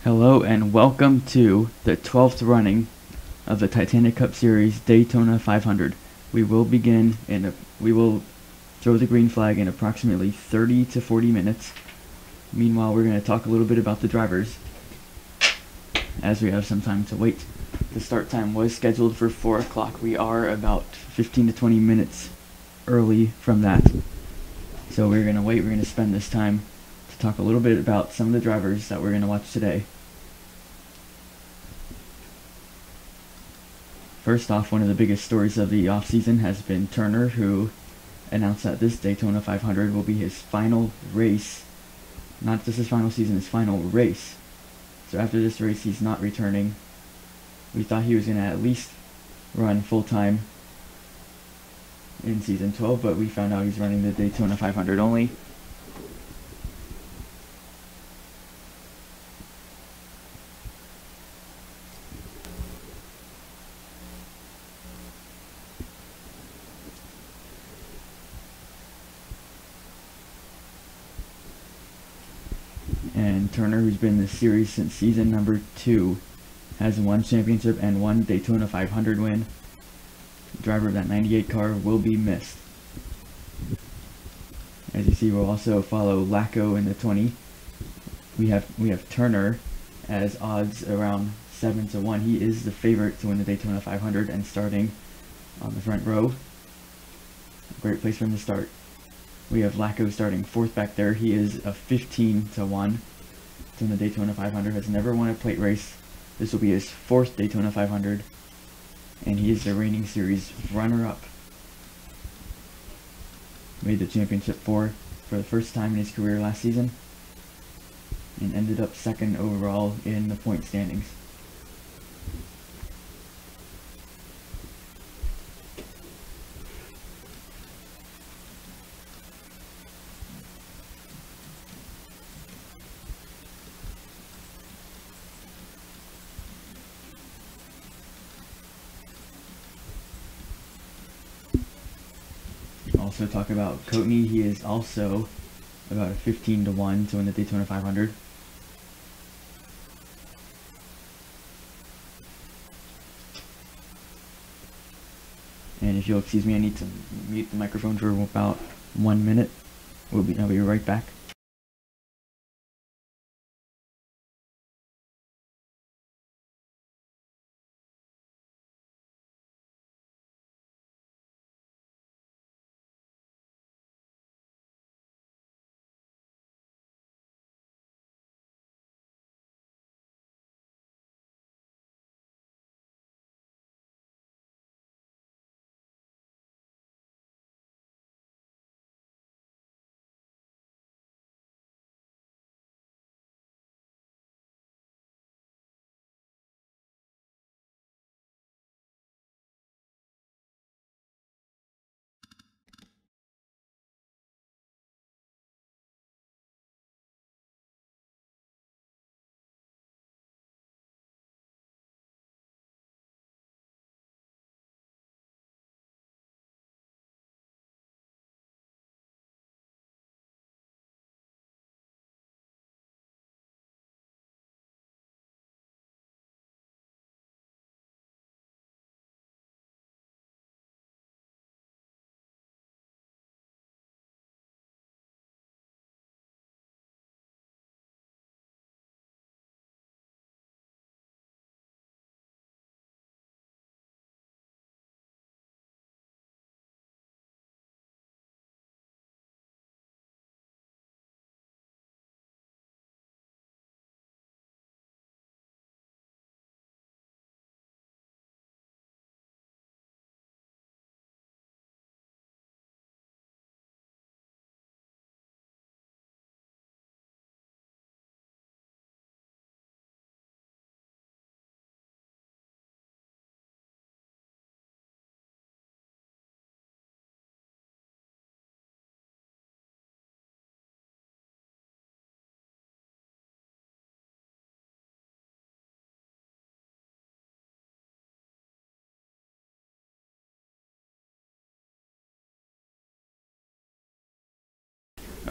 Hello and welcome to the 12th running of the Titanic Cup Series Daytona 500. We will throw the green flag in approximately 30 to 40 minutes. Meanwhile, we're going to talk a little bit about the drivers as we have some time to wait. The start time was scheduled for 4 o'clock. We are about 15 to 20 minutes early from that. So we're going to wait. We're going to spend this time to talk a little bit about some of the drivers that we're going to watch today. First off, one of the biggest stories of the off-season has been Turner, who announced that this Daytona 500 will be his final race. Not just his final season, his final race. So after this race, he's not returning. We thought he was going to at least run full-time in season 12, but we found out he's running the Daytona 500 only. And Turner, who's been in this series since season number 2, has one championship and one Daytona 500 win. The driver of that 98 car will be missed. As you see, we'll also follow Lacko in the 20. We have Turner as odds around 7 to 1. He is the favorite to win the Daytona 500 and starting on the front row. A great place for him to start. We have Lacko starting 4th back there. He is a 15 to 1 to win the Daytona 500. Has never won a plate race. This will be his 4th Daytona 500, and he is the reigning series runner-up. Made the championship for the first time in his career last season, and ended up 2nd overall in the point standings. Also talk about Coatney. He is also about a 15 to 1 to win the Daytona 500. And if you'll excuse me, I need to mute the microphone for about 1 minute. I'll be right back.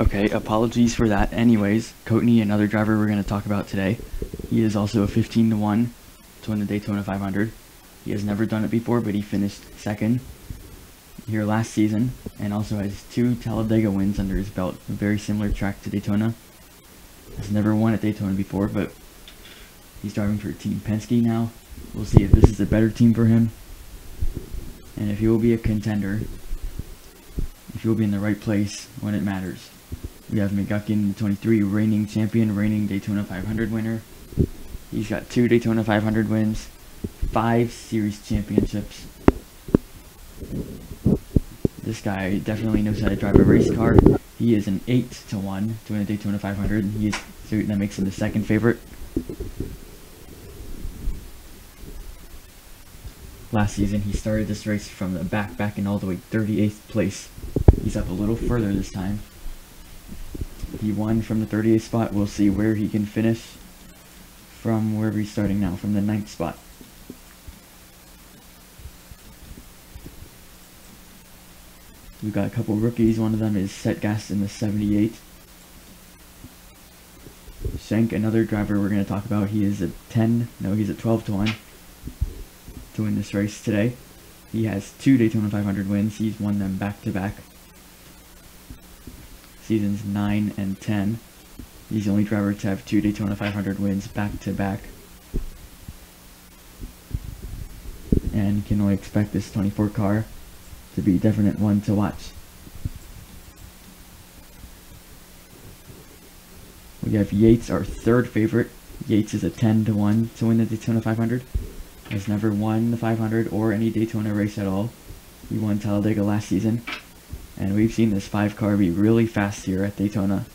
Okay, apologies for that. Anyways, Courtney, another driver we're going to talk about today, he is also a 15-1 to win the Daytona 500. He has never done it before, but he finished second here last season, and also has 2 Talladega wins under his belt. A very similar track to Daytona. Has never won at Daytona before, but he's driving for Team Penske now. We'll see if this is a better team for him, and if he will be a contender, if he will be in the right place when it matters. We have McGuckin, the 23, reigning champion, reigning Daytona 500 winner. He's got 2 Daytona 500 wins, 5 series championships. This guy definitely knows how to drive a race car. He is an 8-1 to win the Daytona 500. So that makes him the second favorite. Last season, he started this race from the back in all the way 38th place. He's up a little further this time. He won from the 38th spot. We'll see where he can finish from wherever he's starting now, from the 9th spot. We've got a couple rookies. One of them is Setgas in the 78. Schenk, another driver we're going to talk about. He is a 12-1 to win this race today. He has 2 Daytona 500 wins. He's won them back-to-back. Seasons 9 and 10. He's the only driver to have 2 Daytona 500 wins back-to-back. And you can only expect this 24 car to be a definite one to watch. We have Yates, our third favorite. Yates is a 10-1 to win the Daytona 500. Has never won the 500 or any Daytona race at all. He won Talladega last season. And we've seen this 5 car be really fast here at Daytona.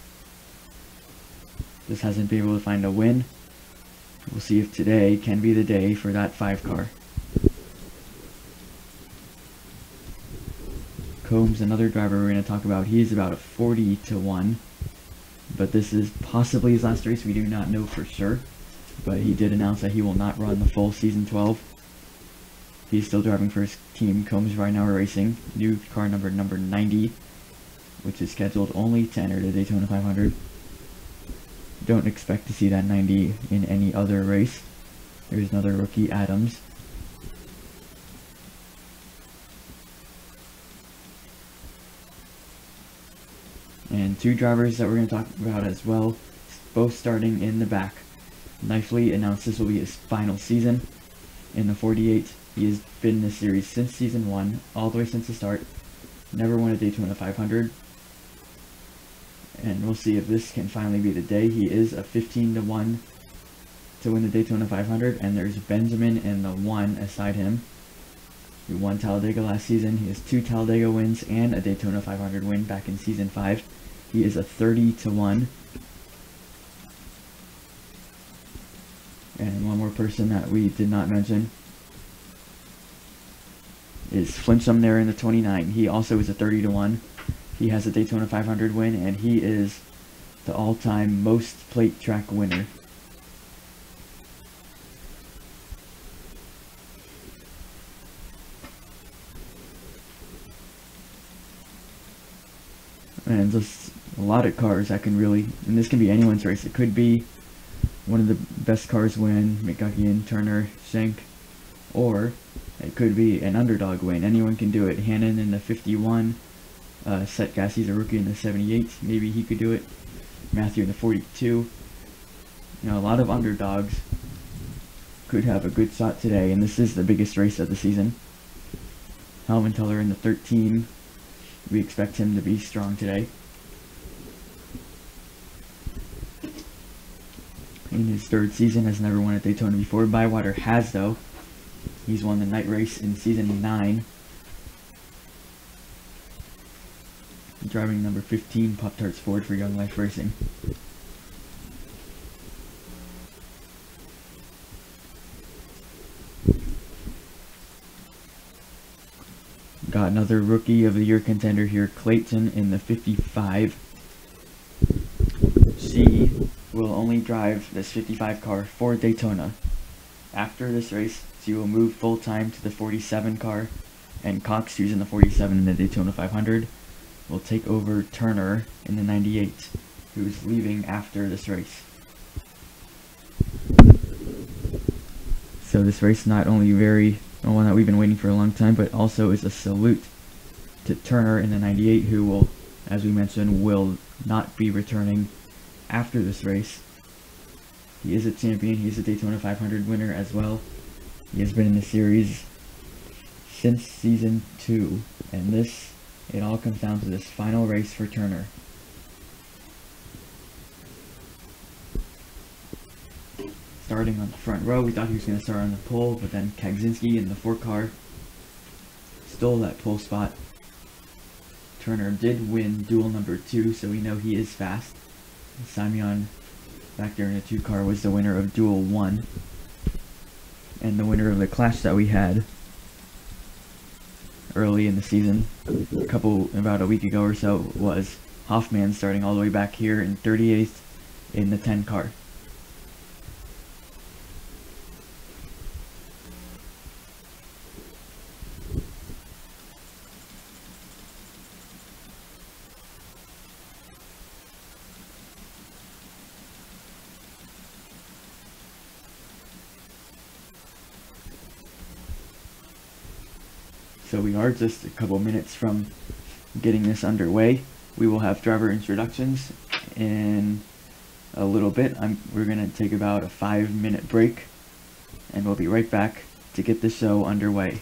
Just hasn't been able to find a win. We'll see if today can be the day for that 5 car. Combs, another driver we're going to talk about. He is about a 40-1. But this is possibly his last race. We do not know for sure. But he did announce that he will not run the full season 12. He's still driving for his team, Combs right now Racing. New car number 90, which is scheduled only to enter the Daytona 500. Don't expect to see that 90 in any other race. There's another rookie, Adams. And 2 drivers that we're going to talk about as well, both starting in the back. Knifely announced this will be his final season in the 48. He has been in this series since season 1, all the way since the start. Never won a Daytona 500. And we'll see if this can finally be the day. He is a 15-1 to win the Daytona 500, and there's Benjamin in the 1 aside him. He won Talladega last season. He has 2 Talladega wins and a Daytona 500 win back in season 5. He is a 30-1. And one more person that we did not mention is Flincham there in the 29. He also is a 30-1. He has a Daytona 500 win, and he is the all-time most plate track winner. And just a lot of cars that can really, and this can be anyone's race. It could be one of the best cars win, McGuckin, Turner, Schenk, or it could be an underdog win. Anyone can do it. Hannon in the 51, Setgas, he's a rookie in the 78. Maybe he could do it. Matthew in the 42. You know, a lot of underdogs could have a good shot today, and this is the biggest race of the season. Helmenthaler in the 13. We expect him to be strong today. In his 3rd season, has never won at Daytona before. Bywater has, though. He's won the night race in season 9. Driving number 15, Pop-Tarts Ford for Young Life Racing. Got another Rookie of the Year contender here, Clayton in the 55. She will only drive this 55 car for Daytona. After this race, she will move full-time to the 47 car, and Cox, who's in the 47 in the Daytona 500, will take over Turner in the 98, who's leaving after this race. So this race not only one that we've been waiting for a long time, but also is a salute to Turner in the 98, who will, as we mentioned, will not be returning after this race. He is a champion. He is a Daytona 500 winner as well. He has been in the series since season 2, and it all comes down to this final race for Turner. Starting on the front row, we thought he was going to start on the pole, but then Kagzinski in the 4 car stole that pole spot. Turner did win duel number 2, so we know he is fast. Simeon back there in the 2 car was the winner of duel 1, and the winner of the clash that we had early in the season, about a week ago or so, was Hoffman, starting all the way back here in 38th in the 10 car. So we are just a couple minutes from getting this underway. We will have driver introductions in a little bit. We're going to take about a 5-minute break, and we'll be right back to get the show underway.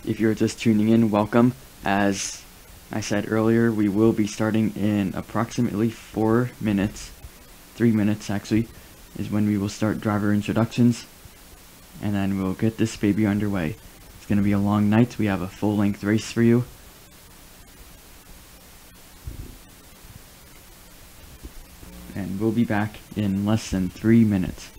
If you're just tuning in, welcome. As I said earlier, we will be starting in approximately 4 minutes. 3 minutes actually, is when we will start driver introductions. And then we'll get this baby underway. It's going to be a long night. We have a full-length race for you. And we'll be back in less than 3 minutes.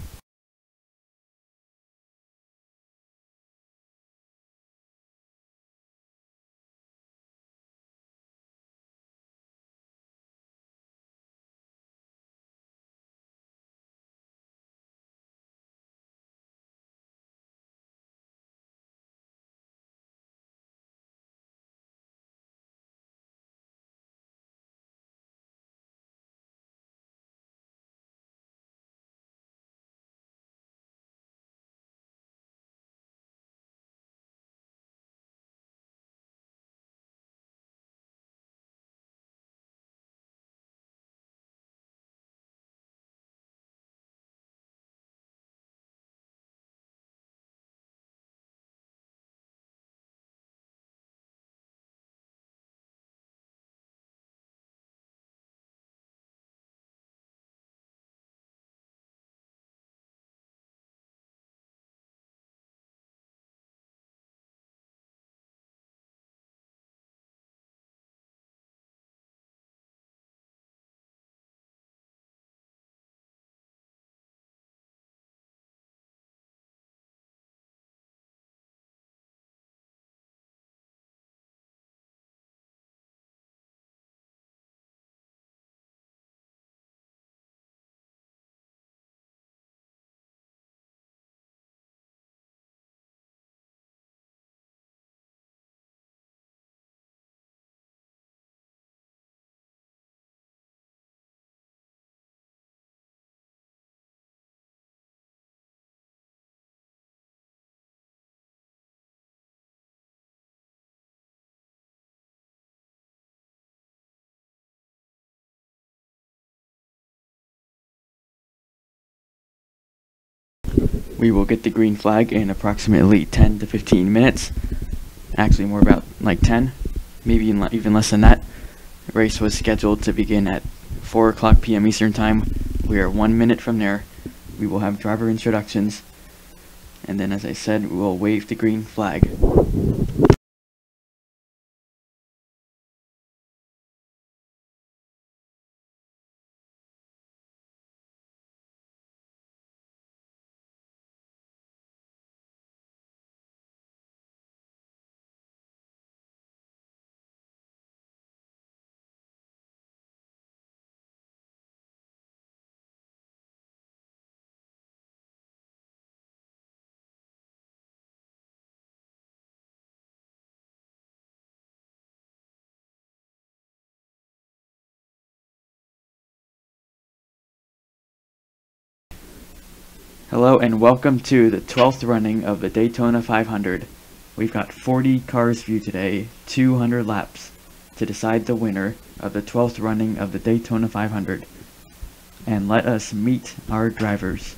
We will get the green flag in approximately 10 to 15 minutes. Actually, more about like 10, maybe even less than that. The race was scheduled to begin at 4 o'clock p.m. Eastern Time. We are 1 minute from there. We will have driver introductions. And then, as I said, we will wave the green flag. Hello and welcome to the 12th running of the Daytona 500. We've got 40 cars for you today, 200 laps, to decide the winner of the 12th running of the Daytona 500. And let us meet our drivers.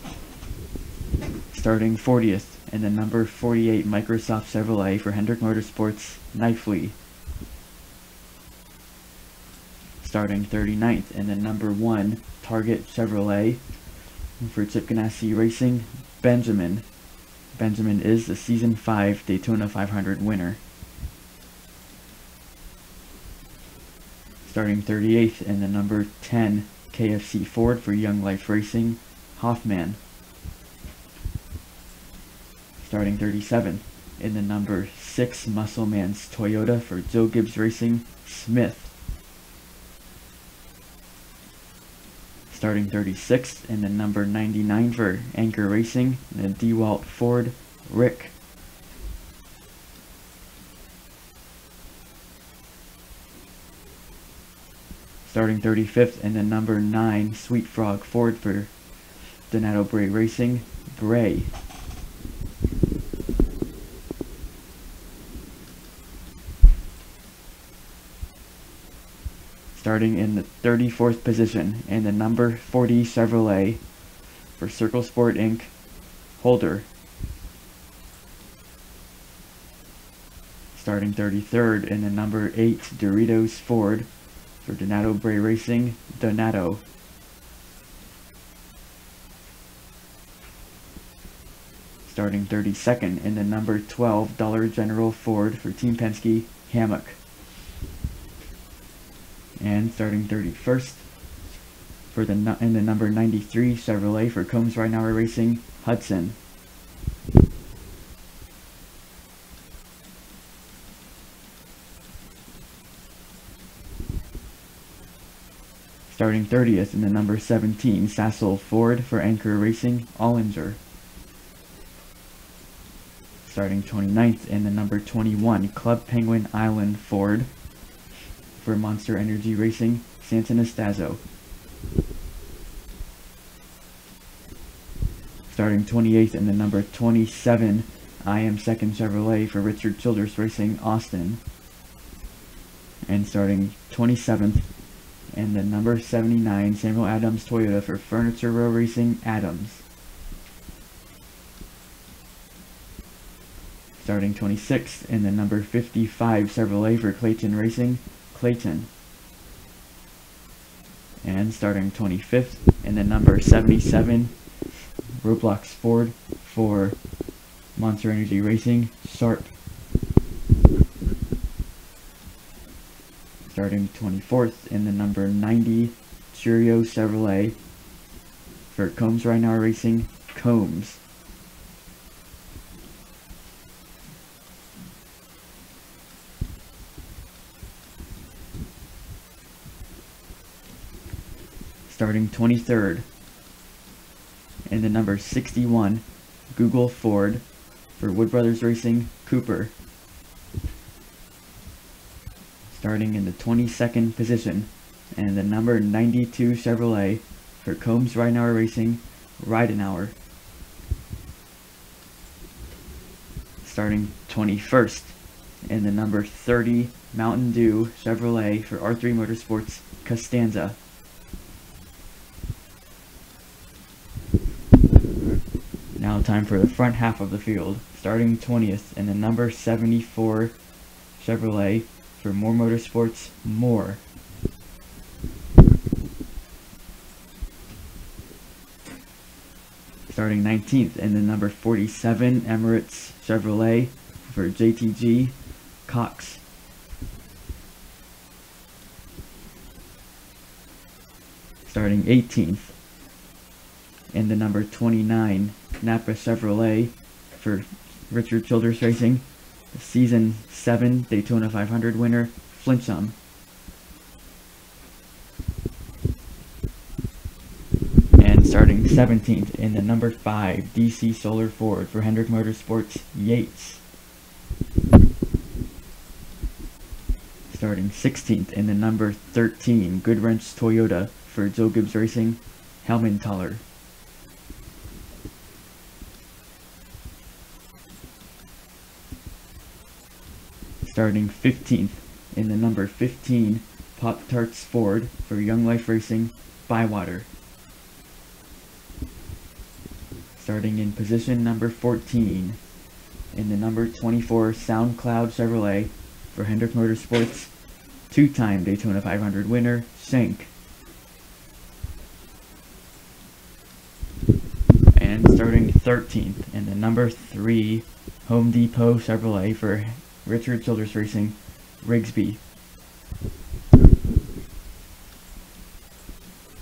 Starting 40th in the number 48 Microsoft Chevrolet for Hendrick Motorsports, Knifley. Starting 39th in the number 1 Target Chevrolet for Chip Ganassi Racing, Benjamin. Benjamin is the Season 5 Daytona 500 winner. Starting 38th in the number 10 KFC Ford for Young Life Racing, Hoffman. Starting 37th in the number 6 Muscleman's Toyota for Joe Gibbs Racing, Smith. Starting 36th in the number 99 for Anchor Racing, the DeWalt Ford, Rick. Starting 35th in the number 9 Sweet Frog Ford for Donato Bray Racing, Bray. Starting in the 34th position in the number 40 Chevrolet for Circle Sport Inc., Holder. Starting 33rd in the number 8 Doritos Ford for Donato Bray Racing, Donato. Starting 32nd in the number 12 Dollar General Ford for Team Penske, Hammock. And starting 31st for in the number 93 Chevrolet for Combs Ridenour Racing, Hudson. Starting 30th in the number 17 Sassel Ford for Anchor Racing, Ollinger. Starting 29th in the number 21 Club Penguin Island Ford for Monster Energy Racing, Sant'Anastasio. Starting 28th in the number 27 I Am Second Chevrolet for Richard Childress Racing, Austin. And starting 27th in the number 79 Samuel Adams Toyota for Furniture Row Racing, Adams. Starting 26th in the number 55 Chevrolet for Clayton Racing, Clayton. And starting 25th in the number 77 Roblox Ford for Monster Energy Racing, Sharp. Starting 24th in the number 90 Cheerio Chevrolet for Combs Ridenour Racing, Combs. Starting 23rd in the number 61 Google Ford for Wood Brothers Racing, Cooper. Starting in the 22nd position and the number 92 Chevrolet for Combs Ridenour Racing, Ridenour. Starting 21st in the number 30 Mountain Dew Chevrolet for R3 Motorsports, Costanza. Now time for the front half of the field. Starting 20th in the number 74 Chevrolet for Moore Motorsports, Moore. Starting 19th in the number 47 Emirates Chevrolet for JTG, Cox. Starting 18th in the number 29 Napa Chevrolet for Richard Childress Racing, the Season 7 Daytona 500 winner, Flincham. And starting 17th in the number 5 DC Solar Ford for Hendrick Motorsports, Yates. Starting 16th in the number 13 Goodwrench Toyota for Joe Gibbs Racing, Helmenthaler. Starting 15th in the number 15 Pop-Tarts Ford for Young Life Racing, Bywater. Starting in position number 14 in the number 24 SoundCloud Chevrolet for Hendrick Motorsports, two-time Daytona 500 winner, Shank. And starting 13th in the number 3 Home Depot Chevrolet for Richard Childress Racing, Rigsby.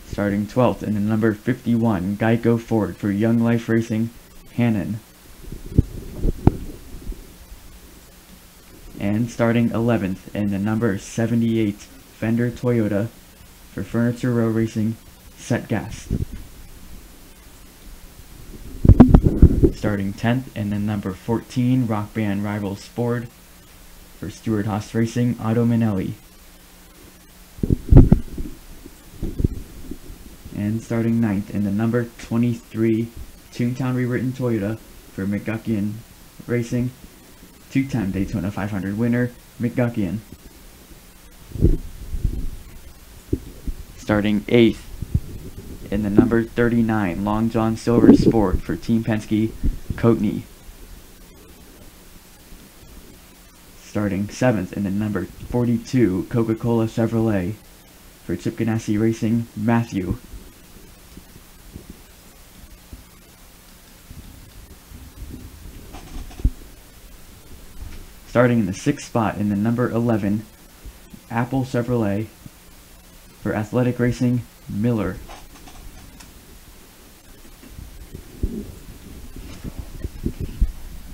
Starting 12th in the number 51 Geico Ford for Young Life Racing, Hannon. And starting 11th in the number 78 Fender Toyota for Furniture Row Racing, Setgast. Starting 10th in the number 14 Rock Band Rivals Ford for Stewart Haas Racing, Otto Minelli. And starting 9th in the number 23 Toontown Rewritten Toyota for McGuckian Racing, two-time Daytona 500 winner, McGuckian. Starting 8th in the number 39 Long John Silver Sport for Team Penske, Coatney. Starting 7th in the number 42 Coca-Cola Chevrolet for Chip Ganassi Racing, Matthew. Starting in the 6th spot in the number 11 Apple Chevrolet for Athletic Racing, Miller.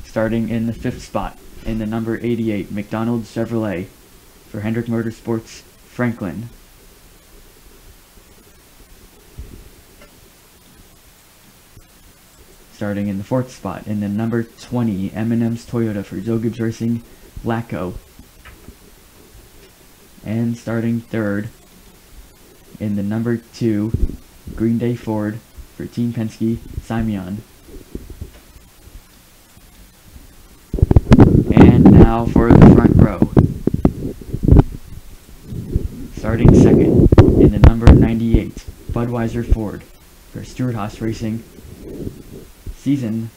Starting in the 5th spot in the number 88 McDonald's Chevrolet for Hendrick Motorsports, Franklin. Starting in the 4th spot in the number 20 M&M's Toyota for Joe Gibbs Racing, Lacko. And starting 3rd in the number 2 Green Day Ford for Team Penske, Simeon. And now for the front row. Starting 2nd in the number 98 Budweiser Ford for Stewart Haas Racing, Season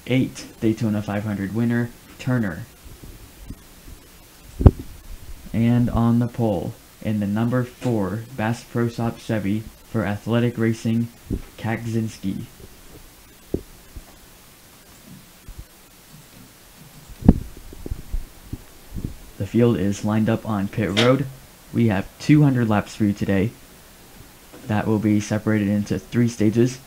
8 Daytona 500 winner, Turner. And on the pole, in the number 4 Bass Pro Shop Chevy for Athletic Racing, Kakzinski. The field is lined up on pit road. We have 200 laps for you today. That will be separated into 3 stages.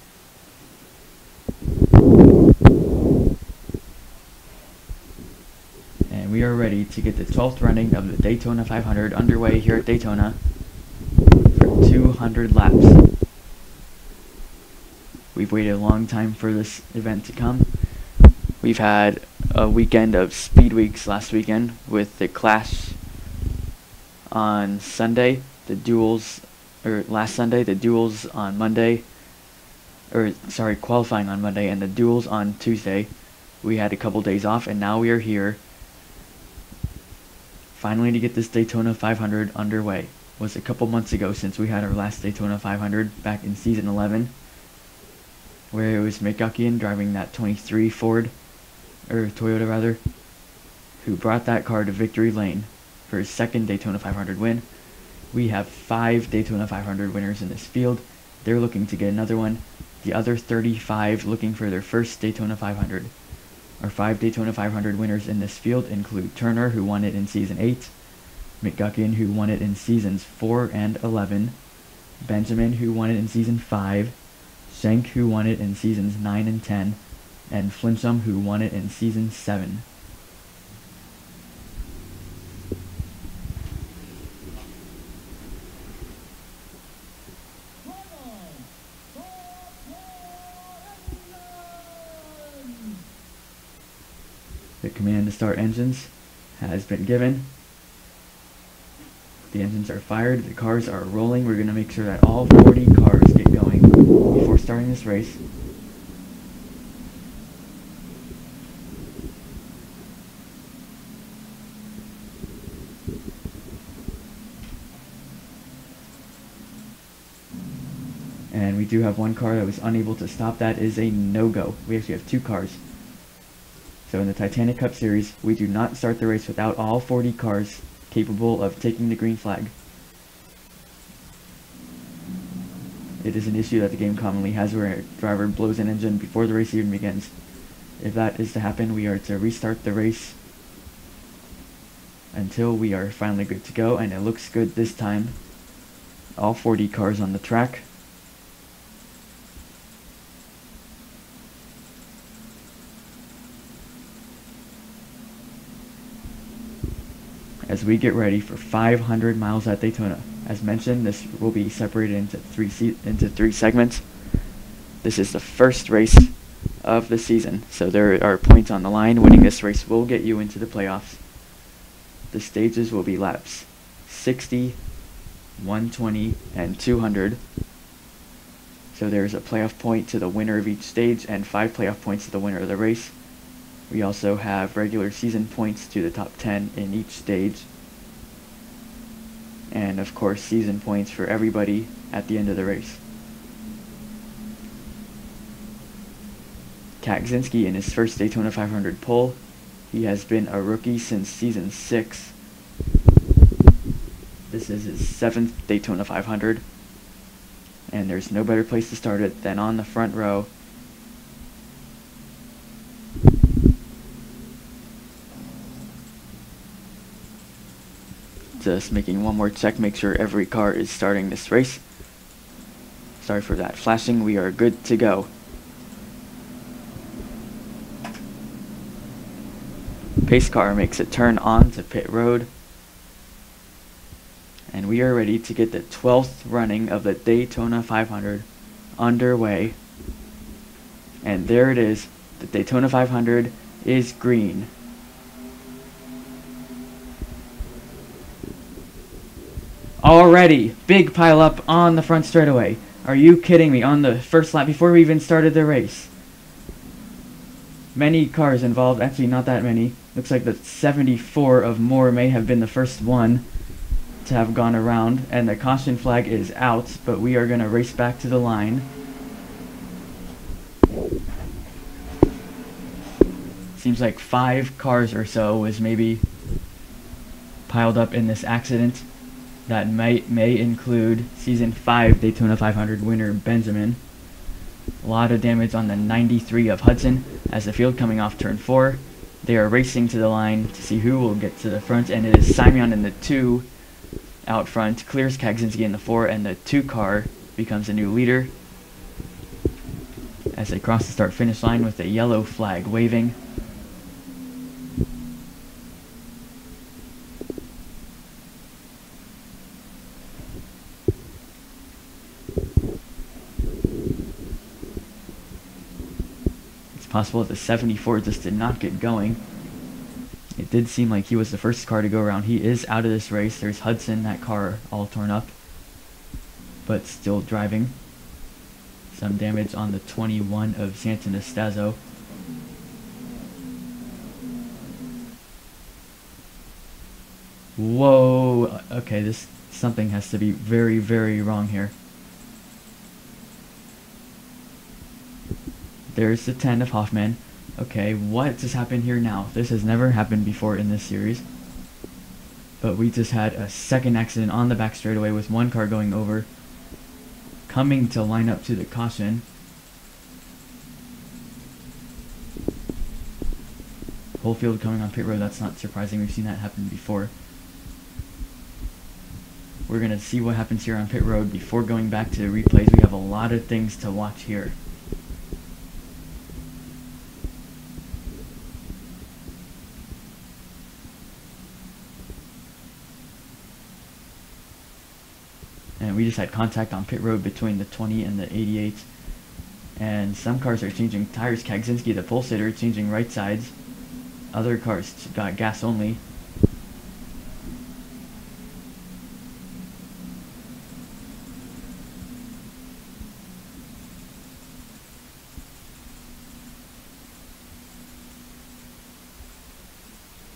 And we are ready to get the 12th running of the Daytona 500 underway here at Daytona for 200 laps. We've waited a long time for this event to come. We've had a weekend of speed weeks last weekend with the Clash on Sunday, the duels, or last Sunday, the duels on Monday, qualifying on Monday, and the duels on Tuesday. We had a couple days off, and now we are here finally to get this Daytona 500 underway. It was a couple months ago since we had our last Daytona 500 back in season 11, where it was McGuckian driving that 23 Ford, or Toyota rather, who brought that car to victory lane for his 2nd Daytona 500 win. We have 5 Daytona 500 winners in this field. They're looking to get another one. The other 35 looking for their first Daytona 500. Our 5 Daytona 500 winners in this field include Turner, who won it in season 8, McGuckian, who won it in seasons 4 and 11, Benjamin, who won it in season 5, Schenk, who won it in seasons 9 and 10, and Flincham, who won it in season 7. The command to start engines has been given. The engines are fired, the cars are rolling. We're going to make sure that all 40 cars get going before starting this race. And we do have one car that was unable to stop. That is a no-go. We actually have 2 cars. So in the Titanic Cup Series, we do not start the race without all 40 cars capable of taking the green flag. It is an issue that the game commonly has where a driver blows an engine before the race even begins. If that is to happen, we are to restart the race until we are finally good to go, and it looks good this time. All 40 cars on the track. As we get ready for 500 miles at Daytona. As mentioned, this will be separated into three segments. This is the first race of the season, so there are points on the line. Winning this race will get you into the playoffs. The stages will be laps 60, 120, and 200. So there's a playoff point to the winner of each stage and 5 playoff points to the winner of the race. We also have regular season points to the top 10 in each stage. And of course, season points for everybody at the end of the race. Kakzinski in his first Daytona 500 pole He has been a rookie since season 6. This is his 7th Daytona 500. And there's no better place to start it than on the front row. Just making one more check, make sure every car is starting this race. Sorry for that flashing, we are good to go. Pace car makes a turn onto pit road. And we are ready to get the 12th running of the Daytona 500 underway. And there it is, the Daytona 500 is green. Already, big pile up on the front straightaway. Are you kidding me? On the first lap before we even started the race. Many cars involved, actually not that many. Looks like the 74 of Moore may have been the first one to have gone around, and the caution flag is out, but we are going to race back to the line. Seems like 5 cars or so was maybe piled up in this accident. That may include Season 5 Daytona 500 winner Benjamin. A lot of damage on the 93 of Hudson as the field coming off turn 4. They are racing to the line to see who will get to the front, and it is Simeon in the 2 out front, clears Kagzinski in the 4, and the 2 car becomes a new leader as they cross the start-finish line with a yellow flag waving. Possible that the 74 just did not get going. It did seem like he was the first car to go around. He is out of this race. There's Hudson, that car all torn up, but still driving. Some damage on the 21 of Santanastazzo. Whoa, okay, something has to be very, very wrong here. There's the 10 of Hoffman. Okay, what just happened here now? This has never happened before in this series. But we just had a second accident on the back straightaway with one car going over, coming to line up to the caution. Whole field coming on pit road, that's not surprising. We've seen that happen before. We're going to see what happens here on pit road before going back to the replays. We have a lot of things to watch here. And we just had contact on pit road between the 20 and the 88. And some cars are changing tires. Kagzinski, the pole sitter, changing right sides. Other cars got gas only.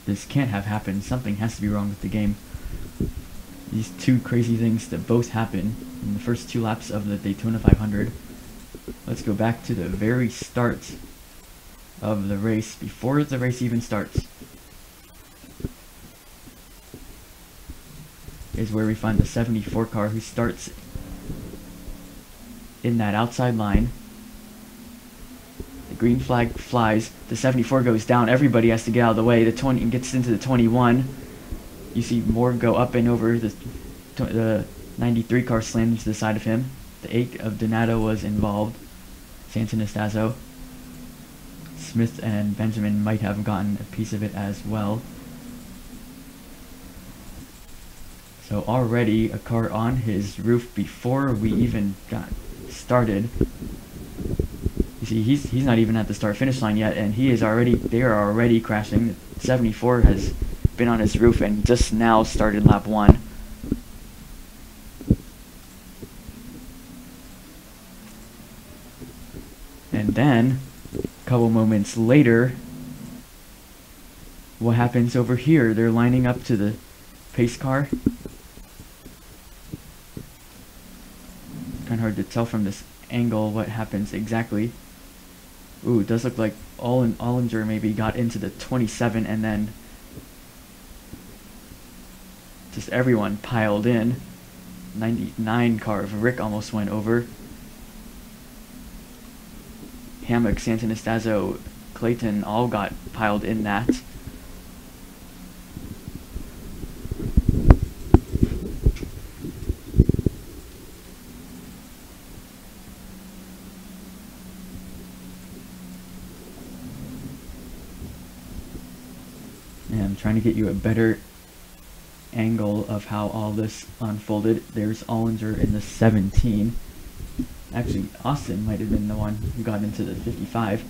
This can't have happened. Something has to be wrong with the game. These two crazy things that both happen in the first 2 laps of the Daytona 500. Let's go back to the very start of the race, before the race even starts. Is where we find the 74 car who starts in that outside line. The green flag flies, the 74 goes down, everybody has to get out of the way, the 20 gets into the 21. You see Moore go up and over, the 93 car slams to the side of him. The 8 of Donato was involved. Santanastazzo. Smith and Benjamin might have gotten a piece of it as well. So already a car on his roof before we even got started. You see, he's not even at the start-finish line yet, and they are already crashing. The 74 has been on his roof and just now started lap 1. And then, a couple moments later, what happens over here? They're lining up to the pace car. Kind of hard to tell from this angle what happens exactly. Ooh, it does look like Ollinger maybe got into the 27, and then just everyone piled in. 99 car of Rick almost went over. Hammock, Santanastazzo, Clayton all got piled in that. And I'm trying to get you a better angle of how all this unfolded. There's Ollinger in the 17. Actually, Austin might have been the one who got into the 55.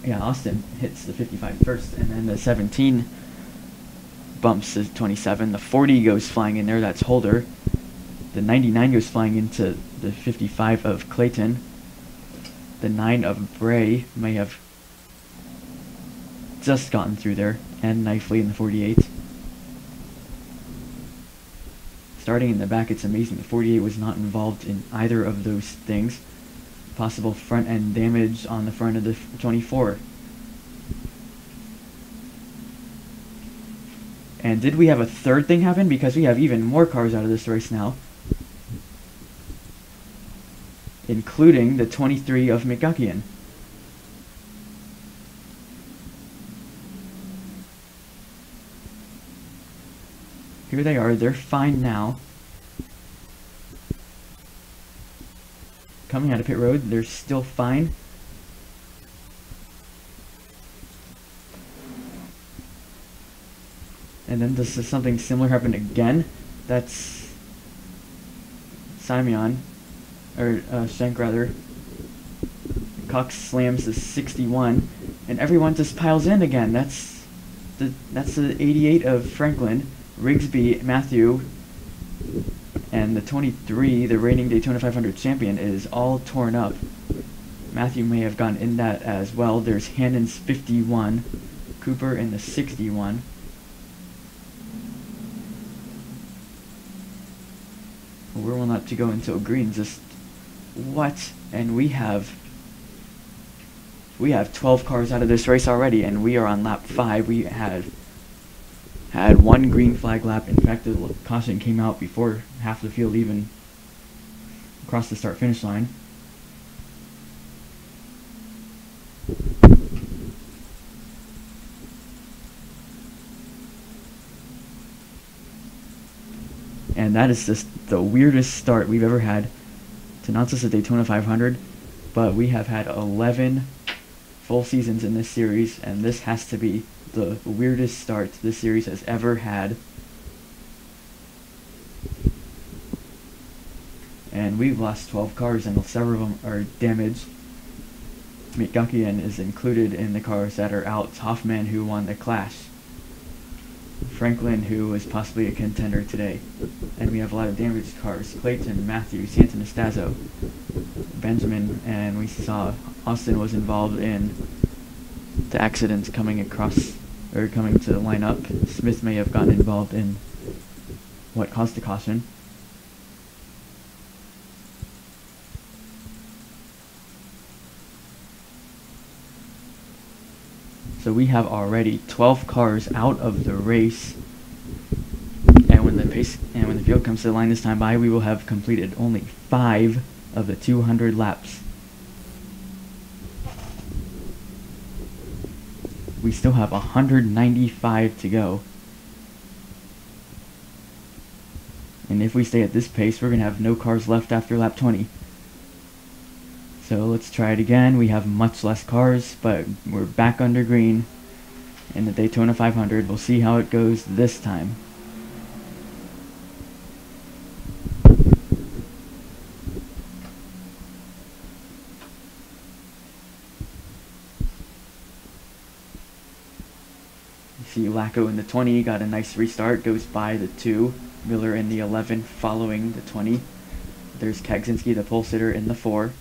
Yeah, Austin hits the 55 first, and then the 17 bumps the 27. The 40 goes flying in there, that's Holder. The 99 goes flying into the 55 of Clayton. The 9 of Bray may have just gotten through there, and Knifley in the 48. Starting in the back, it's amazing. The 48 was not involved in either of those things. Possible front end damage on the front of the 24. And did we have a third thing happen? Because we have even more cars out of this race now. Including the 23 of McGuckian. Here they are, they're fine now. Coming out of pit road, they're still fine. And then does something similar happen again? That's Simeon, or Shank rather. Cox slams the 61, and everyone just piles in again. That's the 88 of Franklin. Rigsby, Matthew, and the 23, the reigning Daytona 500 champion, is all torn up. Matthew may have gone in that as well. There's Hannon's 51, Cooper in the 61. We're one up to go until green. Just what? And we have 12 cars out of this race already, and we are on lap 5. We had one green flag lap. In fact, the caution came out before half the field even crossed the start-finish line. And that is just the weirdest start we've ever had to not just the Daytona 500, but we have had 11 full seasons in this series, and this has to be the weirdest start this series has ever had. And we've lost 12 cars, and several of them are damaged. McGuckian is included in the cars that are out. Hoffman, who won the Clash. Franklin, who was possibly a contender today. And we have a lot of damaged cars. Clayton, Matthew, Santanastazzo, Benjamin, and we saw Austin was involved in the accidents coming across, or coming to the lineup. Smith may have gotten involved in what caused the caution. So we have already 12 cars out of the race, and when the field comes to the line this time by, we will have completed only 5 of the 200 laps. We still have 195 to go. And if we stay at this pace, we're going to have no cars left after lap 20. So let's try it again. We have much less cars, but we're back under green in the Daytona 500. We'll see how it goes this time. You see Lacko in the 20, got a nice restart, goes by the 2. Miller in the 11 following the 20. There's Kagzinski, the pole sitter, in the 4.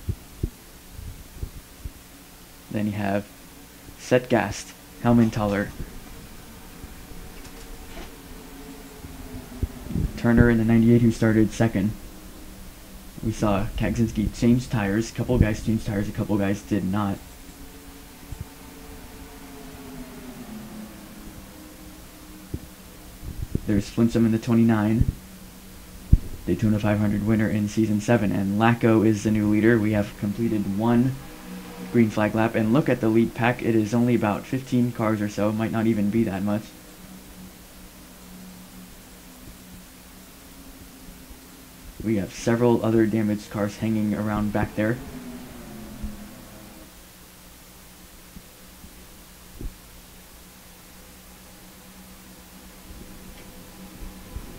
Then you have Setgast, Helmenthaler, Turner in the 98, who started second. We saw Kagzinski change tires. A couple guys changed tires, a couple guys did not. There's Flinsum in the 29, Daytona 500 winner in Season 7. And Lacko is the new leader. We have completed one green flag lap. And look at the lead pack. It is only about 15 cars or so. Might not even be that much. We have several other damaged cars hanging around back there.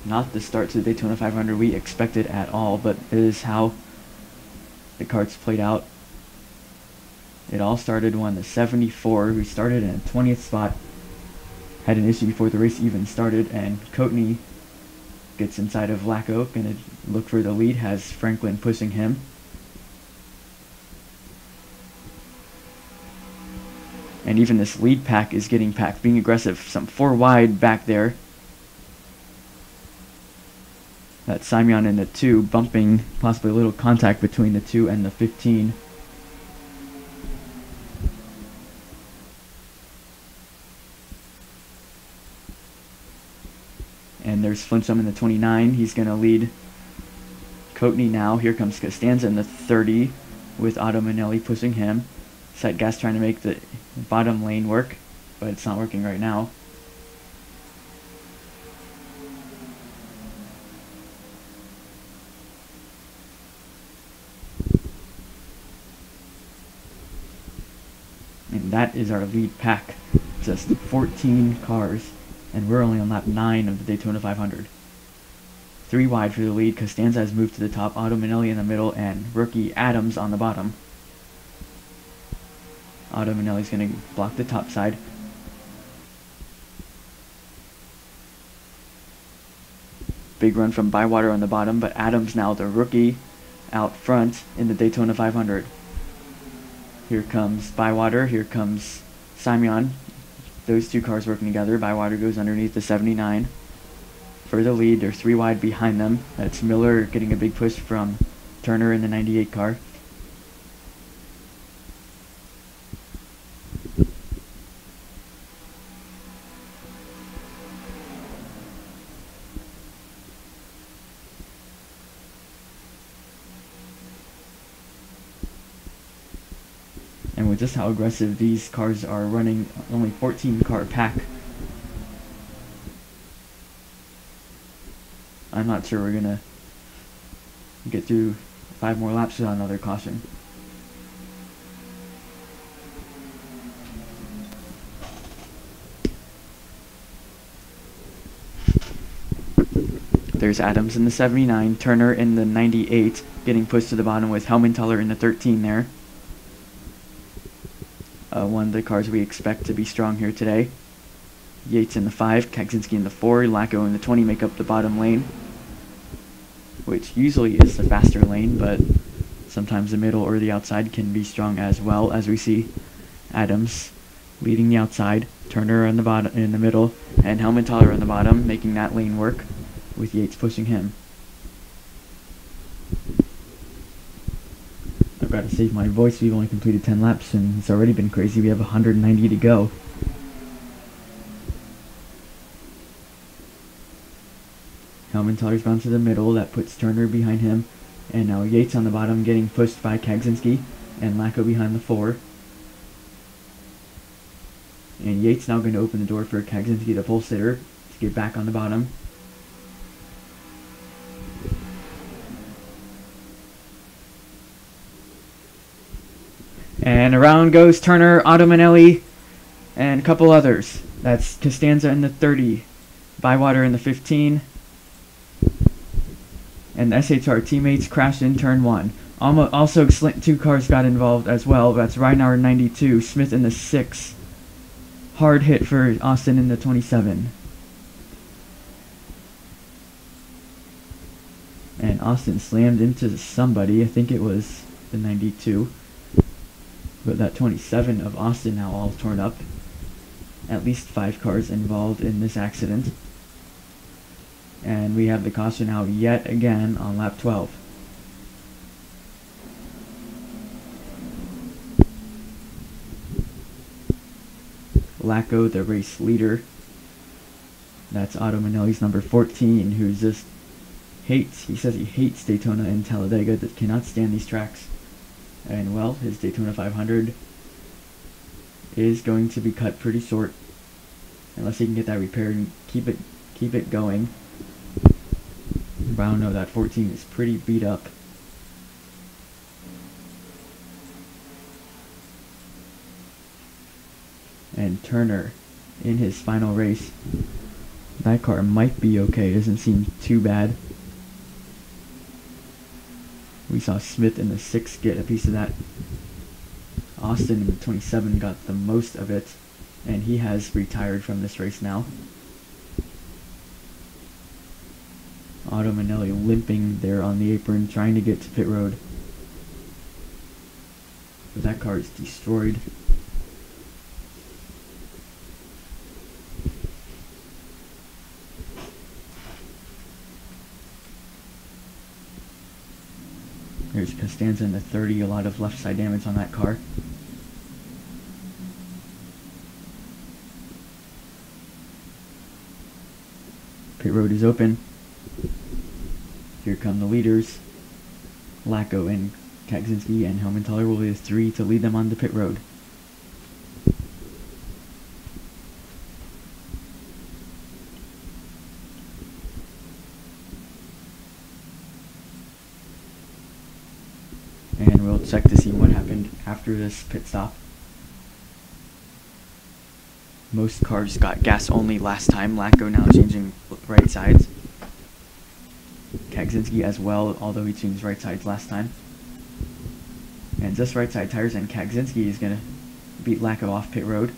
Not the start to the Daytona 500 we expected at all, but it is how the karts played out. It all started when the 74, who started in 20th spot, had an issue before the race even started, and Coatney gets inside of Lacko, gonna look for the lead, has Franklin pushing him. And even this lead pack is getting packed, being aggressive, some 4 wide back there. That Simeon and the 2 bumping, possibly a little contact between the 2 and the 15. And there's Flinsum in the 29. He's going to lead Coatney now. Here comes Costanza in the 30 with Otto Manelli pushing him. Sightgas trying to make the bottom lane work, but it's not working right now. And that is our lead pack. Just 14 cars. And we're only on lap 9 of the Daytona 500. 3 wide for the lead. Costanza has moved to the top. Otto Manelli in the middle. And rookie Adams on the bottom. Otto Manelli's going to block the top side. Big run from Bywater on the bottom. But Adams now the rookie out front in the Daytona 500. Here comes Bywater, here comes Simeon. Those 2 cars working together. Bywater goes underneath the 79 for the lead. They're 3 wide behind them. That's Miller getting a big push from Turner in the 98 car. And with just how aggressive these cars are running, only 14 car pack, I'm not sure we're gonna get through 5 more laps without another caution. There's Adams in the 79, Turner in the 98, getting pushed to the bottom with Helmentaler in the 13 there. One of the cars we expect to be strong here today. Yates in the 5, Kaczynski in the 4, Lacko in the 20 make up the bottom lane, which usually is the faster lane, but sometimes the middle or the outside can be strong as well, as we see Adams leading the outside, Turner on the bottom in the middle, and Helmentaler on the bottom, making that lane work, with Yates pushing him. I've got to save my voice. We've only completed 10 laps and it's already been crazy. We have 190 to go. Helmentaler's bound to the middle. That puts Turner behind him. And now Yates on the bottom getting pushed by Kaczynski and Lacko behind the 4. And Yates now going to open the door for Kaczynski, the pole sitter, to get back on the bottom. And around goes Turner, Otto Manelli, and a couple others. That's Costanza in the 30, Bywater in the 15, and the SHR teammates crashed in turn 1. Also, 2 cars got involved as well. That's Reinauer 92, Smith in the 6. Hard hit for Austin in the 27. And Austin slammed into somebody. I think it was the 92. But that 27 of Austin now all torn up. At least 5 cars involved in this accident. And we have the caution out yet again on lap 12. Lacko, the race leader, That's Otto Manelli's number 14, who just he says he hates Daytona and Talladega, that cannot stand these tracks. And well, his Daytona 500 is going to be cut pretty short, unless he can get that repaired and keep it going. But I don't know, that 14 is pretty beat up. And Turner, in his final race, that car might be okay, doesn't seem too bad. We saw Smith in the 6 get a piece of that. Austin in the 27 got the most of it, and he has retired from this race now. Otto Manelli limping there on the apron, trying to get to pit road. But that car is destroyed. There's Costanza in the 30, a lot of left side damage on that car. Pit road is open. Here come the leaders. Lacko and Kaczynski and Helmenthaler will be the 3 to lead them on the pit road. And we'll check to see what happened after this pit stop. Most cars got gas only last time. Lacko now changing right sides. Kaczynski as well, although he changed right sides last time. And just right side tires, and Kaczynski is going to beat Lacko off pit road.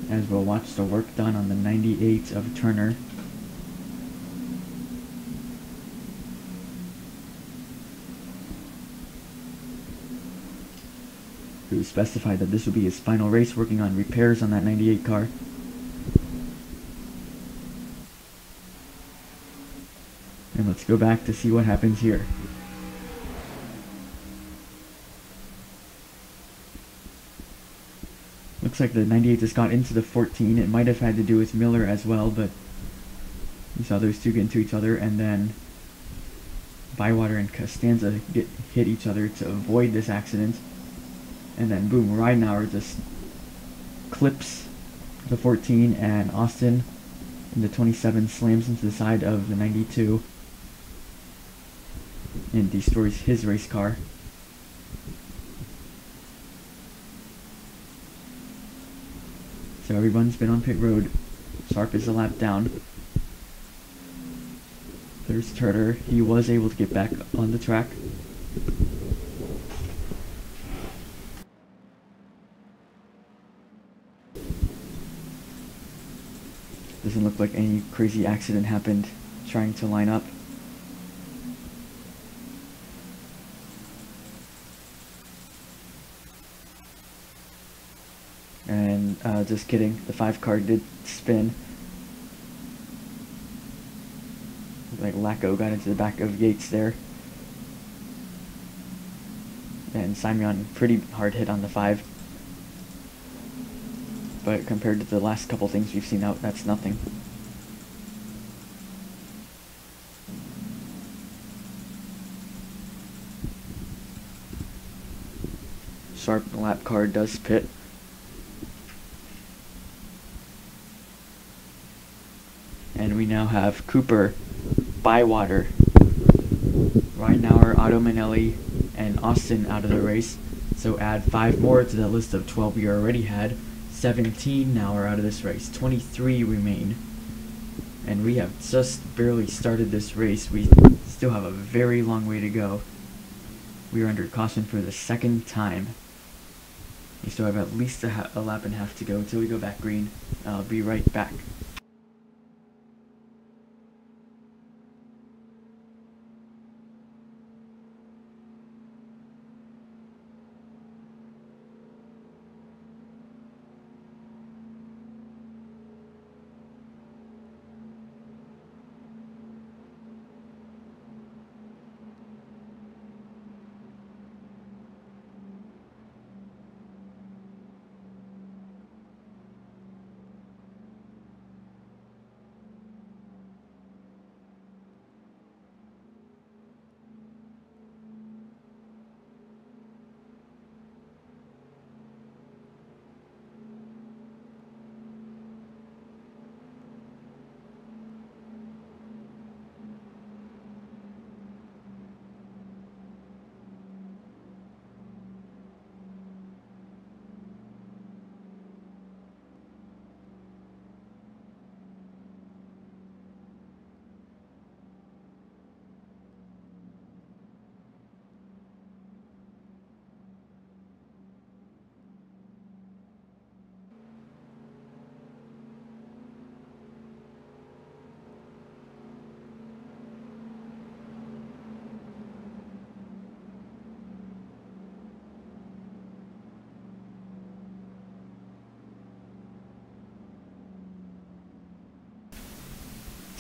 As we'll watch the work done on the 98 of Turner. Who specified that this would be his final race, working on repairs on that 98 car. And let's go back to see what happens here. Looks like the 98 just got into the 14. It might have had to do with Miller as well, but you saw those two get into each other, and then Bywater and Costanza hit each other to avoid this accident. And then boom, Ridenauer just clips the 14, and Austin in the 27 slams into the side of the 92 and destroys his race car. So everyone's been on pit road. Sharp is a lap down. There's Turner. He was able to get back on the track. Doesn't look like any crazy accident happened trying to line up. And just kidding, the 5 car did spin. Like Lacko got into the back of Yates there. And Simeon pretty hard hit on the 5. But compared to the last couple things we've seen out, that's nothing. Sharp lap car does pit. And we now have Cooper, Bywater, Ridenauer, Otto Manelli, and Austin out of the race. So add 5 more to the list of 12 we already had. 17 now are out of this race. 23 remain. And we have just barely started this race. We still have a very long way to go. We are under caution for the 2nd time. We still have at least a lap and a half to go until we go back green. I'll be right back.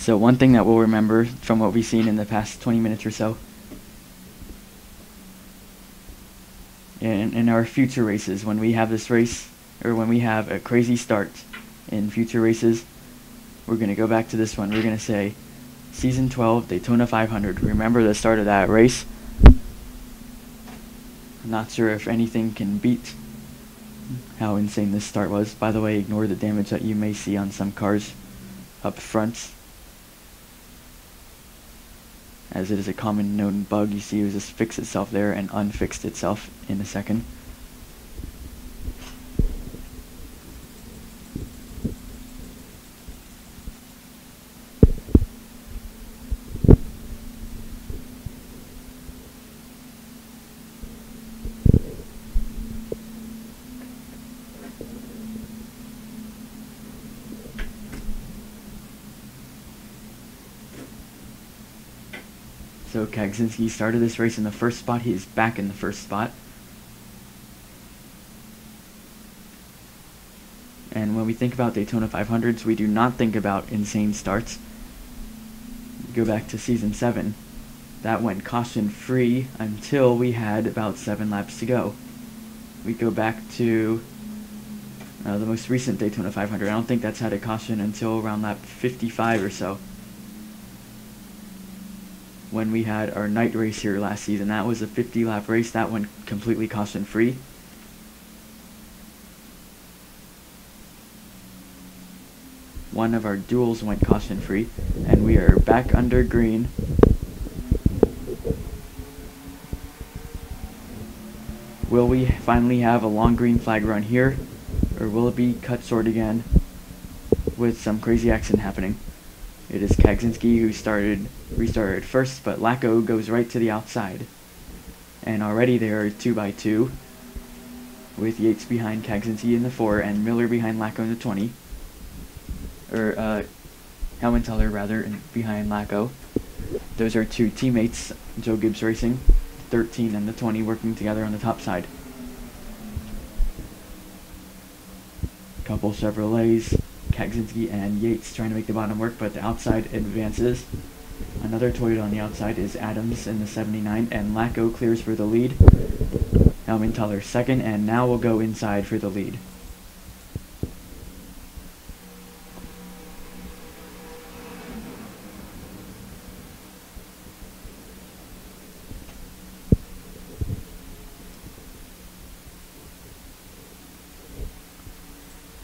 So one thing that we'll remember from what we've seen in the past 20 minutes or so, in our future races, when we have this race, or when we have a crazy start in future races, we're going to go back to this one. We're going to say, Season 12, Daytona 500. Remember the start of that race? I'm not sure if anything can beat how insane this start was. By the way, ignore the damage that you may see on some cars up front, as it is a common known bug. You see it just fix itself there and unfixed itself in a second. So Kagzinski started this race in the first spot. He is back in the first spot. And when we think about Daytona 500s, we do not think about insane starts. Go back to Season 7. That went caution-free until we had about 7 laps to go. We go back to the most recent Daytona 500. I don't think that's had a caution until around lap 55 or so, when we had our night race here last season. That was a 50-lap race. That went completely caution-free. One of our duels went caution-free, and we are back under green. Will we finally have a long green flag run here, or will it be cut short again with some crazy accident happening? It is Kagzinski who restarted first, but Lacko goes right to the outside. And already they are 2x2, with Yates behind Kagzinski in the 4 and Miller behind Lacko in the 20. Helmenthaler rather, behind Lacko. Those are two teammates, Joe Gibbs Racing, 13 and the 20, working together on the top side. Couple Chevrolets, Kagzinski and Yates trying to make the bottom work, but the outside advances. Another Toyota on the outside is Adams in the 79, and Lacko clears for the lead. Helmenthaler second, and now we'll go inside for the lead.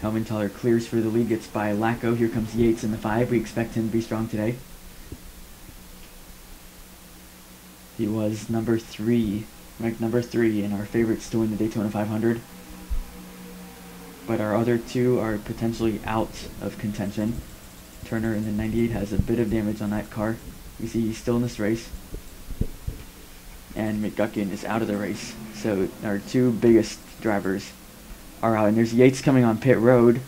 Helmenthaler clears for the lead, gets by Lacko. Here comes Yates in the 5. We expect him to be strong today. He was number 3, ranked number 3 in our favorites to win the Daytona 500. But our other two are potentially out of contention. Turner in the 98 has a bit of damage on that car. You see he's still in this race. And McGuckin is out of the race. So our two biggest drivers are out. And there's Yates coming on pit road.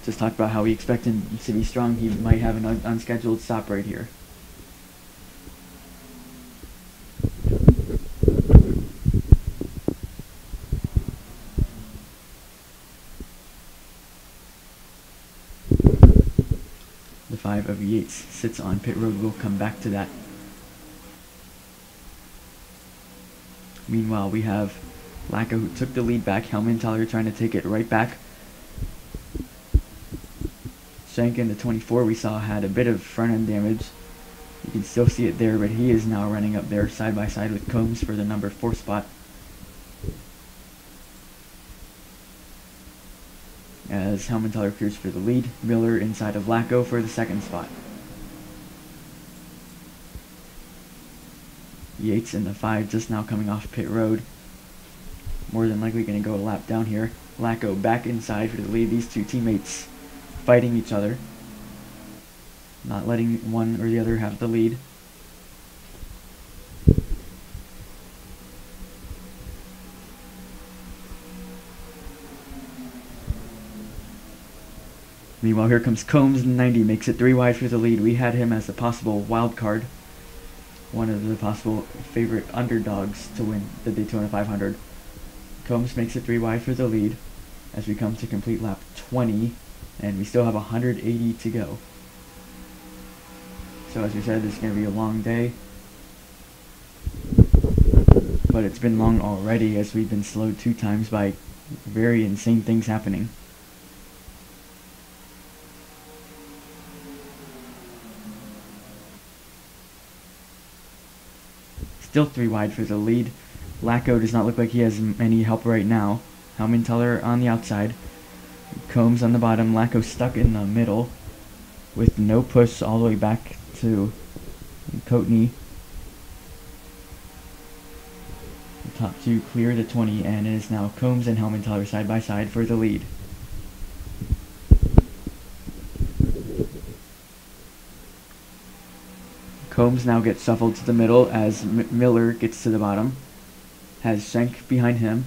Just talked about how we expect him to be strong. He might have an unscheduled stop right here. The 5 of Yates sits on pit road. We'll come back to that. Meanwhile, we have Lacko who took the lead back. Helmenthaler trying to take it right back. Shank in the 24 we saw had a bit of front end damage. You can still see it there, but he is now running up there side by side with Combs for the number 4 spot. As Helmenthaler clears for the lead, Miller inside of Lacko for the 2nd spot. Yates in the 5 just now coming off pit road. More than likely going to go a lap down here. Lacko back inside for the lead. These two teammates fighting each other, not letting one or the other have the lead. Meanwhile, here comes Combs in 90, makes it 3 wide for the lead. We had him as a possible wild card, one of the possible favorite underdogs to win the Daytona 500. Combs makes it 3 wide for the lead. as we come to complete lap 20, and we still have 180 to go. So as we said, this is going to be a long day, but it's been long already as we've been slowed 2 times by very insane things happening. Still 3 wide for the lead. Lacko does not look like he has any help right now. Helmenthaler on the outside. Combs on the bottom. Lacko stuck in the middle with no push all the way back to Coatney. The top 2 clear the 20, and it is now Combs and Helmenthaler side by side for the lead. Combs now gets shuffled to the middle as Miller gets to the bottom. Has Schenk behind him.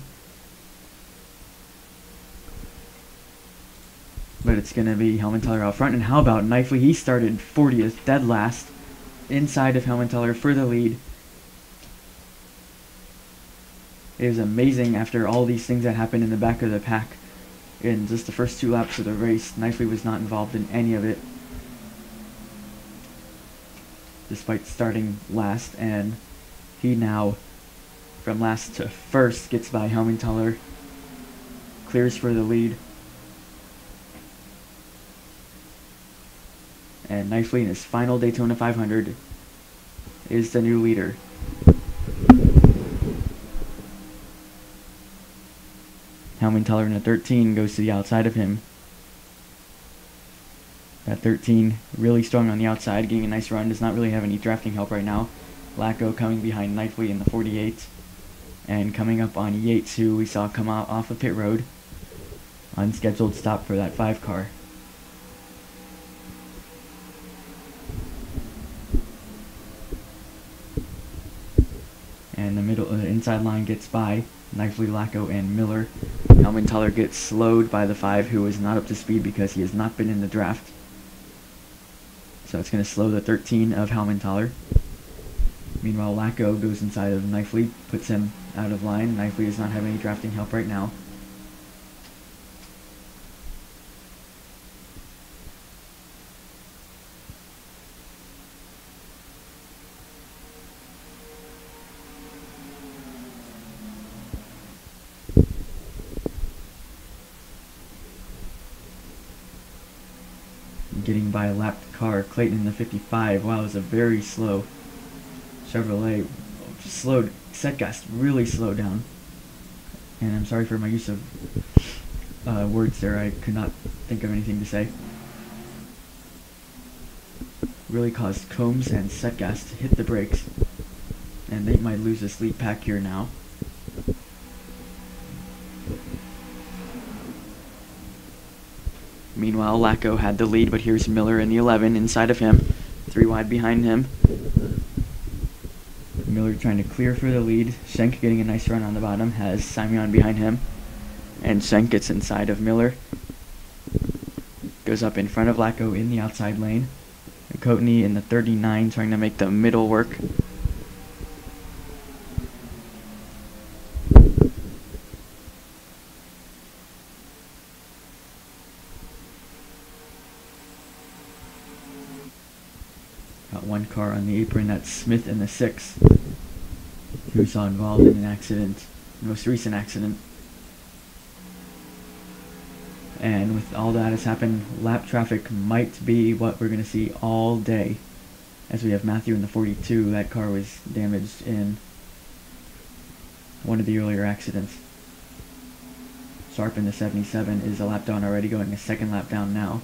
But it's going to be Helmenthaler out front. And how about Knifley? He started 40th, dead last, inside of Helmenthaler for the lead. It was amazing after all these things that happened in the back of the pack. In just the first 2 laps of the race, Knifley was not involved in any of it, despite starting last, and he now, from last to first, gets by Helmenthaler, clears for the lead, and Knifley in his final Daytona 500 is the new leader. Helmenthaler in a 13 goes to the outside of him. That 13 really strong on the outside, getting a nice run, does not really have any drafting help right now. Lacko coming behind Knifley in the 48, and coming up on Yates, who we saw come out off of pit road. Unscheduled stop for that 5 car. And the inside line gets by Knifley, Lacko, and Miller. Helmenthaler gets slowed by the 5, who is not up to speed because he has not been in the draft. So it's going to slow the 13 of Helmenthaler. Meanwhile, Lacko goes inside of Knifley, puts him out of line. Knifley does not have any drafting help right now. Getting by a lapped car, Clayton in the 55. Wow, it was a very slow Chevrolet. Slowed, Setgast really slowed down. And I'm sorry for my use of words there, I could not think of anything to say. Really caused Combs and Setgast to hit the brakes, and they might lose this lead pack here now. Meanwhile, Lacko had the lead, but here's Miller in the 11 inside of him. 3 wide behind him. Miller trying to clear for the lead. Schenk getting a nice run on the bottom. Has Simeon behind him. And Schenk gets inside of Miller. Goes up in front of Lacko in the outside lane. And Coatney in the 39 trying to make the middle work. Got 1 car on the apron, that's Smith in the 6, who we saw involved in an accident, the most recent accident. And with all that has happened, lap traffic might be what we're going to see all day. As we have Matthew in the 42, that car was damaged in one of the earlier accidents. Sharp in the 77 is a lap down already, going a 2nd lap down now.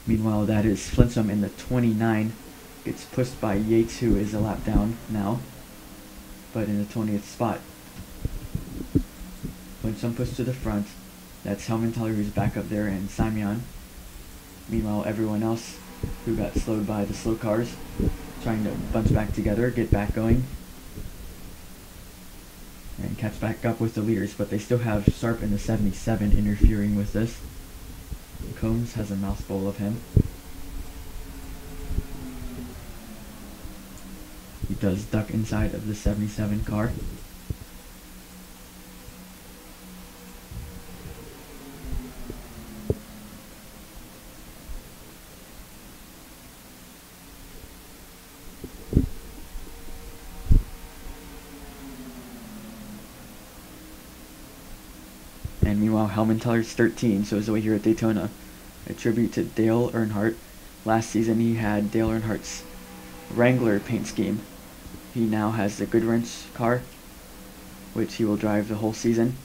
Meanwhile, that is Flintsum in the 29. Gets pushed by Yates, who is a lap down now, but in the 20th spot. Flintsum pushed to the front. That's Helmenthaler, who's back up there, and Simeon. Meanwhile, everyone else who got slowed by the slow cars, trying to bunch back together, get back going. and catch back up with the leaders, but they still have Sharp in the 77 interfering with this. Combs has a mouthful of him. He does duck inside of the 77 car. And meanwhile, Helmenthaler's 13, so is away here at Daytona. A tribute to Dale Earnhardt. Last season he had Dale Earnhardt's Wrangler paint scheme. He now has the Goodwrench car, which he will drive the whole season.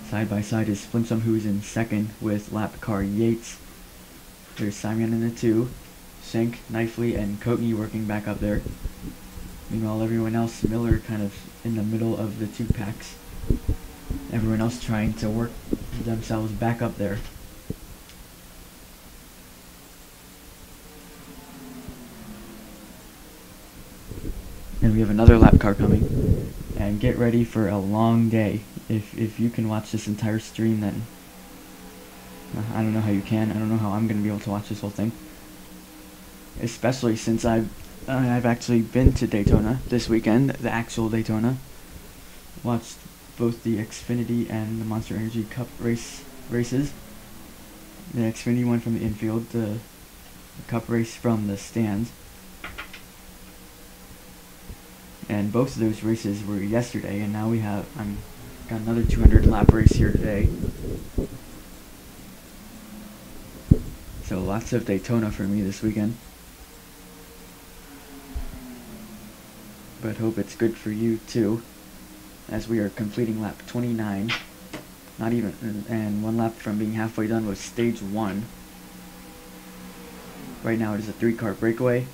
Side by side is Flimsum, who's in second with lap car Yates. There's Simon in the 2. Shank, Knifley, and Coatney working back up there. Meanwhile, everyone else, Miller kind of in the middle of the 2 packs. Everyone else trying to work themselves back up there. And we have another lap car coming. And get ready for a long day. If you can watch this entire stream, then I don't know how you can. I don't know how I'm going to be able to watch this whole thing. Especially since I've actually been to Daytona this weekend, the actual Daytona. Watched both the Xfinity and the Monster Energy Cup races. The Xfinity one from the infield, the Cup race from the stands. And both of those races were yesterday, and now we have got another 200 lap race here today. So lots of Daytona for me this weekend. But hope it's good for you too, as we are completing lap 29. Not even, and one lap from being halfway done was stage 1. Right now it is a 3-car breakaway.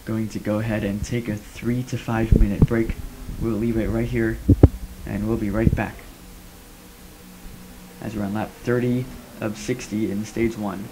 Going to go ahead and take a 3 to 5 minute break. We'll leave it right here, and we'll be right back as we're on lap 30 of 60 in stage 1.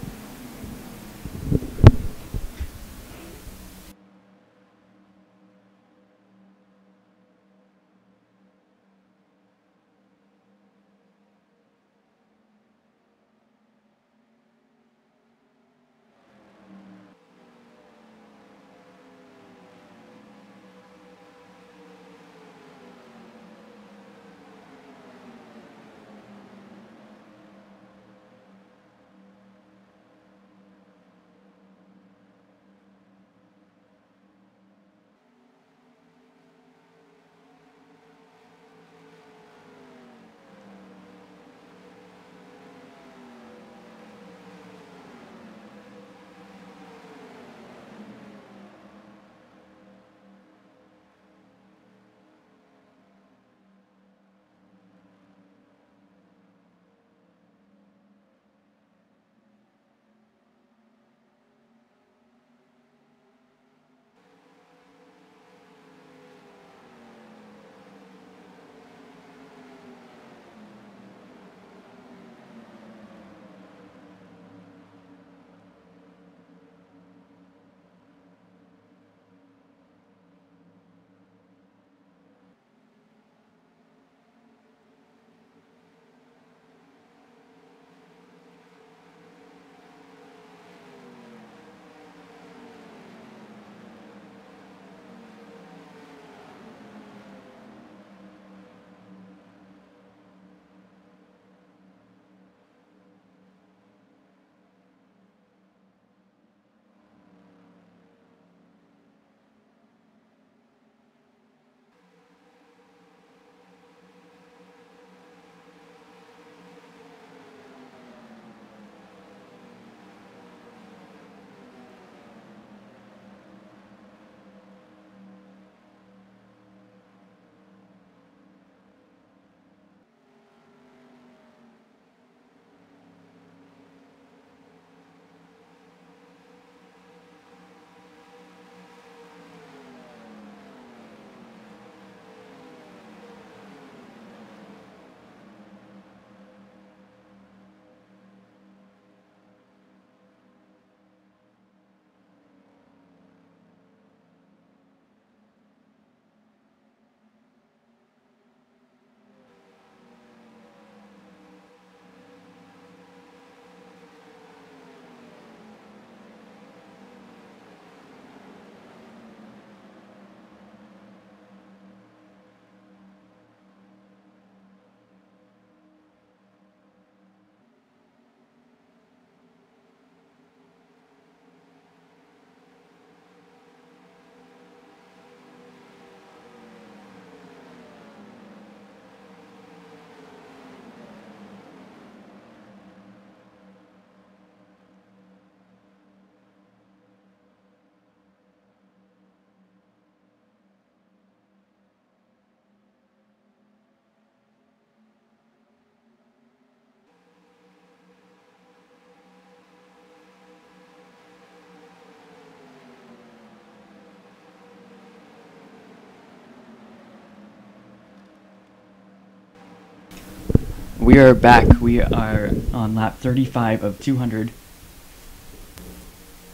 we are back. We are on lap 35 of 200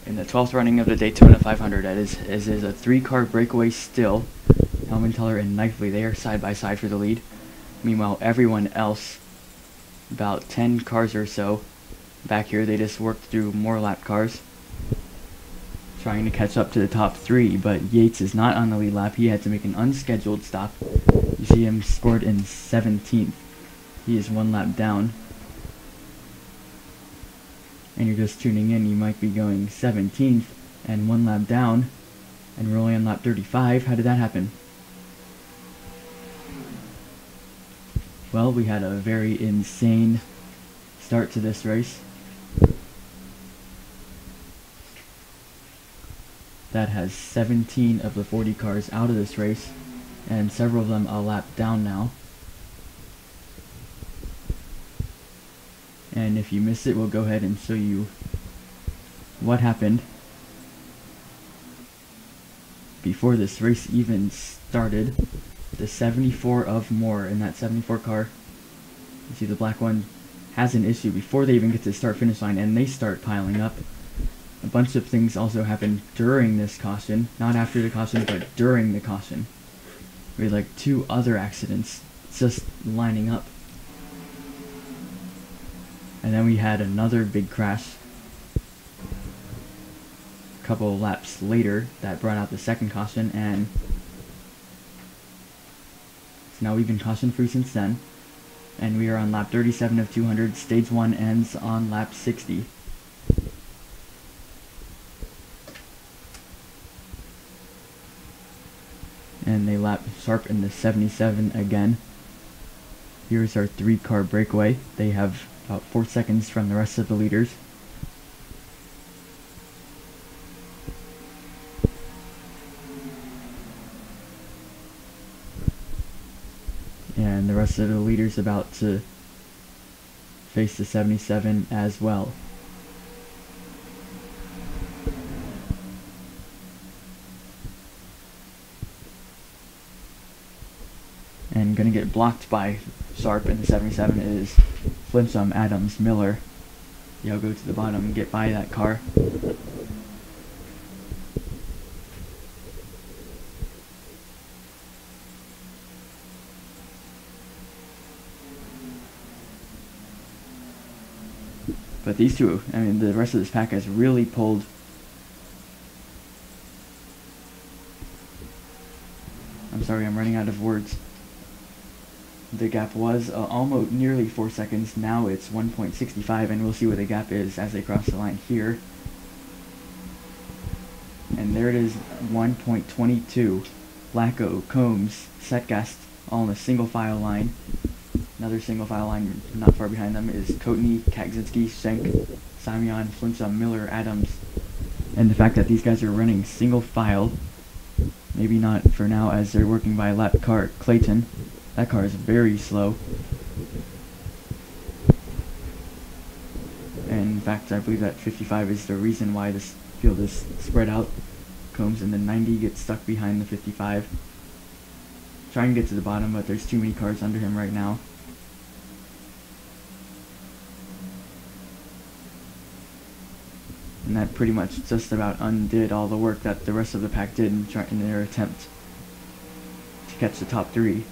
in the 12th running of the Daytona 500. That is a 3-car breakaway still. Helmenthaler and Knifley, they are side by side for the lead. Meanwhile, everyone else, about 10 cars or so back here, they just worked through more lap cars, trying to catch up to the top 3, but Yates is not on the lead lap. He had to make an unscheduled stop. You see him scored in 17th. He is 1 lap down. And you're just tuning in, you might be going 17th and 1 lap down, and we're only on lap 35. How did that happen? Well, we had a very insane start to this race. That has 17 of the 40 cars out of this race, and several of them a lap down now. And if you missed it, we'll go ahead and show you what happened before this race even started. The 74 of more in that 74 car, you see the black one, has an issue before they even get to the start-finish line, and they start piling up. A bunch of things also happened during this caution, not after the caution, but during the caution. We had like 2 other accidents just lining up. And then we had another big crash a couple of laps later that brought out the second caution, and so now we've been caution free since then. And we are on lap 37 of 200. Stage 1 ends on lap 60. And they lap sharp in the 77 again. Here's our 3-car breakaway. They have about 4 seconds from the rest of the leaders. And the rest of the leaders about to face the 77 as well. And gonna get blocked by Sharp in the 77 is Flimsum, Adams, Miller. They'll go to the bottom and get by that car. But these two, I mean, the rest of this pack has really pulled. I'm sorry, I'm running out of words. The gap was almost nearly 4 seconds. Now it's 1.65, and we'll see what the gap is as they cross the line here. And there it is, 1.22. Blacko, Combs, Setgast, all in a single file line. Another single file line not far behind them is Kotny, Kakzinski, Schenk, Simeon, Flimsum, Miller, Adams. And the fact that these guys are running single file, maybe not for now as they're working by a lap car. Clayton, that car is very slow. And in fact, I believe that 55 is the reason why this field is spread out. Combs in the 90 gets stuck behind the 55. Trying to get to the bottom, but there's too many cars under him right now. And that pretty much just about undid all the work that the rest of the pack did in their attempt to catch the top 3,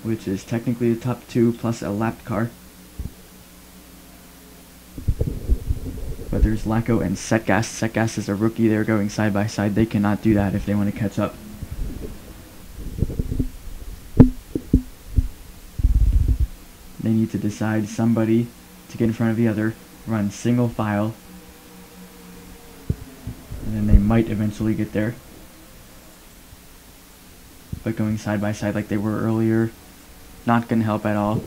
which is technically the top 2 plus a lapped car. But there's Lacko and Setgast. Setgast is a rookie. They're going side by side. They cannot do that if they want to catch up. They need to decide somebody to get in front of the other, run single file, and then they might eventually get there. But going side by side like they were earlier, not going to help at all.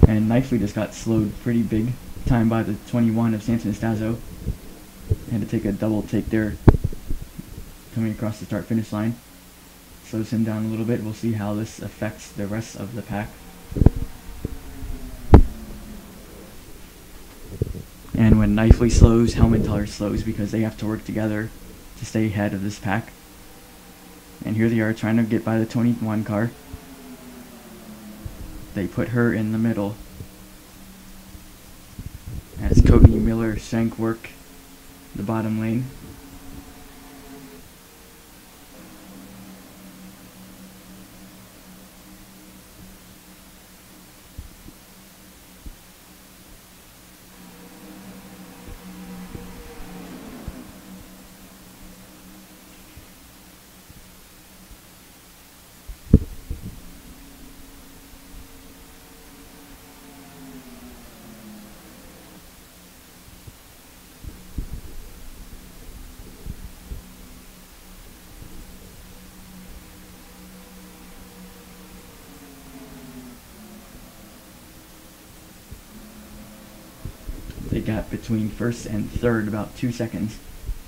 And Knifley just got slowed pretty big time by the 21 of Santonastazo. Had to take a double take there coming across the start-finish line. Slows him down a little bit. We'll see how this affects the rest of the pack. And when Knifely slows, Helmenthaler slows because they have to work together to stay ahead of this pack. And here they are trying to get by the 21 car. They put her in the middle as Courtney, Miller, Shank work the bottom lane. They got between first and third about 2 seconds.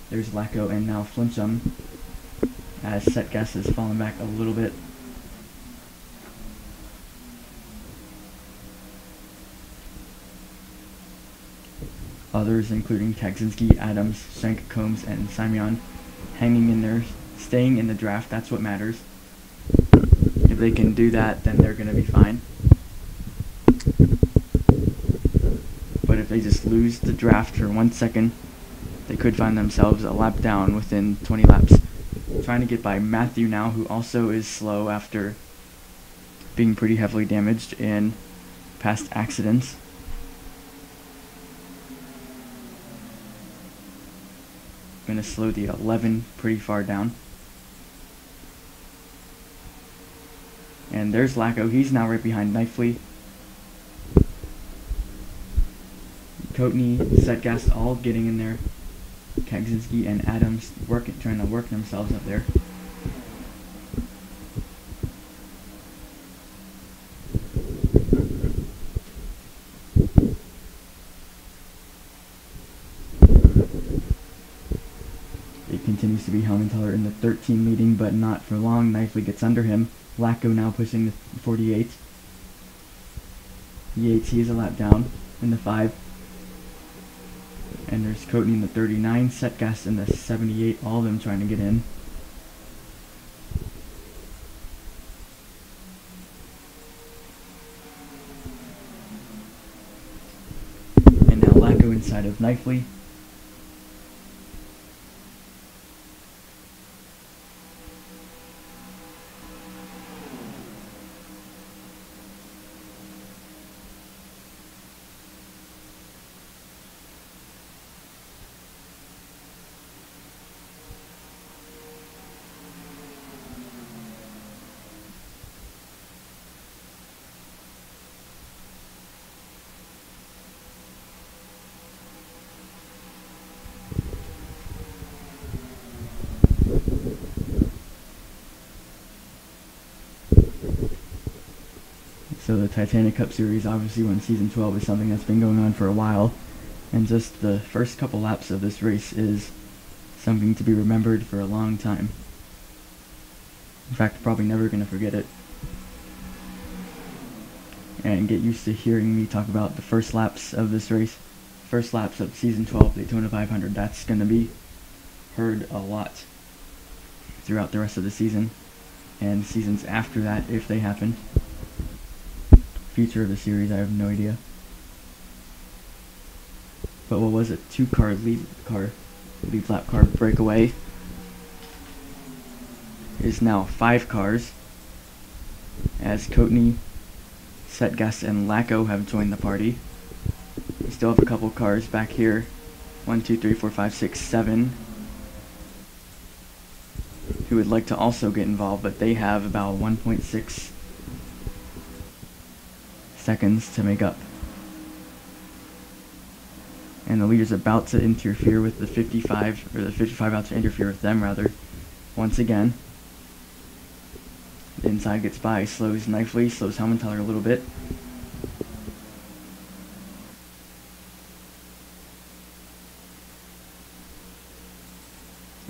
There's Lacko and now Flinchum as Setgas has fallen back a little bit. Others, including Kaczynski, Adams, Shank, Combs, and Simeon, hanging in there, staying in the draft. That's what matters. If they can do that, then they're going to be fine. But if they just lose the draft for 1 second, they could find themselves a lap down within 20 laps. Trying to get by Matthew now, who also is slow after being pretty heavily damaged in past accidents. Going to slow the 11 pretty far down. And there's Lacko. He's now right behind Knifely. Courtney, Setgas all getting in there. Kaczynski and Adams trying to work themselves up there. It continues to be Helmenthaler in the 13 leading, but not for long. Knifely gets under him. Lacko now pushing the 48. Yates, he is a lap down in the 5. And there's Courtney in the 39, Setgas in the 78, all of them trying to get in. And now Lacko inside of Knifely. So the Titanic Cup Series obviously won Season 12 is something that's been going on for a while, and just the first couple laps of this race is something to be remembered for a long time. In fact, probably never going to forget it. And get used to hearing me talk about the first laps of this race, first laps of Season 12 Daytona 500. That's going to be heard a lot throughout the rest of the season, and seasons after that if they happen. Future of the series, I have no idea. But what was it? 2-car lead lap car breakaway is now 5 cars, as Courtney, Setgas, and Lacko have joined the party. We still have a couple cars back here. 1, 2, 3, 4, 5, 6, 7 who would like to also get involved, but they have about 1.6 seconds to make up. And the leader's about to interfere with the 55, or the 55 about to interfere with them rather, once again. The inside gets by, slows Knifely, slows Helmenthaler a little bit.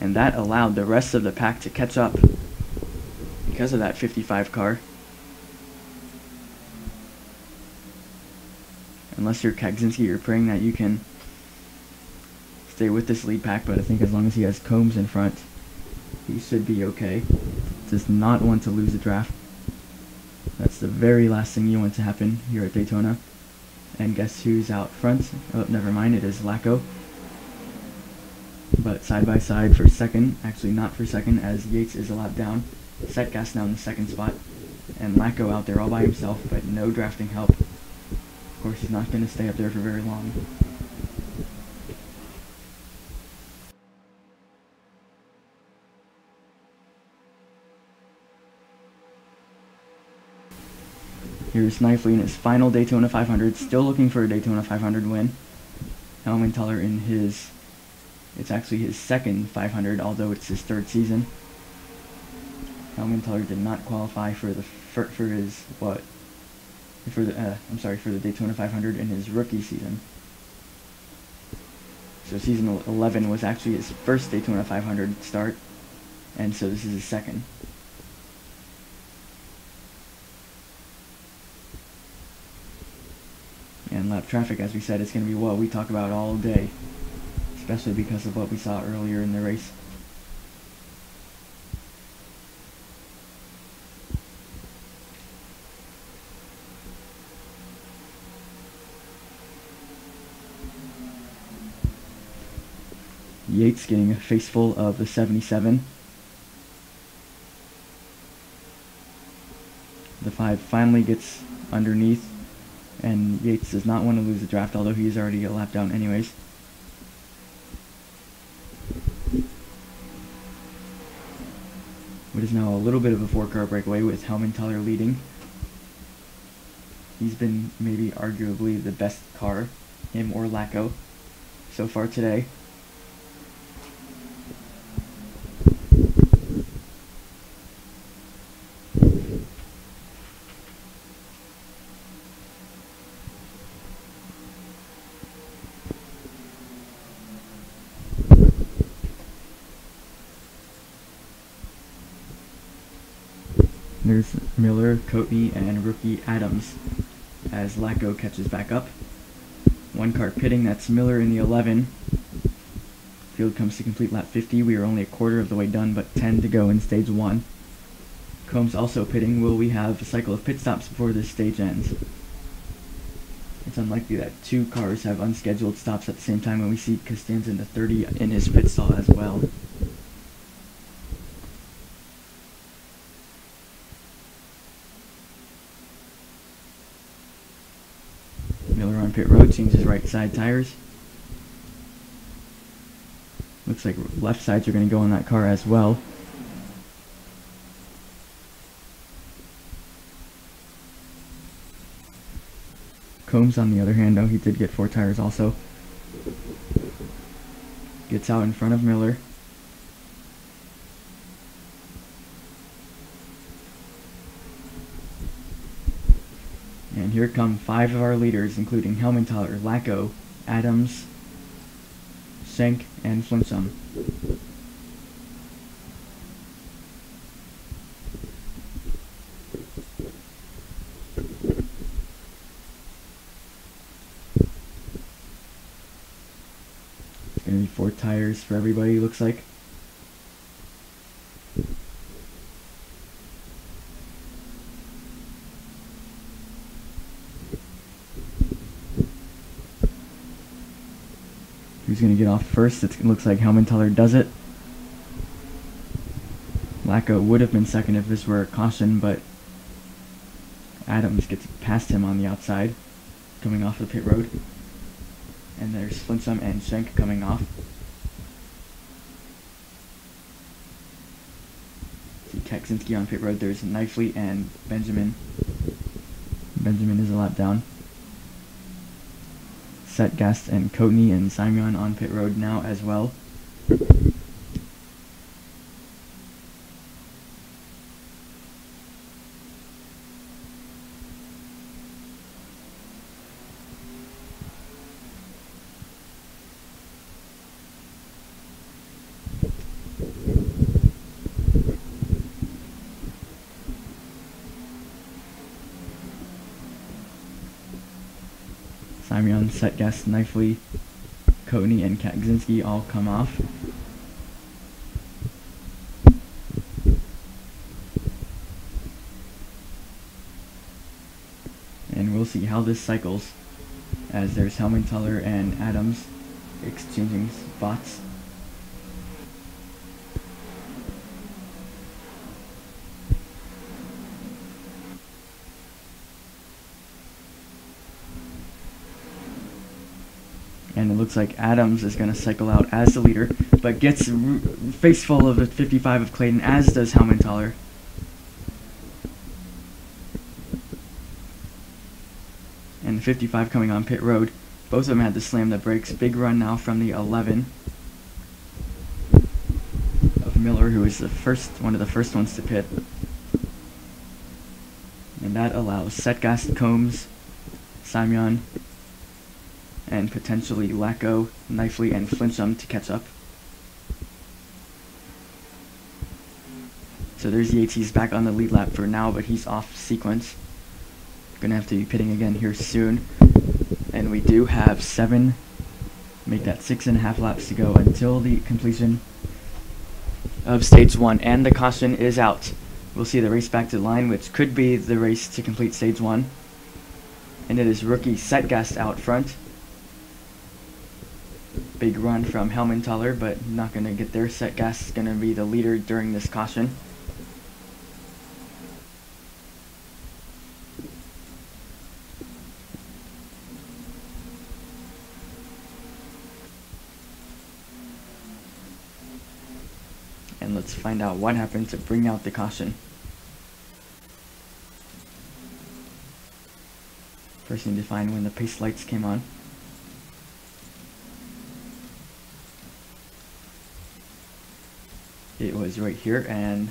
And that allowed the rest of the pack to catch up because of that 55 car. Unless you're Kaczynski, you're praying that you can stay with this lead pack, but I think as long as he has Combs in front, he should be okay. Does not want to lose a draft. That's the very last thing you want to happen here at Daytona. And guess who's out front? Oh, never mind, it is Lacko. But side by side for second, actually not for second, as Yates is a lap down. Set gas now in the second spot. And Lacko out there all by himself, but no drafting help. Of course, he's not going to stay up there for very long. Here's Knifley in his final Daytona 500, still looking for a Daytona 500 win. Helmenthaler in his, it's actually his second 500, although it's his third season. Helmenthaler did not qualify for the for the Daytona 500 in his rookie season. So season 11 was actually his first Daytona 500 start, and so this is his second. And lap traffic, as we said, is going to be what we talk about all day, especially because of what we saw earlier in the race. Yates getting a face full of the 77. The 5 finally gets underneath, and Yates does not want to lose the draft, although he's already a lap down anyways. It is now a little bit of a 4-car breakaway with Helmenthaler leading. He's been maybe arguably the best car, him or Lacko, so far today. There's Miller, Coatney, and rookie Adams as Lacko catches back up. 1 car pitting, that's Miller in the 11. Field comes to complete lap 50. We are only a quarter of the way done, but 10 to go in stage 1. Combs also pitting. Will we have a cycle of pit stops before this stage ends? It's unlikely that 2 cars have unscheduled stops at the same time when we see Costanza in the 30 in his pit stall as well. Miller on pit road, changes right side tires. Looks like left sides are going to go on that car as well. Combs on the other hand, though, he did get 4 tires also. Gets out in front of Miller. And here come 5 of our leaders, including Helmenthaler, Lacko, Adams, Schenk, and Flinsum. It's going to be 4 tires for everybody, looks like. Who's going to get off first? It looks like Helmenthaler does it. Lacko would have been second if this were a caution, but Adams gets past him on the outside, coming off the pit road. And there's Flinsum and Schenk coming off. See Keksinski on pit road. There's Knifley and Benjamin. Benjamin is a lap down. Setgast and Coatney and Simon on pit road now as well. Simon, Setgast, Knifley, Coatney and Kaczynski all come off. And we'll see how this cycles, as there's Helmenthaler and Adams exchanging spots. And it looks like Adams is going to cycle out as the leader, but gets face full of the 55 of Clayton, as does Helmenthaler. And the 55 coming on pit road. Both of them had to slam the brakes. Big run now from the 11 of Miller, who is one of the first ones to pit. And that allows Setgast, Combs, Simeon, and potentially Lacko, Knifley, and Flincham to catch up. So there's Yates. He's back on the lead lap for now, but he's off sequence. Gonna have to be pitting again here soon. And we do have 6.5 laps to go until the completion of stage 1, and the caution is out. We'll see the race back to the line, which could be the race to complete stage 1. And it is rookie Setgast out front. Big run from Helmenthaler, but not going to get there. Setgast is going to be the leader during this caution. And let's find out what happened to bring out the caution. First need to find when the pace lights came on. It was right here, and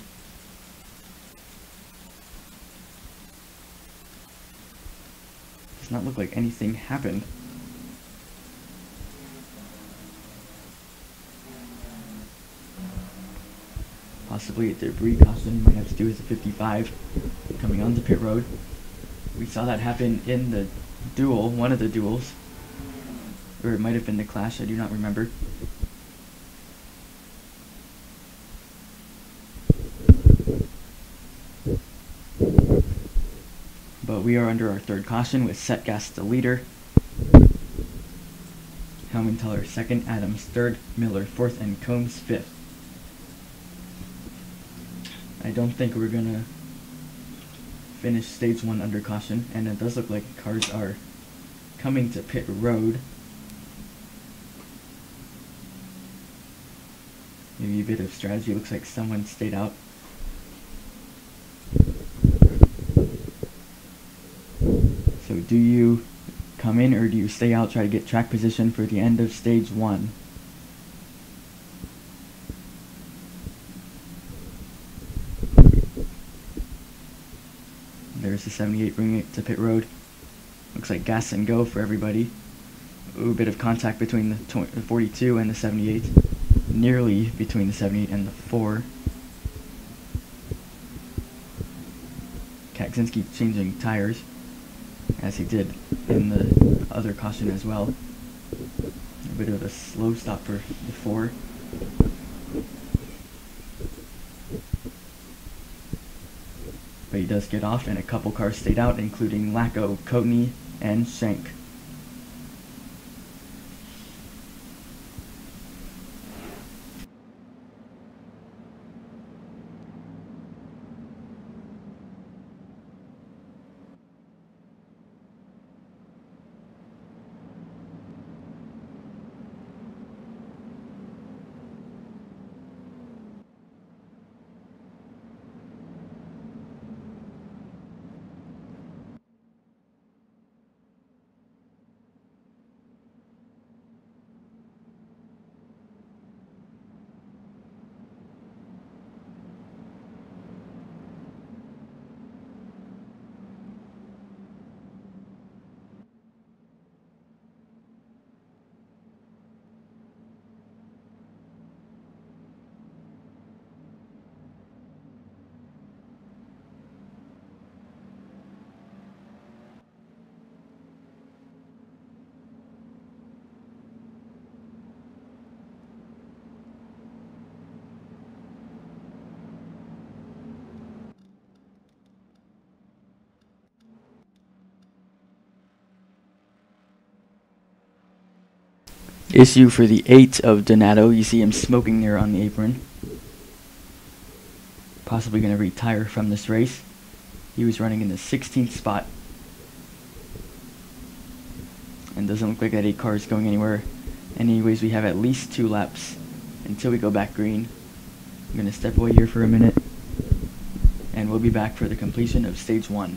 does not look like anything happened. Possibly a debris caution might have to do with the 55 coming onto pit road. We saw that happen in the duel, one of the duels, or it might have been the clash, I do not remember. But we are under our third caution with Setgast the leader, Helmenthaler second, Adams third, Miller fourth, and Combs fifth. I don't think we're gonna finish stage 1 under caution, and it does look like cars are coming to pit road. Maybe a bit of strategy. Looks like someone stayed out. So do you come in or do you stay out, try to get track position for the end of stage 1? There's the 78 bringing it to pit road. Looks like gas and go for everybody. Ooh, bit of contact between the 42 and the 78. Nearly between the 78 and the 4. Kaczynski changing tires, as he did in the other caution as well. A bit of a slow stop for the 4. But he does get off, and a couple cars stayed out, including Lacko, Coatney, and Schenk. Issue for the 8 of Donato. You see him smoking there on the apron. Possibly going to retire from this race. He was running in the 16th spot. And doesn't look like that 8 car is going anywhere. Anyways, we have at least 2 laps until we go back green. I'm going to step away here for a minute. And we'll be back for the completion of stage 1.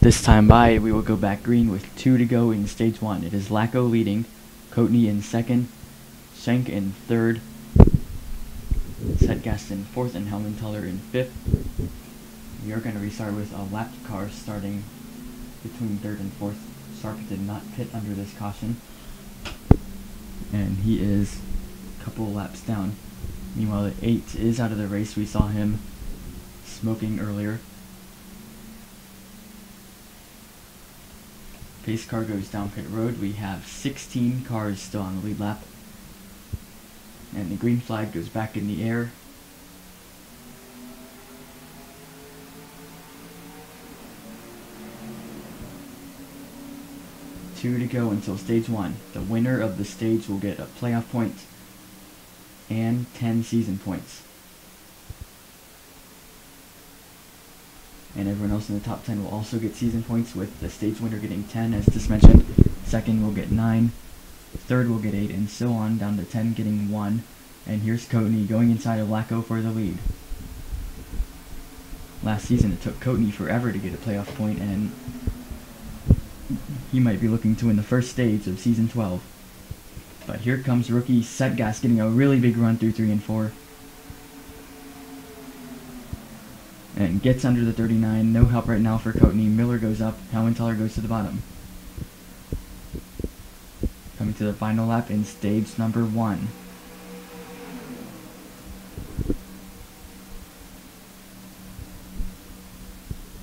This time by, we will go back green with 2 to go in stage 1. It is Lacko leading, Coatney in 2nd, Schenk in 3rd, Setgast in 4th, and Helmenthaler in 5th. We are going to restart with a lapped car starting between 3rd and 4th. Sark did not pit under this caution, and he is a couple laps down. Meanwhile, the 8 is out of the race. We saw him smoking earlier. Pace car goes down pit road. We have 16 cars still on the lead lap. And the green flag goes back in the air. Two to go until stage 1. The winner of the stage will get a playoff point and 10 season points. And everyone else in the top 10 will also get season points, with the stage winner getting 10, as just mentioned. Second will get 9, third will get 8, and so on, down to 10 getting 1. And here's Coatney going inside of Lacko for the lead. Last season it took Coatney forever to get a playoff point, and He might be looking to win the first stage of Season 12. But here comes rookie Setgas getting a really big run through 3 and 4. And gets under the 39. No help right now for Coatney. Miller goes up. Helmenthaler goes to the bottom. Coming to the final lap in stage number 1.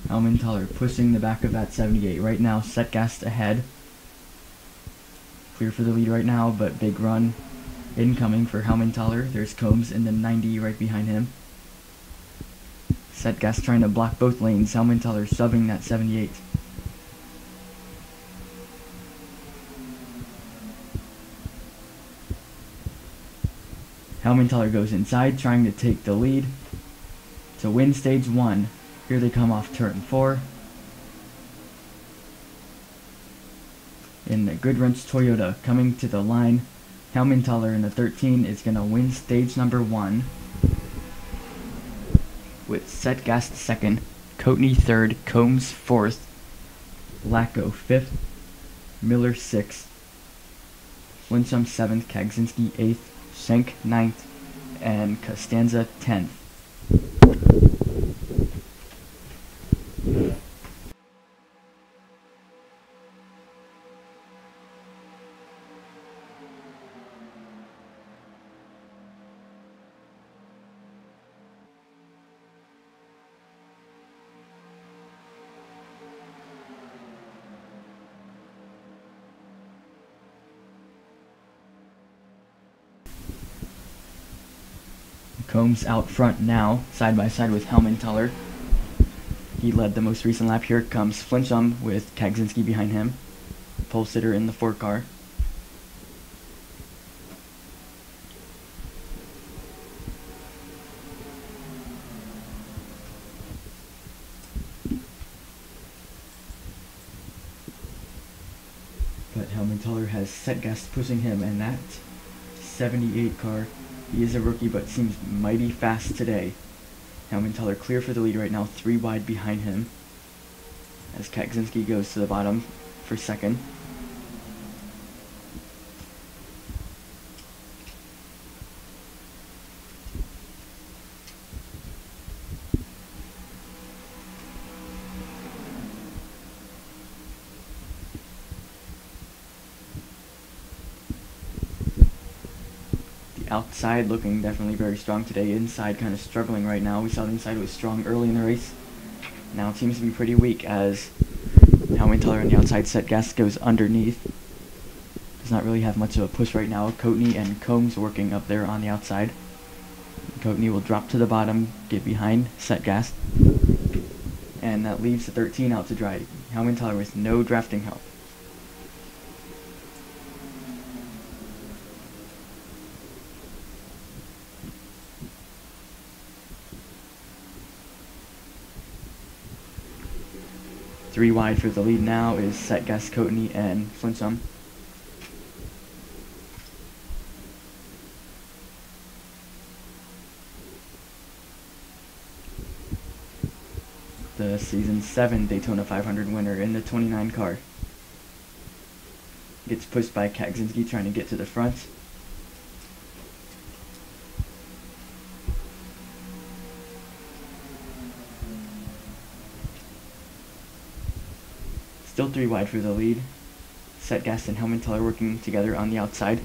Helmenthaler pushing the back of that 78. Right now, Setgast ahead. Clear for the lead right now, but big run incoming for Helmenthaler. There's Combs in the 90 right behind him. Setgast trying to block both lanes. Helmenthaler subbing that 78. Helmenthaler goes inside, trying to take the lead to win stage 1. Here they come off turn 4. In the Goodwrench Toyota coming to the line. Helmenthaler in the 13 is going to win stage number 1. With Setgast 2nd, Coatney 3rd, Combs 4th, Lacko 5th, Miller 6th, Flinchum 7th, Kagzinski 8th, Schenk 9th, and Costanza 10th. Combs out front now, side by side with Helmenthaler. He led the most recent lap. Here comes Flinchum with Kagzinski behind him. Pole sitter in the 4 car. But Helmenthaler has Setgast pushing him, and that 78 car, he is a rookie but seems mighty fast today. Helmenthaler clear for the lead right now, 3 wide behind him, as Kagzinski goes to the bottom for 2nd. Outside looking definitely very strong today. Inside kind of struggling right now. We saw the inside was strong early in the race. Now it seems to be pretty weak as Helmenthaler on the outside. Setgast goes underneath. Does not really have much of a push right now. Coatney and Combs working up there on the outside. Coatney will drop to the bottom, get behind Setgast. And that leaves the 13 out to dry. Helmenthaler with no drafting help. Three wide for the lead now is Setgast, Coatney, and Flinchum. The Season 7 Daytona 500 winner in the 29 car. Gets pushed by Kagzinski trying to get to the front. Still 3 wide for the lead. Setgast and Helmenthaler working together on the outside.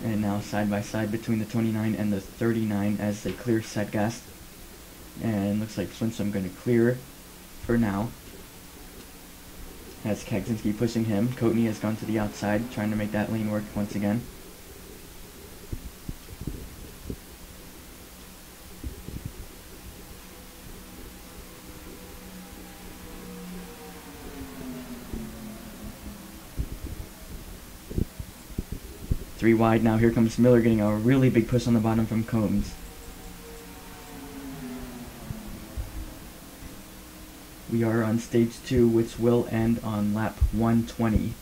And now side by side between the 29 and the 39 as they clear Setgast. And looks like Flinchum going to clear for now. Has Kagzinski pushing him. Coatney has gone to the outside, trying to make that lane work once again. Three wide now. Here comes Miller getting a really big push on the bottom from Combs. We are on stage 2, which will end on lap 120.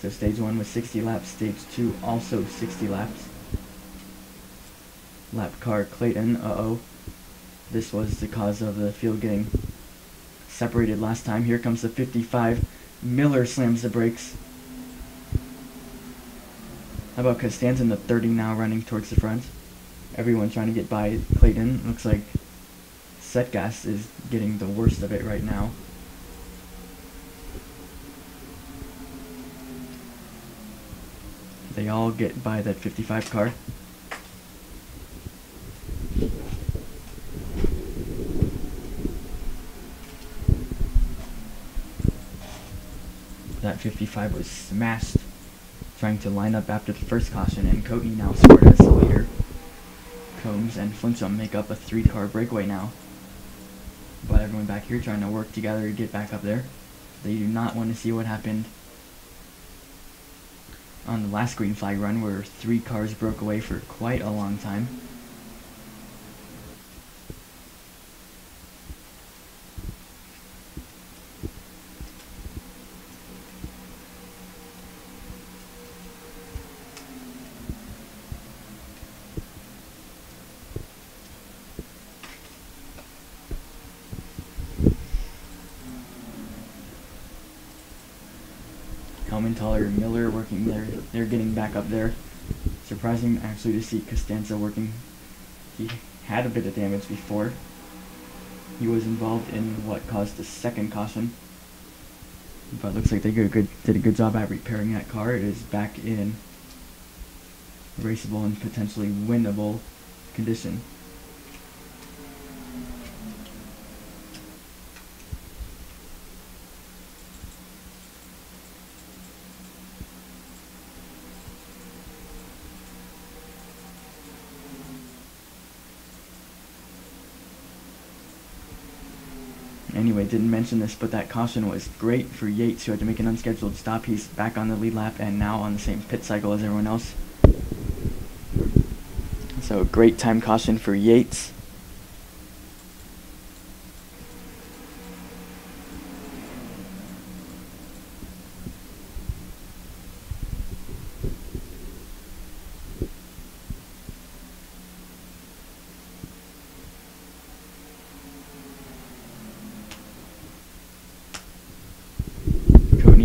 So stage 1 was 60 laps, stage 2 also 60 laps. Lap car Clayton, this was the cause of the field getting separated last time. Here comes the 55. Miller slams the brakes. How about Costanza in the 30 now, running towards the front? Everyone's trying to get by Clayton. Looks like Setgas is getting the worst of it right now. They all get by that 55 car. That 55 was smashed trying to line up after the first caution, and Coatney now scored as the leader. Combs and Flinchum make up a 3-car breakaway now. But everyone back here trying to work together to get back up there. They do not want to see what happened on the last green flag run, where 3 cars broke away for quite a long time. Helmentaler and Miller working there. They're getting back up there. Surprising actually to see Costanza working. He had a bit of damage before. He was involved in what caused the second caution. But looks like they did a good job at repairing that car. It is back in raceable and potentially winnable condition. Anyway, didn't mention this, but that caution was great for Yates, who had to make an unscheduled stop. He's back on the lead lap and now on the same pit cycle as everyone else. So great time caution for Yates.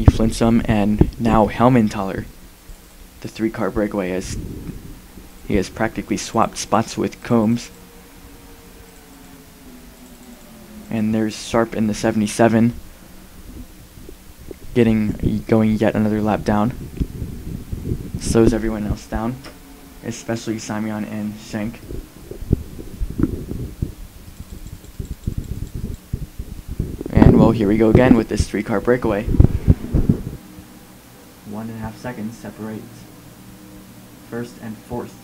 Flinchum and now Helmentaler. The 3-car breakaway has practically swapped spots with Combs. And there's Sharp in the 77 going yet another lap down. Slows everyone else down, especially Simeon and Schenk. And well, here we go again with this 3-car breakaway. 1.5 seconds separates first and fourth.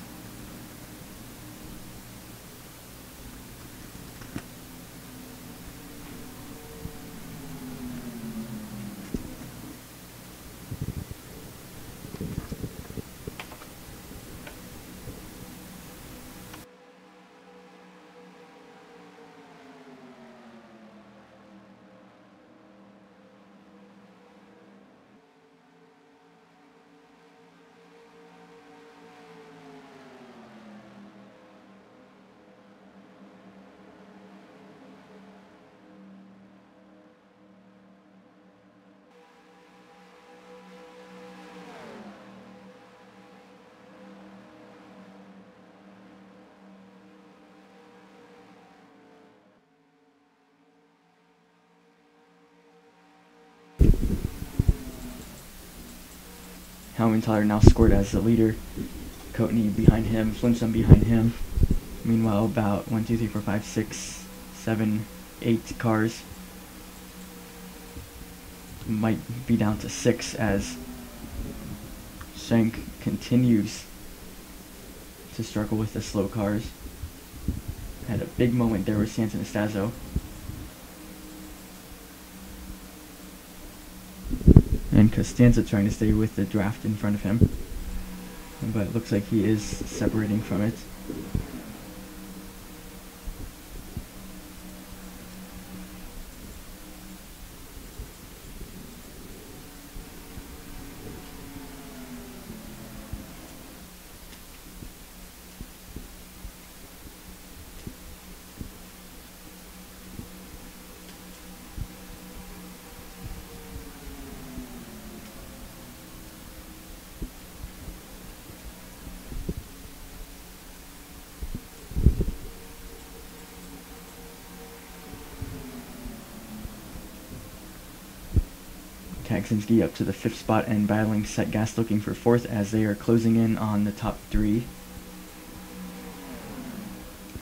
Helmentaler now scored as the leader. Coatney behind him, Flinchum behind him. Meanwhile, about 1, 2, 3, 4, 5, 6, 7, 8 cars might be down to 6 as Schenk continues to struggle with the slow cars. Had a big moment there with Santanastazzo. And Costanza trying to stay with the draft in front of him. But it looks like he is separating from it. Kaczynski up to the 5th spot and battling Set Gas looking for 4th as they are closing in on the top 3.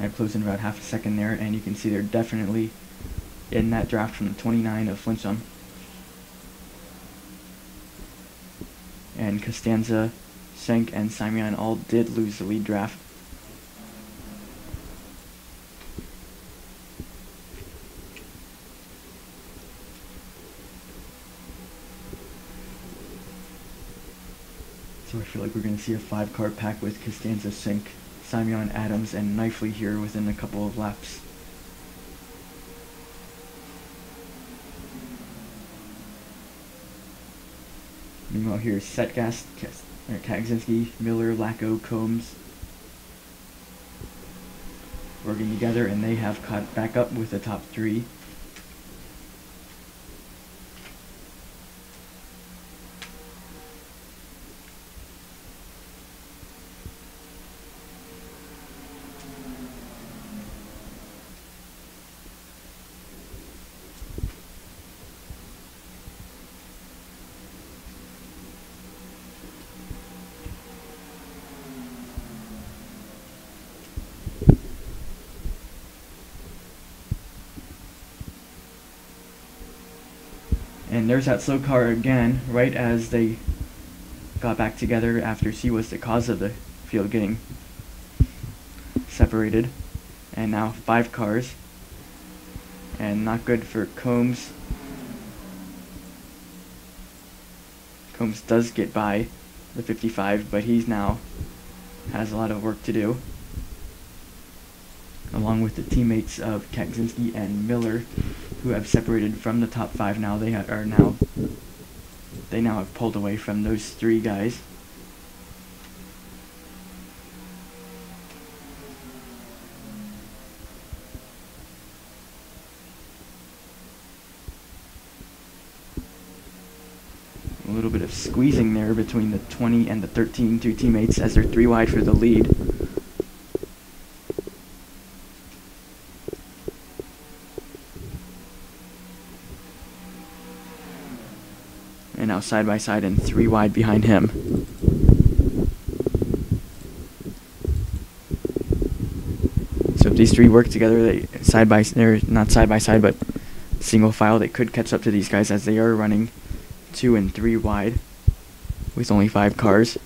I've closed in about half a second there, and you can see they're definitely in that draft from the 29 of Flinchum. And Costanza, Senk, and Simeon all did lose the lead draft. So I feel like we're going to see a 5-car pack with Costanza, Senk, Simeon, Adams, and Knifley here within a couple of laps. Meanwhile, here's Setgas, Kaczynski, Miller, Lacko, Combs working together, and they have caught back up with the top 3. And there's that slow car again, right as they got back together after she was the cause of the field getting separated. And now 5 cars. And not good for Combs. Combs does get by the 55, but he's now has a lot of work to do. Along with the teammates of Kaczynski and Miller, who have separated from the top 5 now. They now have pulled away from those 3 guys. A little bit of squeezing there between the 20 and the 13, 2 teammates, as they're 3 wide for the lead. And now side by side and 3 wide behind him. So if these 3 work together, they're not side by side, but single file, they could catch up to these guys, as they are running 2 and 3 wide with only 5 cars.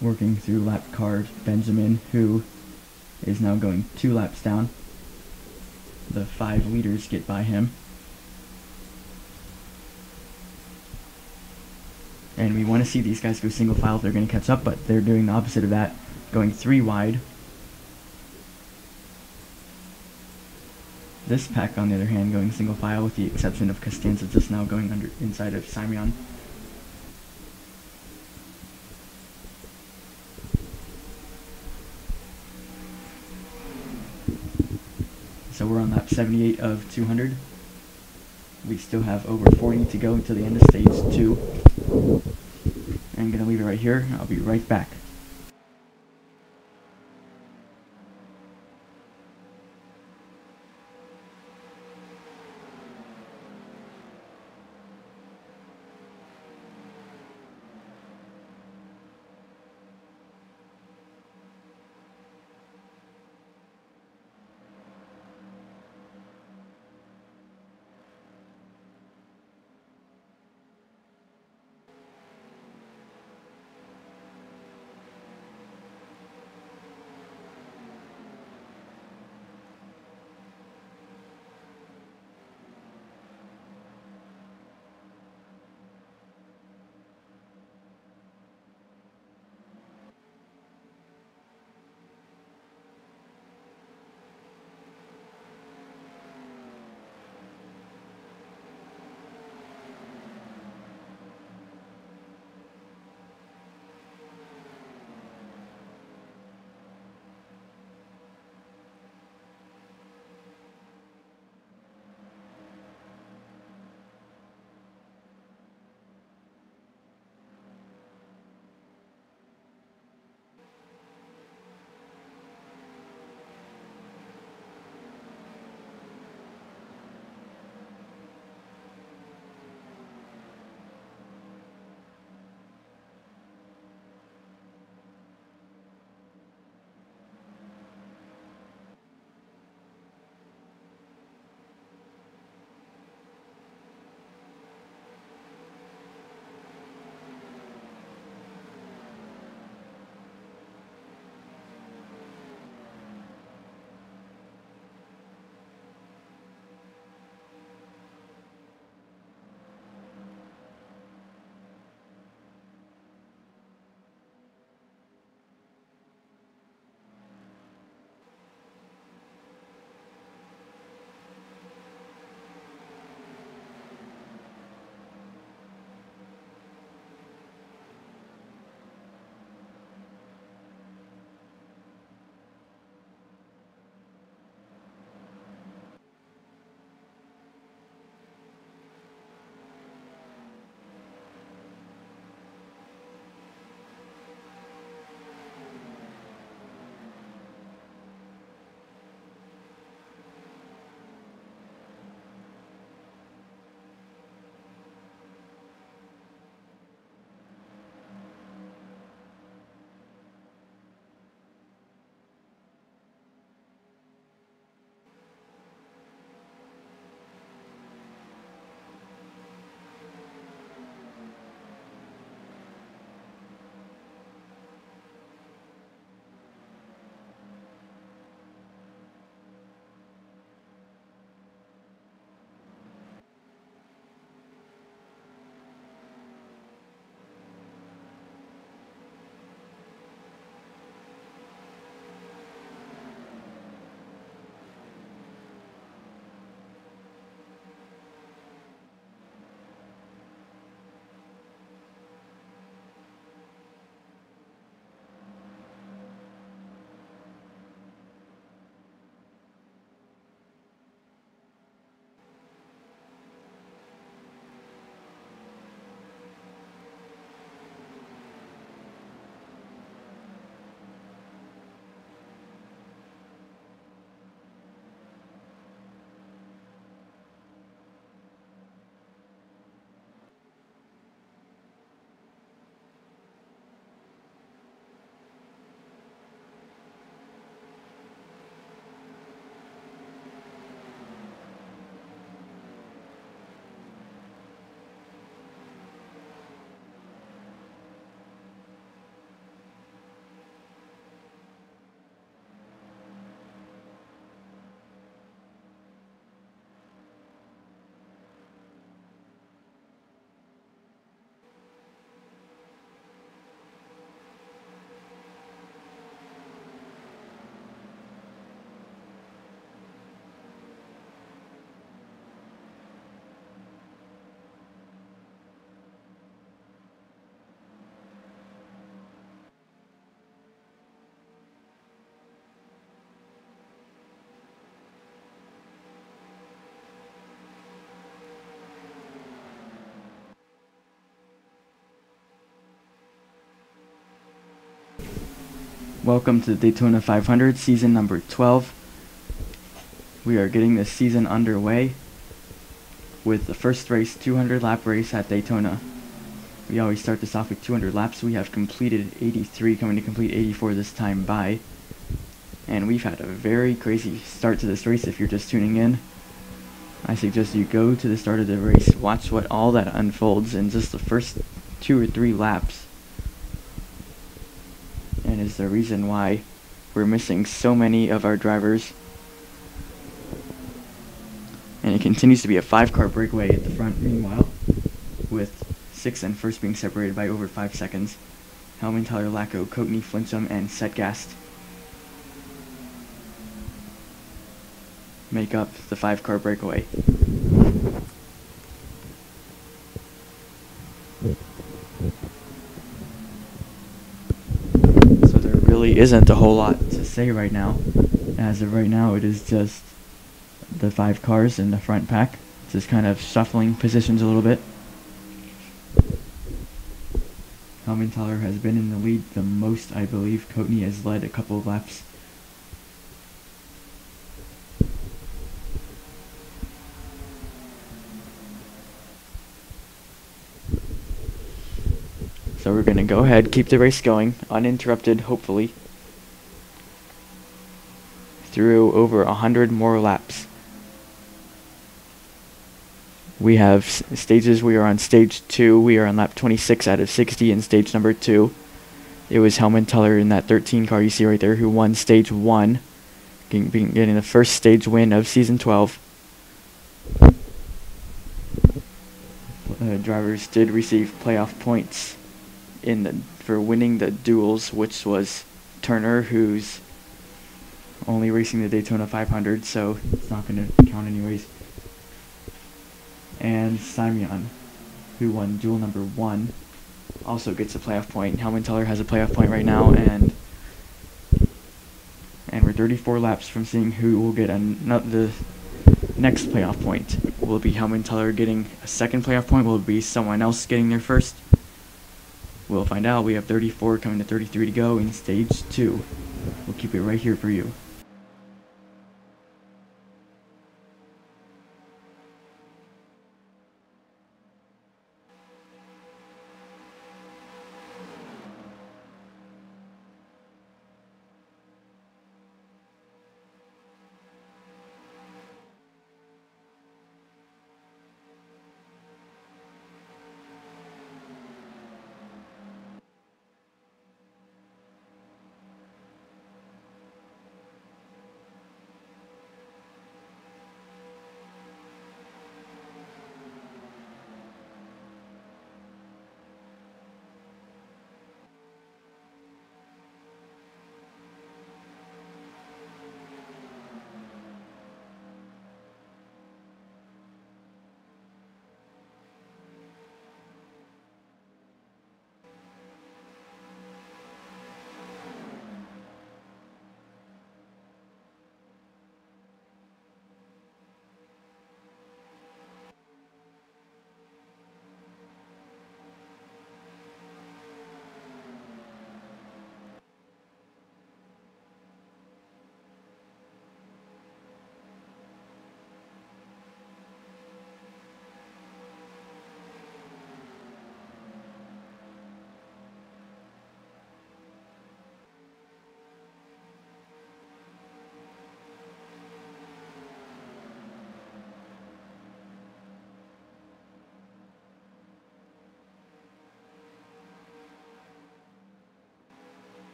Working through lap car Benjamin, who is now going 2 laps down. The 5 leaders get by him. And we want to see these guys go single file if they're going to catch up, but they're doing the opposite of that, going 3 wide. This pack, on the other hand, going single file, with the exception of Costanza just now going inside of Simeon. So we're on lap 78 of 200. We still have over 40 to go until the end of stage 2. I'm going to leave it right here. I'll be right back. Welcome to the Daytona 500, season number 12. We are getting this season underway with the first race, 200 lap race at Daytona. We always start this off with 200 laps. We have completed 83, coming to complete 84 this time by. And we've had a very crazy start to this race. If you're just tuning in, I suggest you go to the start of the race, watch what all that unfolds in just the first 2 or 3 laps. And is the reason why we're missing so many of our drivers. And it continues to be a 5-car breakaway at the front meanwhile, with 6th and 1st being separated by over 5 seconds. Hellman, Tyler, Lacko, Coatney, Flinchum, and Setgast make up the 5-car breakaway. So there really isn't a whole lot to say right now. As of right now, it is just the 5 cars in the front pack, just kind of shuffling positions a little bit. Hellman has been in the lead the most, I believe. Coatney has led a couple of laps. So we're going to go ahead, keep the race going, uninterrupted, hopefully, through over 100 more laps. We have stages. We are on stage 2. We are on lap 26 out of 60 in stage number 2. It was Hellman in that 13 car you see right there who won stage 1, getting the first stage win of season 12. Drivers did receive playoff points for winning the duels, which was Turner, who's only racing the Daytona 500, so it's not going to count anyways. And Simeon, who won duel number 1, also gets a playoff point. Hellman has a playoff point right now, and we're 34 laps from seeing who will get the next playoff point. Will it be Hellman getting a second playoff point? Will it be someone else getting their first? We'll find out. We have 34 coming to 33 to go in stage 2. We'll keep it right here for you.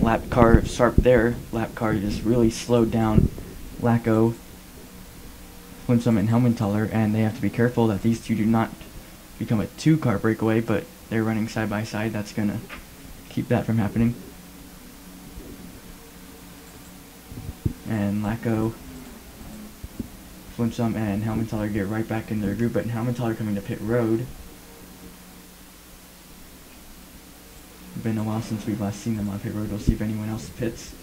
Lap car sharp there. Lap car just really slowed down Lacko, Flinchum, and Hellman, and they have to be careful that these two do not become a 2-car breakaway, but they're running side by side. That's going to keep that from happening. And Lacko, Flinchum, and Hellman get right back in their group, but Hellman coming to pit road. Been a while since we've last seen them on pit road. We'll see if anyone else pits.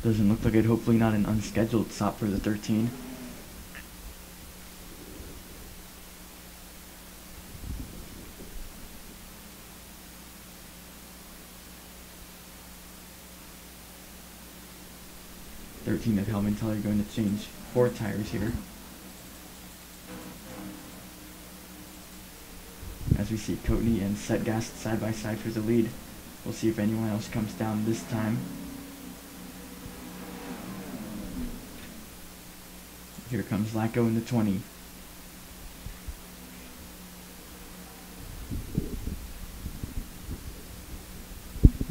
Doesn't look like it. Hopefully not an unscheduled stop for the 13. Of Helmenthaler going to change 4 tires here. As we see Coatney and Setgast side by side for the lead. We'll see if anyone else comes down this time. Here comes Lacko in the 20.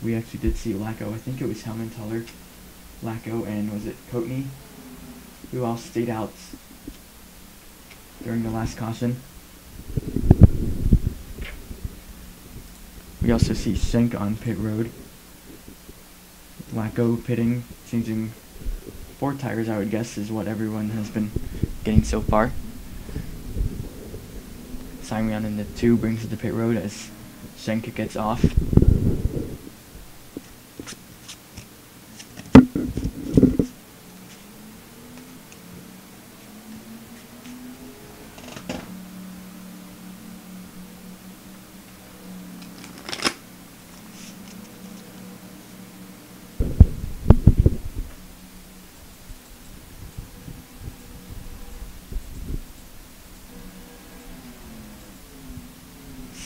We actually did see Lacko. I think it was Helmenthaler, Lacko, and was it Coatney who all stayed out during the last caution. We also see Schenk on pit road. Lacko pitting, changing 4 tires, I would guess, is what everyone has been getting so far. Simeon in the 2 brings it to pit road as Schenk gets off.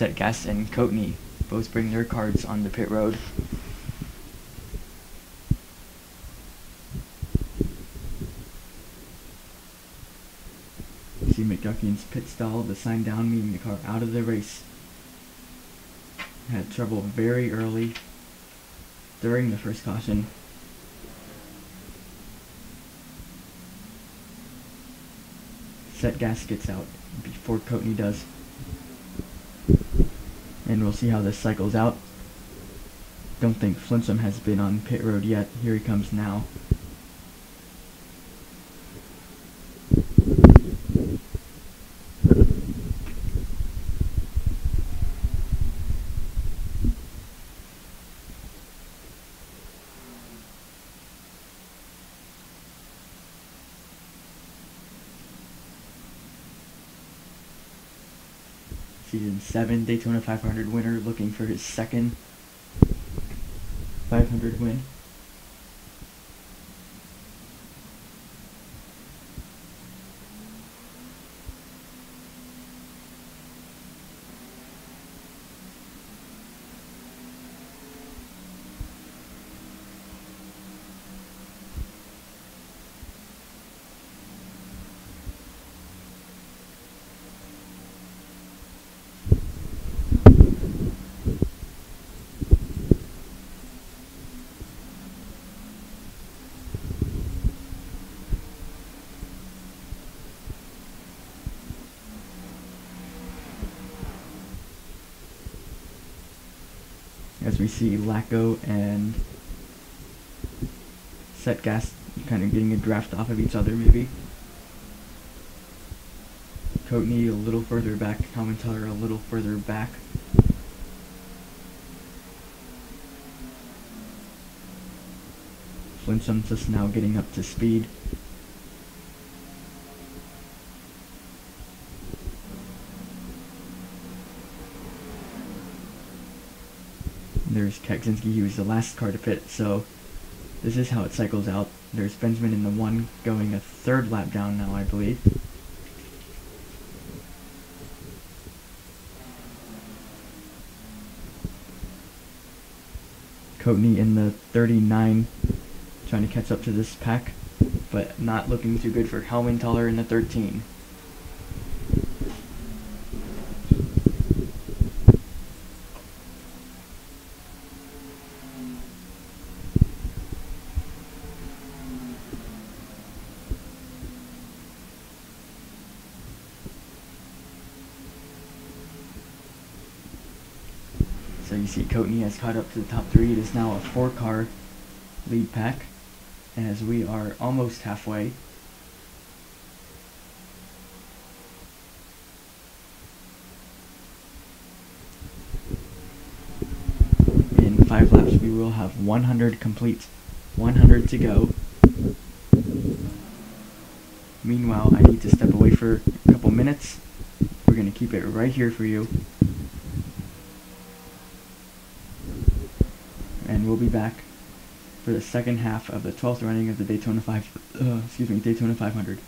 Setgast and Coatney both bring their cars on the pit road. See McDuckian's pit stall, the sign down, meaning the car out of the race. Had trouble very early during the first caution. Setgast gets out before Coatney does. And we'll see how this cycles out. Don't think Flintsum has been on pit road yet. Here he comes now. Season 7 Daytona 500 winner looking for his second 500 win. As we see Lacko and Setgast kind of getting a draft off of each other, maybe. Coatney a little further back, Helmenthaler a little further back. Flintsum just now getting up to speed. There's Kaksinski, he was the last car to pit, so this is how it cycles out. There's Benjamin in the 1 going a 3rd lap down now, I believe. Coatney in the 39 trying to catch up to this pack, but not looking too good for Helmenthaler in the 13. So you see Coatney has caught up to the top 3. It is now a 4-car lead pack, as we are almost halfway. 5 laps. We will have 100 complete. 100 to go. Meanwhile, I need to step away for a couple minutes. We're going to keep it right here for you. And we'll be back for the second half of the 12th running of the Daytona 500.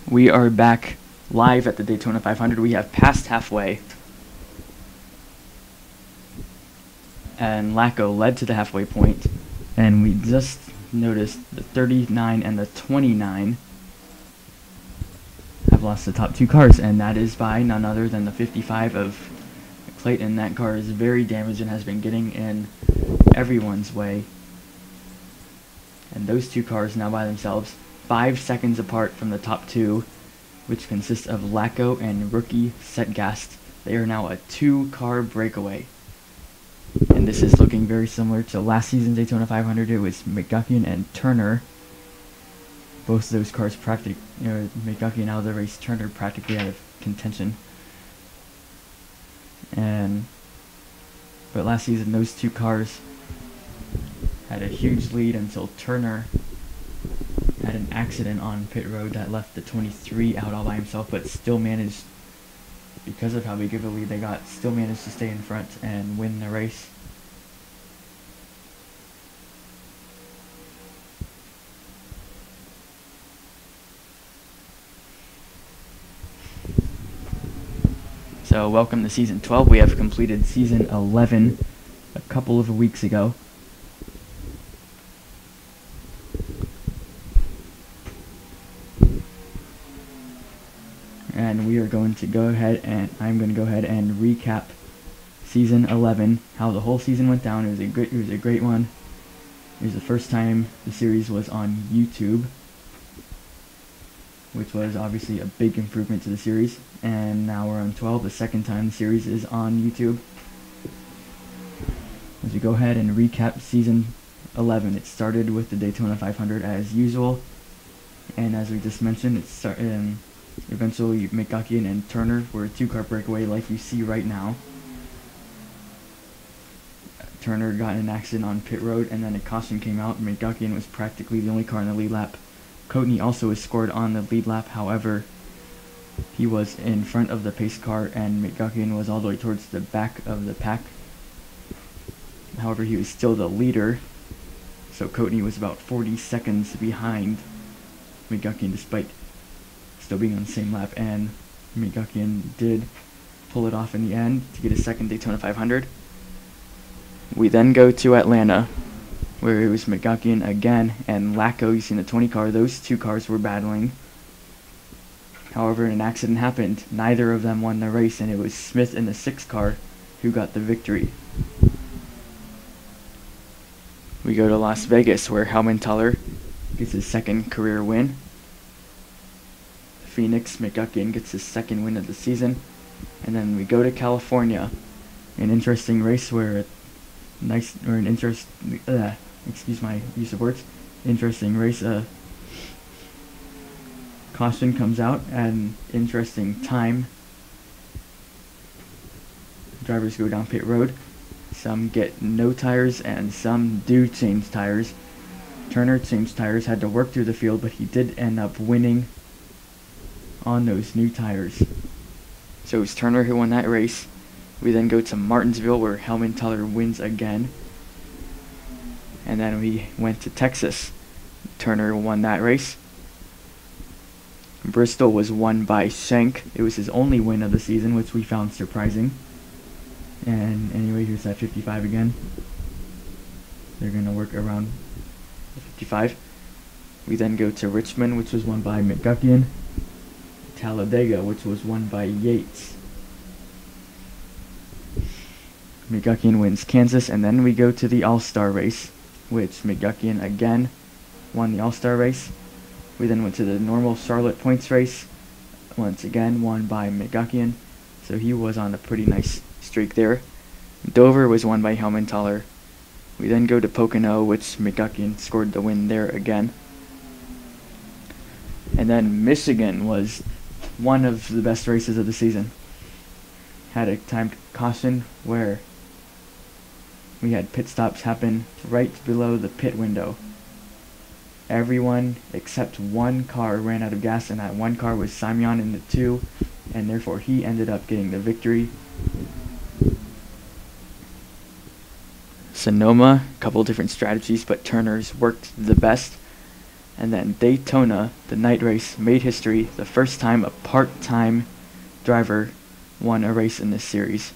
We are back live at the Daytona 500. We have passed halfway. And Lacko led to the halfway point. And we just noticed the 39 and the 29 have lost the top two cars. And that is by none other than the 55 of Clayton. That car is very damaged and has been getting in everyone's way. And those two cars now by themselves, 5 seconds apart from the top two, which consists of Lacko and rookie Setgast. They are now a 2-car breakaway. And this is looking very similar to last season's Daytona 500. It was McGuckin and Turner. Both of those cars McGuckin out of the race, Turner practically out of contention. But last season those two cars had a huge lead until Turner had an accident on pit road that left the 23 out all by himself, but still managed, because of how big of a lead they got, still managed to stay in front and win the race. So welcome to season 12. We have completed season 11 a couple of weeks ago. And we are going to go ahead and I'm going to go ahead and recap season 11, how the whole season went down. It was a great one. It was the first time the series was on YouTube, which was obviously a big improvement to the series. And now we're on 12, the second time the series is on YouTube. As we go ahead and recap season 11, it started with the Daytona 500 as usual. And as we just mentioned, eventually McGuckin and Turner were a 2-car breakaway like you see right now. Turner got in an accident on pit road and then a caution came out. McGuckin was practically the only car in the lead lap. Coatney also was scored on the lead lap, however, he was in front of the pace car and McGuckin was all the way towards the back of the pack. However, he was still the leader, so Coatney was about 40 seconds behind McGuckin despite still being on the same lap, and McGuckin did pull it off in the end to get his second Daytona 500. We then go to Atlanta, where it was McGuckin again and Lacko. You see in the 20 car, those two cars were battling. However, an accident happened. Neither of them won the race, and it was Smith in the 6 car who got the victory. We go to Las Vegas, where Helmenthaler gets his second career win. Phoenix, McGuckin gets his second win of the season. And then we go to California, an interesting race where excuse my use of words, interesting race. Caution comes out at an interesting time. Drivers go down pit road. Some get no tires and some do change tires. Turner changed tires, had to work through the field, but he did end up winning on those new tires. So it was Turner who won that race. We then go to Martinsville, where Helmenthaler wins again. And then we went to Texas. Turner won that race. Bristol was won by Schenck. It was his only win of the season, which we found surprising. And anyway, here's that 55 again. They're going to work around the 55. We then go to Richmond, which was won by McGuckin. Talladega, which was won by Yates. McGuckin wins Kansas, and then we go to the All-Star race, which McGuckin again won the All-Star race. We then went to the normal Charlotte points race, once again won by McGuckin, so he was on a pretty nice streak there. Dover was won by Helmenthaler. We then go to Pocono, which McGuckin scored the win there again. And then Michigan was one of the best races of the season. Had a timed caution where we had pit stops happen right below the pit window. Everyone except one car ran out of gas, and that one car was Simeon in the 2, and therefore he ended up getting the victory. Sonoma, a couple different strategies, but Turner's worked the best. And then Daytona, the night race, made history. The first time a part-time driver won a race in this series.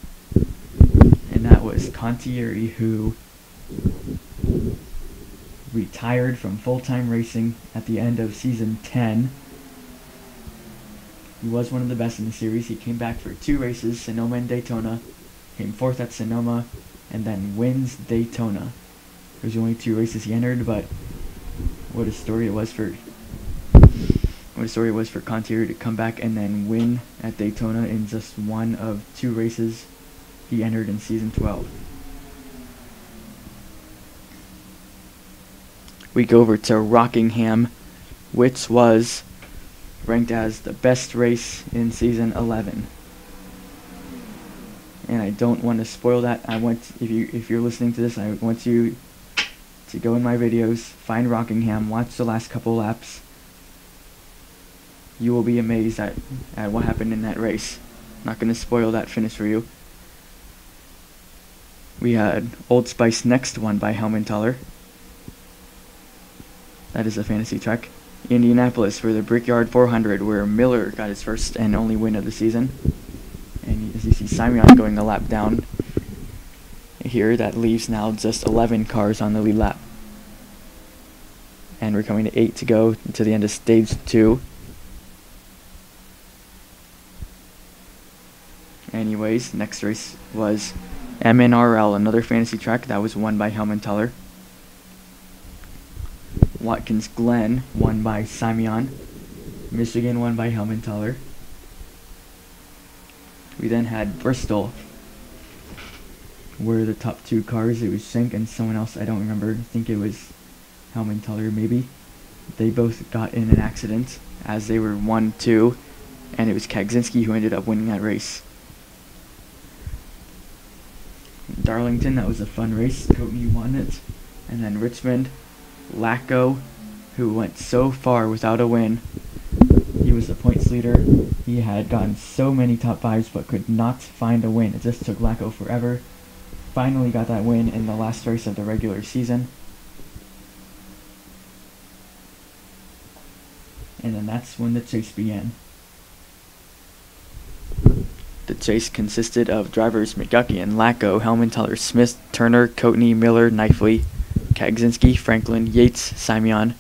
And that was Contieri, who retired from full-time racing at the end of season 10. He was one of the best in the series. He came back for 2 races, Sonoma and Daytona, came 4th at Sonoma, and then wins Daytona. There's only 2 races he entered, but what a story it was for Contieri to come back and then win at Daytona in just one of 2 races he entered in season 12. We go over to Rockingham, which was ranked as the best race in season 11. And I don't want to spoil that. If you're listening to this, I want you to go in my videos, find Rockingham, watch the last couple laps. You will be amazed at what happened in that race. I'm not going to spoil that finish for you. We had Old Spice Next won by Helmenthaler. That is a fantasy track. Indianapolis for the Brickyard 400, where Miller got his first and only win of the season. And as you see Simeon going a lap down here, that leaves now just 11 cars on the lead lap. And we're coming to 8 to go to the end of stage 2. Anyways, next race was MNRL, another fantasy track that was won by Helmenthaler. Watkins Glen won by Simeon. Michigan won by Helmenthaler. We then had Bristol, were the top 2 cars. It was Schenck and someone else, I don't remember. I think it was Helmenthaler maybe. They both got in an accident as they were 1-2, and it was Kagzinski who ended up winning that race. Darlington, that was a fun race. Coatney won it. And then Richmond, Lacko, who went so far without a win. He was the points leader. He had gotten so many top 5s but could not find a win. It just took Lacko forever. Finally got that win in the last race of the regular season. And then that's when the chase began. The chase consisted of drivers McGuckian, Lacko, Helmenthaler, Smith, Turner, Coatney, Miller, Knifley, Kagzinski, Franklin, Yates, Simeon,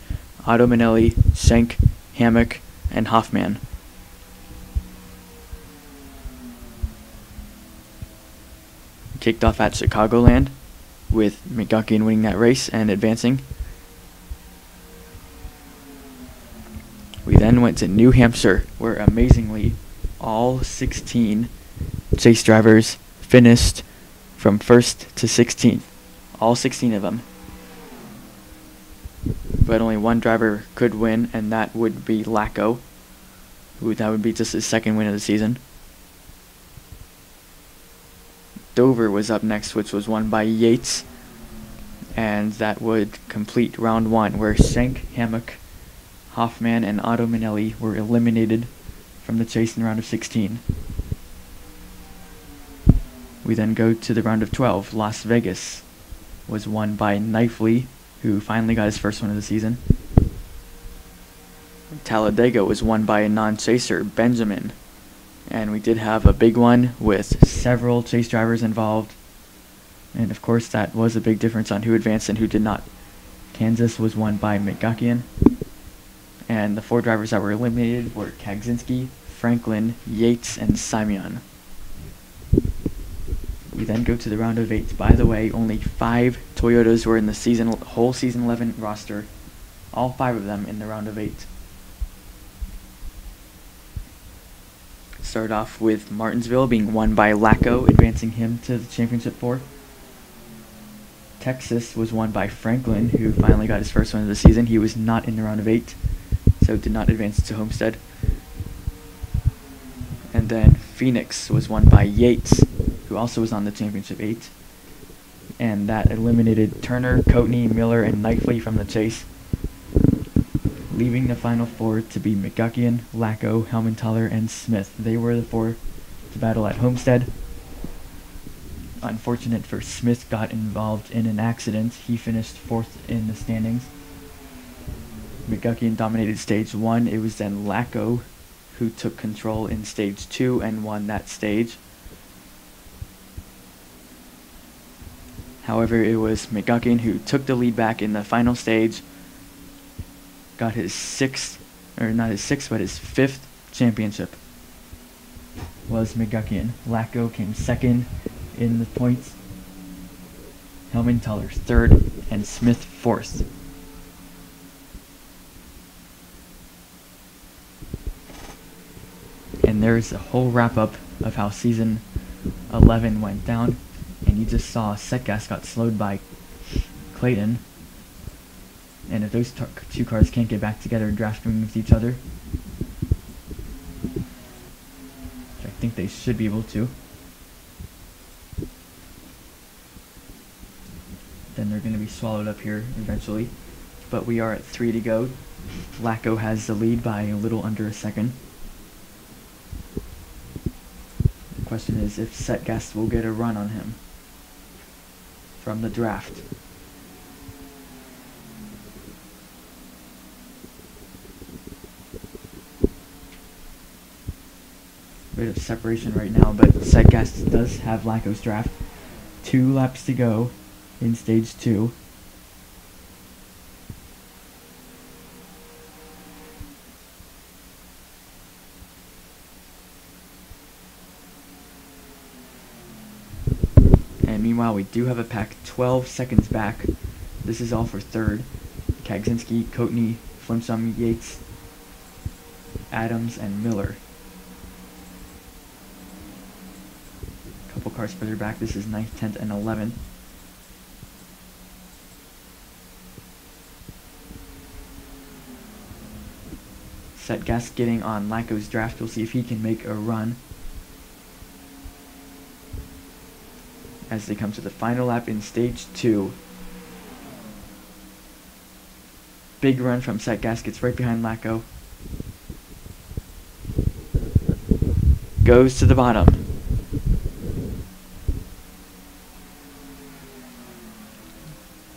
Otto Manelli, Schenck, Hammock, and Hoffman. Kicked off at Chicagoland with McGuckian winning that race and advancing. We then went to New Hampshire, where amazingly all 16 chase drivers finished from 1st to 16th. All 16 of them. But only one driver could win, and that would be Lacko. That would be just his 2nd win of the season. Dover was up next, which was won by Yates, and that would complete round 1, where Schenck, Hammock, Hoffman, and Otto Manelli were eliminated from the chase in the round of 16. We then go to the round of 12. Las Vegas was won by Knifley, who finally got his first win of the season. Talladega was won by a non-chaser, Benjamin. And we did have a big one with several chase drivers involved. And of course that was a big difference on who advanced and who did not. Kansas was won by McGuckian. And the 4 drivers that were eliminated were Kagzinski, Franklin, Yates, and Simeon. We then go to the round of 8. By the way, only 5 Toyotas were in the whole season 11 roster. All 5 of them in the round of 8. Start off with Martinsville being won by Lacko, advancing him to the championship 4. Texas was won by Franklin, who finally got his first win of the season. He was not in the round of 8, so did not advance to Homestead. And then Phoenix was won by Yates, who also was on the championship 8. And that eliminated Turner, Coatney, Miller, and Knifley from the chase, leaving the final 4 to be McGuckian, Lacko, Helmenthaler, and Smith. They were the 4 to battle at Homestead. Unfortunate for Smith, got involved in an accident. He finished 4th in the standings. McGuckin dominated stage 1. It was then Lacko who took control in stage 2 and won that stage. However, it was McGuckin who took the lead back in the final stage, got his fifth championship. Was McGuckin. Lacko came second in the points, Helmenthaler third, and Smith fourth. And there's a whole wrap-up of how season 11 went down, and you just saw Setgas got slowed by Clayton, and if those two cars can't get back together drafting with each other, which I think they should be able to, then they're going to be swallowed up here eventually. But we are at 3 to go. Lacko has the lead by a little under a second. The question is if Setgas will get a run on him from the draft. Bit of separation right now, but Setgas does have Lacko's draft. 2 laps to go in stage 2. And meanwhile, we do have a pack 12 seconds back. This is all for third. Kagzinski, Kotny, Flimsum, Yates, Adams, and Miller. A couple cars further back, this is 9th, 10th, and 11th. Setgas getting on Lacko's draft. We'll see if he can make a run as they come to the final lap in stage 2. Big run from Setgas, gets right behind Lacko. Goes to the bottom.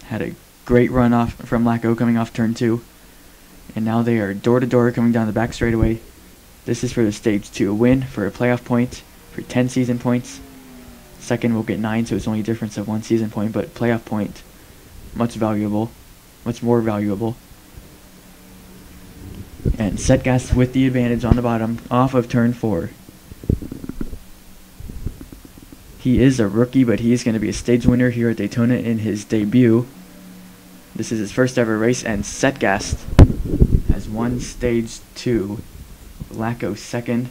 Had a great run off from Lacko coming off turn 2. And now they are door to door coming down the back straightaway. This is for the stage 2 win, for a playoff point, for 10 season points. Second will get 9, so it's only a difference of 1 season point, but playoff point, much more valuable. And Setgas with the advantage on the bottom, off of turn 4. He is a rookie, but he is going to be a stage winner here at Daytona in his debut. This is his first ever race, and Setgas has won stage 2. Lacko second.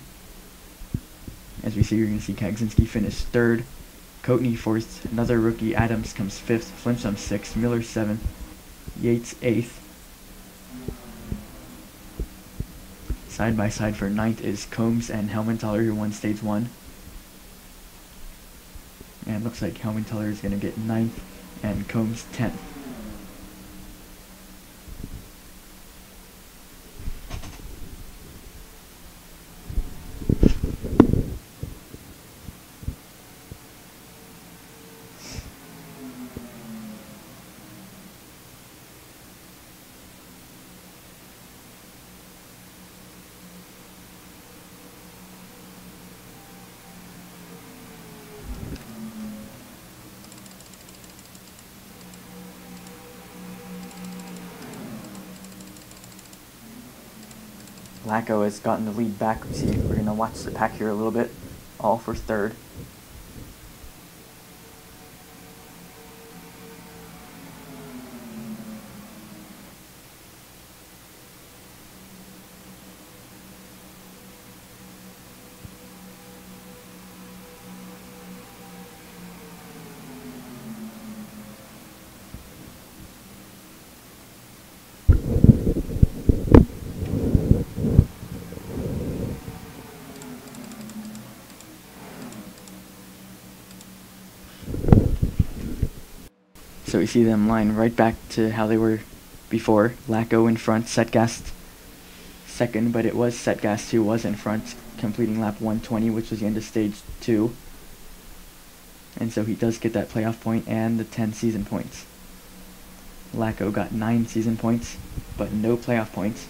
As we see, you're going to see Kagzinski finish third. Kotny fourth. Another rookie, Adams, comes fifth. Flimsum sixth. Miller seventh. Yates eighth. Side by side for ninth is Combs and Helmenthaler, who won stage 1. And it looks like Helmenthaler is going to get 9th and Combs 10th. Lacko has gotten the lead back. We're going to watch the pack here a little bit, all for third. So we see them line right back to how they were before. Lacko in front, Setgas second, but it was Setgas who was in front, completing lap 120, which was the end of stage 2. And so he does get that playoff point and the 10 season points. Lacko got 9 season points, but no playoff points.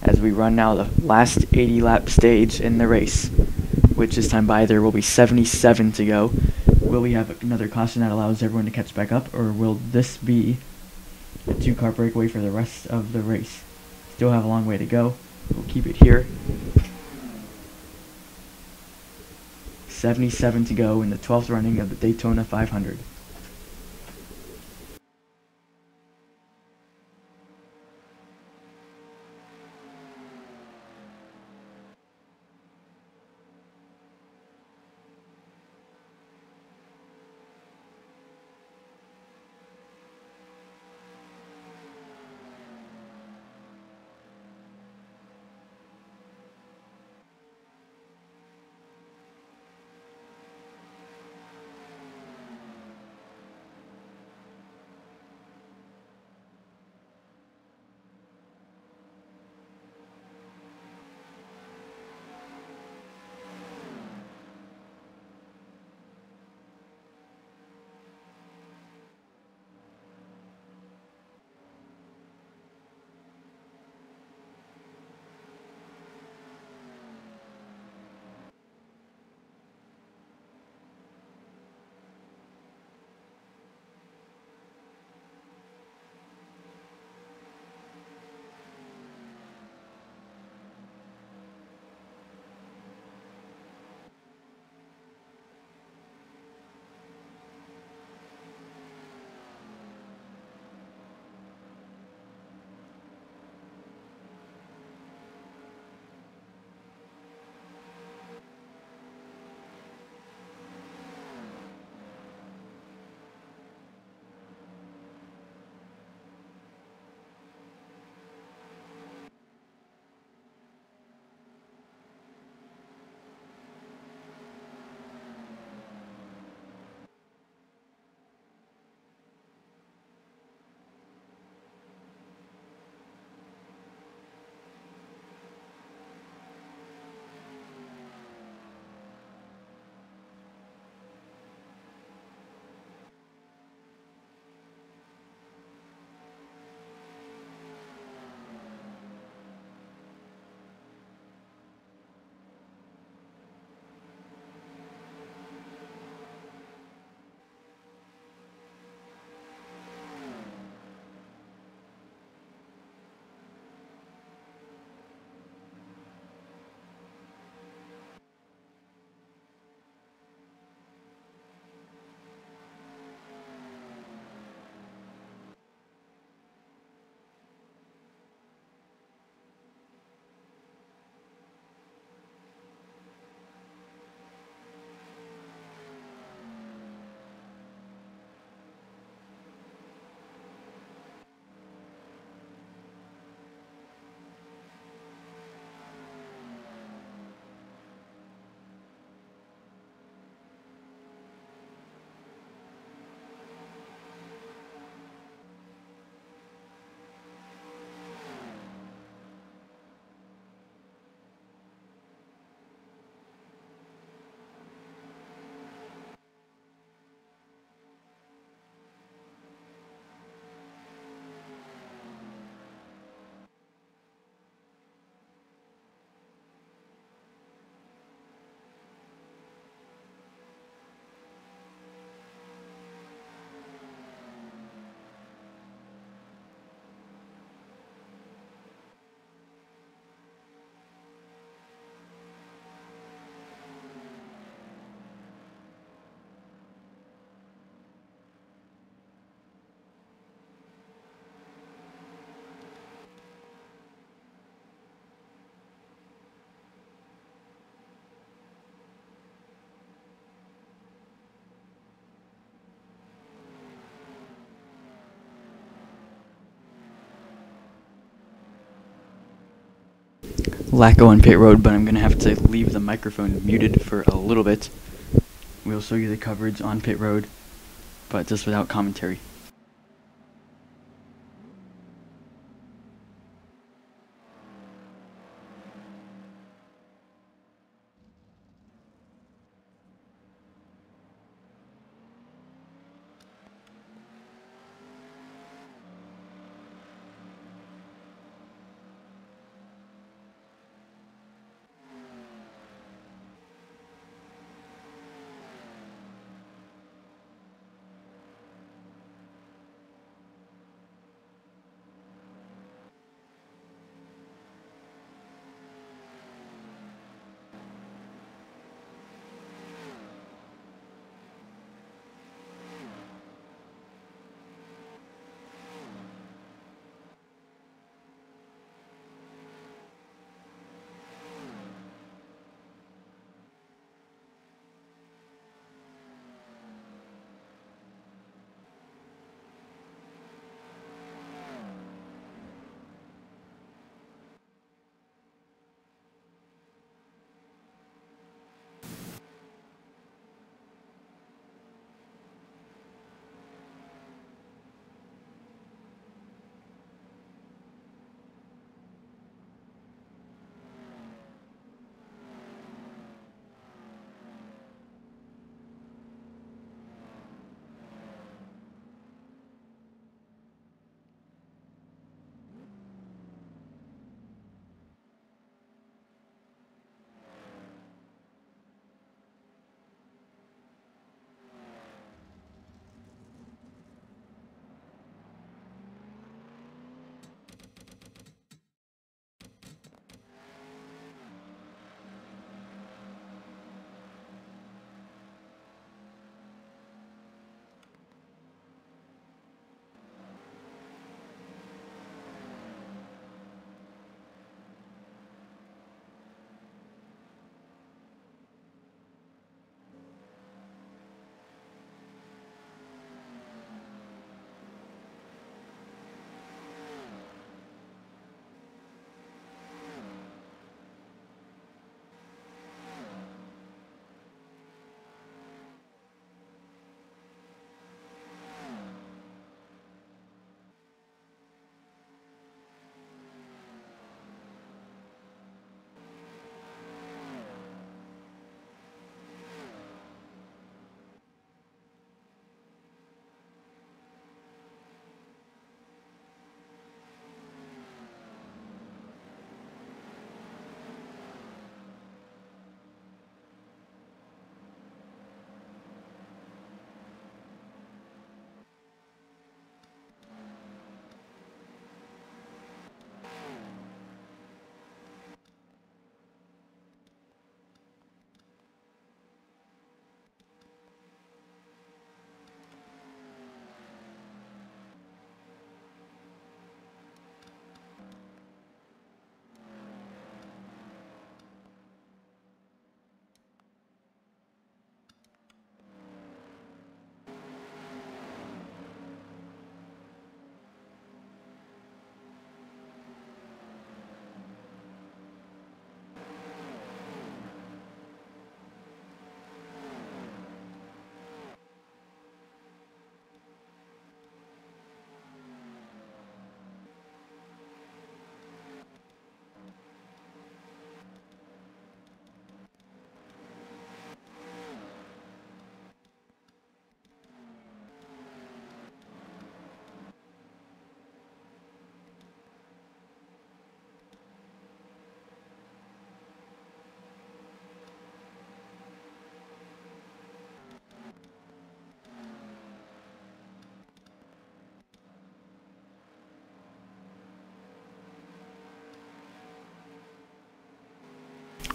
As we run now the last 80 lap stage in the race, which this time by there will be 77 to go. Will we have another caution that allows everyone to catch back up, or will this be a 2-car breakaway for the rest of the race? Still have a long way to go. We'll keep it here. 77 to go in the 12th running of the Daytona 500. Lacko on pit road, but I'm going to have to leave the microphone muted for a little bit. We'll show you the coverage on pit road, but just without commentary.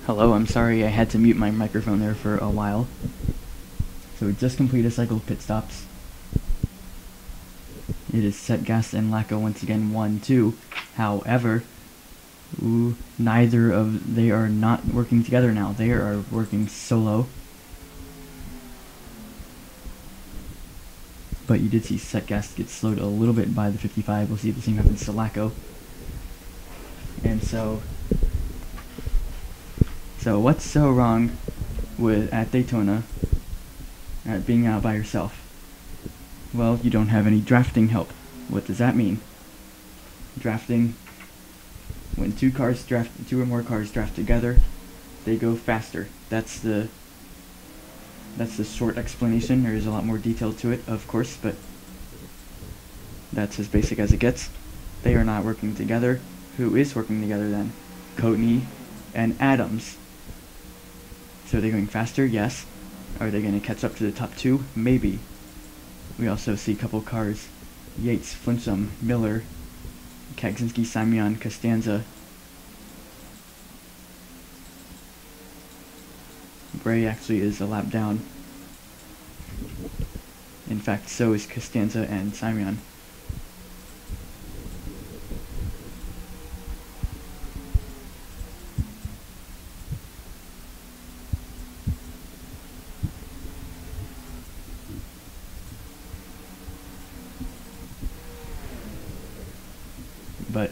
Hello, I'm sorry I had to mute my microphone there for a while. So we just completed a cycle of pit stops. It is Setgast and Lacko once again 1-2. However, they are not working together now. They are working solo. But you did see Setgast get slowed a little bit by the 55. We'll see if the same happens to Lacko. And so what's so wrong at Daytona at being out by yourself? Well, you don't have any drafting help. What does that mean? Drafting, when two or more cars draft together, they go faster. That's the short explanation. There is a lot more detail to it, of course, but that's as basic as it gets. They are not working together. Who is working together then? Courtney and Adams. So are they going faster? Yes. Are they going to catch up to the top two? Maybe. We also see a couple cars. Yates, Flinchum, Miller, Kagzinski, Simeon, Costanza. Bray actually is a lap down. In fact, so is Costanza and Simeon. But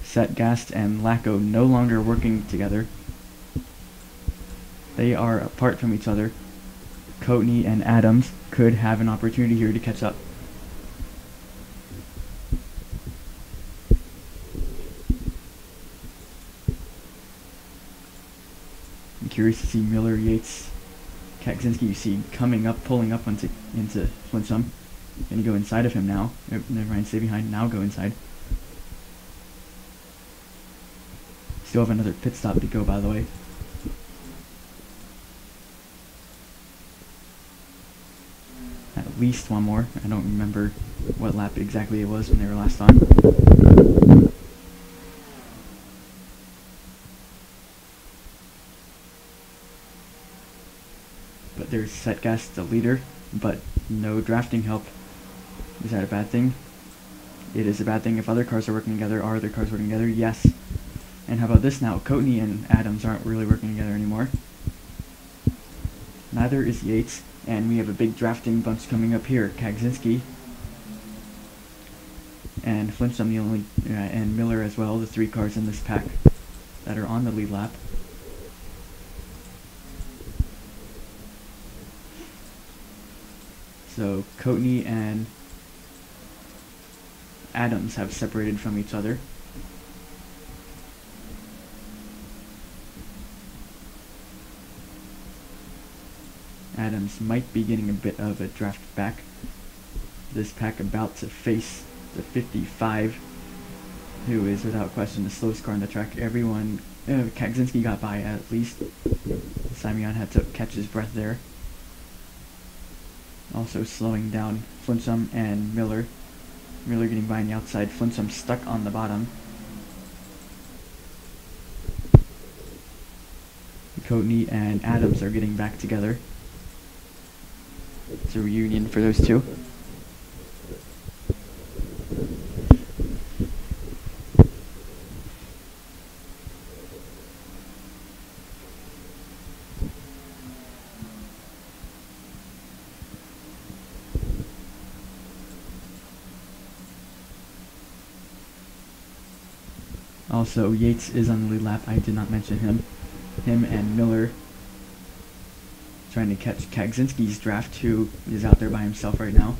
Setgast and Lacko no longer working together. They are apart from each other. Courtney and Adams could have an opportunity here to catch up. I'm curious to see Miller, Yates, Kagzinski, you see coming up, pulling up into Flinchum. Gonna go inside of him now. Never mind, stay behind. Now go inside. Still have another pit stop to go, by the way. At least one more. I don't remember what lap exactly it was when they were last on. But there's Setgast, the leader, but no drafting help. Is that a bad thing? It is a bad thing if other cars are working together. Are other cars working together? Yes. And how about this now? Courtney and Adams aren't really working together anymore. Neither is Yates, and we have a big drafting bunch coming up here. Kagzinski and Flinchum, and Miller as well, the three cars in this pack that are on the lead lap. So Courtney and Adams have separated from each other. Adams might be getting a bit of a draft back. This pack about to face the 55, who is without question the slowest car on the track. Kagzinski got by at least. Simeon had to catch his breath there. Also slowing down Flinchum and Miller. Miller getting by on the outside. Flinchum stuck on the bottom. Courtney and Adams are getting back together. It's a reunion for those two. Also, Yates is on the lead lap. I did not mention him. Him and Miller trying to catch Kagzinski's draft, who is out there by himself right now.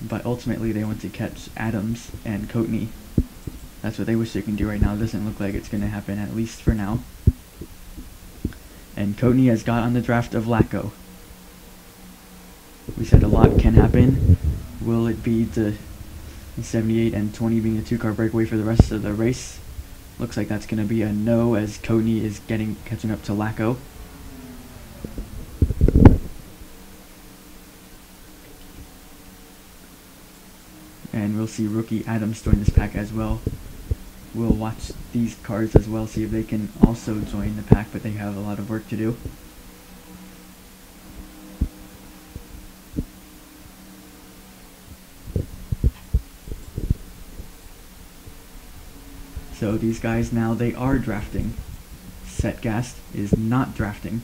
But ultimately, they want to catch Adams and Courtney. That's what they wish they can do right now. It doesn't look like it's going to happen, at least for now. And Courtney has got on the draft of Lacko. We said a lot can happen. Will it be the 78 and 20 being a two-car breakaway for the rest of the race? Looks like that's going to be a no, as Courtney is catching up to Lacko. And we'll see rookie Adams join this pack as well. we'll watch these cars as well, see if they can also join the pack, but they have a lot of work to do. So these guys now, they are drafting. Setgast is not drafting.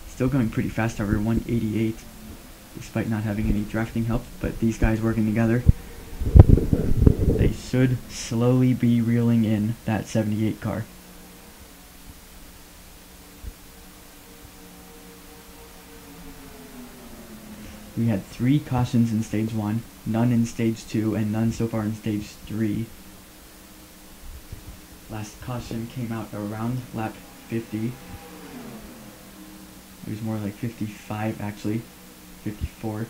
Still going pretty fast, however, 188, despite not having any drafting help, but these guys working together, they should slowly be reeling in that 78 car. We had 3 cautions in stage 1, none in stage 2, and none so far in stage 3. Last caution came out around lap 50. It was more like 55 actually, 54.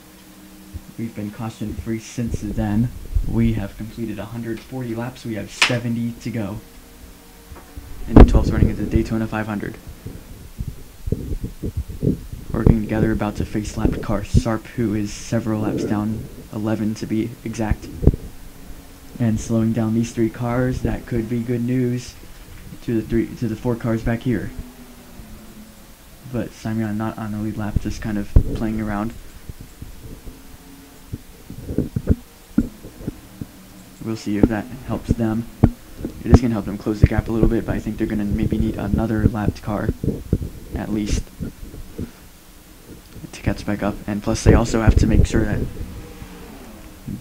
We've been caution free since then. We have completed 140 laps, we have 70 to go. And the 12's running at the Daytona 500. Working together, about to face lap car Sharp, who is several laps down, 11 to be exact. And slowing down these 3 cars, that could be good news to the 4 cars back here. But Simeon not on the lead lap, just kind of playing around. We'll see if that helps them. It is going to help them close the gap a little bit, but I think they're going to maybe need another lapped car, at least, to catch back up. And plus they also have to make sure that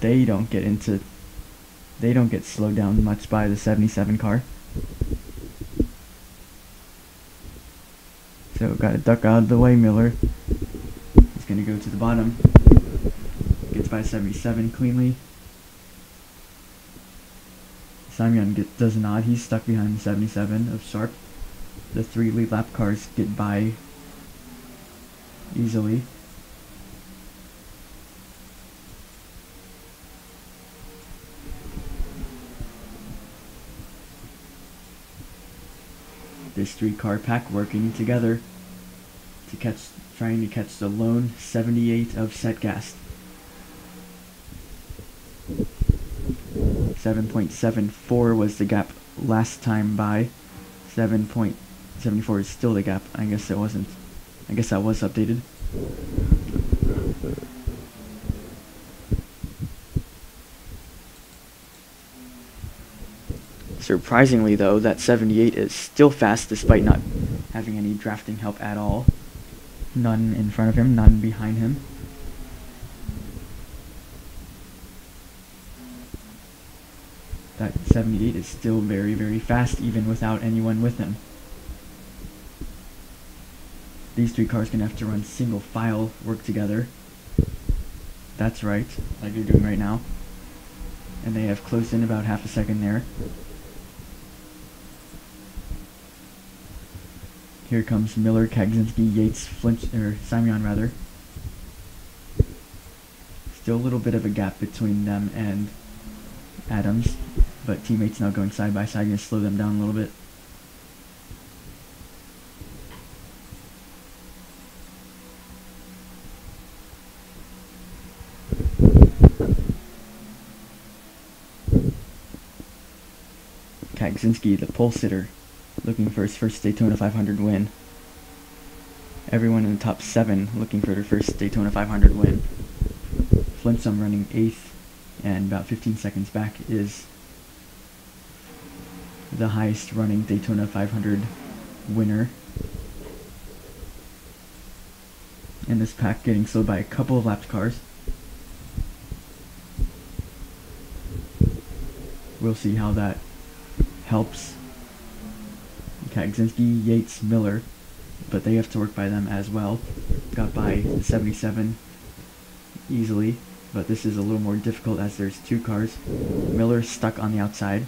they don't get slowed down much by the 77 car. So gotta duck out of the way, Miller. He's gonna go to the bottom. Gets by 77 cleanly. Simeon does not. He's stuck behind the 77 of Sharp. The 3 lead lap cars get by easily. This 3-car pack working together to trying to catch the lone 78 of Setgast. 7.74 was the gap last time by. 7.74 is still the gap. I guess that was updated. Surprisingly though, that 78 is still fast despite not having any drafting help at all. None in front of him, none behind him. That 78 is still very, very fast even without anyone with him. These 3 cars gonna have to run single file, work together. That's right, like they're doing right now. And they have closed in about half a second there. Here comes Miller, Kagzinski, Yates, Simeon rather. Still a little bit of a gap between them and Adams, but teammates now going side by side, gonna slow them down a little bit. Kagzinski, the pole sitter, looking for his first Daytona 500 win. Everyone in the top 7 looking for their first Daytona 500 win. Flimsum running 8th, and about 15 seconds back is the highest running Daytona 500 winner. And this pack getting slowed by a couple of lapped cars. We'll see how that helps Kagzinski, Yates, Miller, but they have to work by them as well. Got by the 77 easily, but this is a little more difficult as there's 2 cars. Miller stuck on the outside.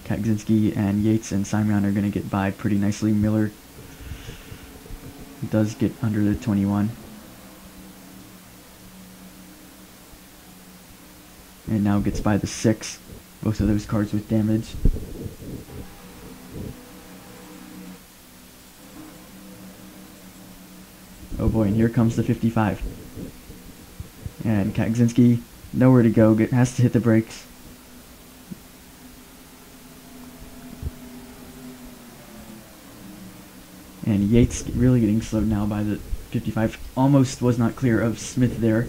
Kagzinski and Yates and Simeon are going to get by pretty nicely. Miller does get under the 21. And now gets by the 6. Both of those cars with damage. Oh boy, and here comes the 55. And Kagzinski, nowhere to go, has to hit the brakes. Yates really getting slowed now by the 55. Almost was not clear of Smith there.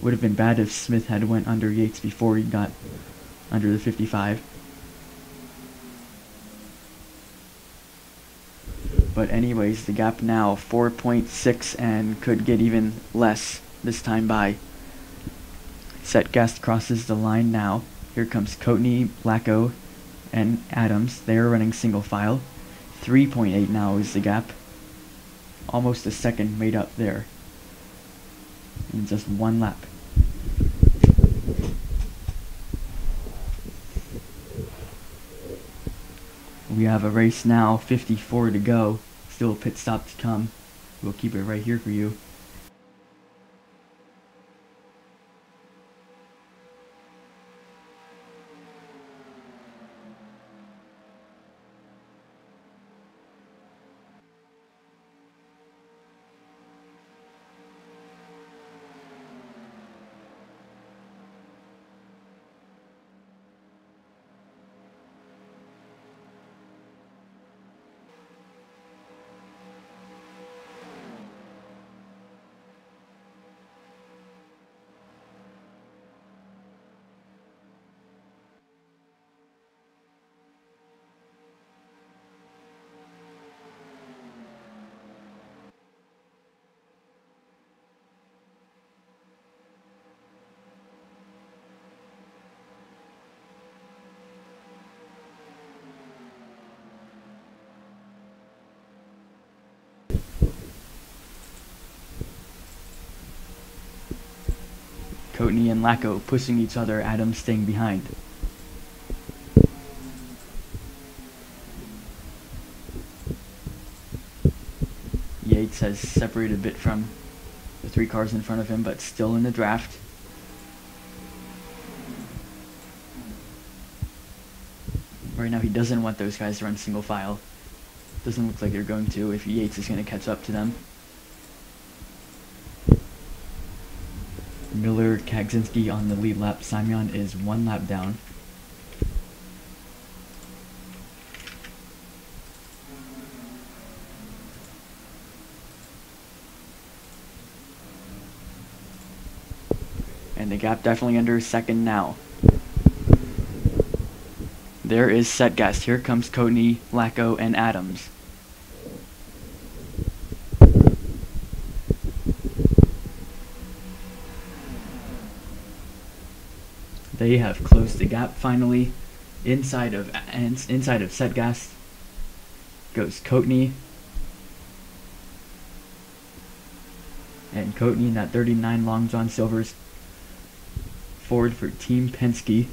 Would have been bad if Smith had went under Yates before he got under the 55. But anyways, the gap now 4.6 and could get even less this time by. Setgast crosses the line now. Here comes Coatney, Lacko, and Adams. They are running single file. 3.8 now is the gap. Almost a second made up there in just one lap. We have a race now, 54 to go. Still a pit stop to come. We'll keep it right here for you. Coatney and Lacko pushing each other, Adams staying behind. Yates has separated a bit from the three cars in front of him, but still in the draft. Right now he doesn't want those guys to run single file. Doesn't look like they're going to if Yates is going to catch up to them. Miller, Kagzinski on the lead lap. Simeon is one lap down. And the gap definitely under second now. There is Setgast. Here comes Coatney, Lacko, and Adams. They have closed the gap finally. Inside of Setgast goes Coatney. And Coatney in that 39 Long John Silver's Ford for Team Penske.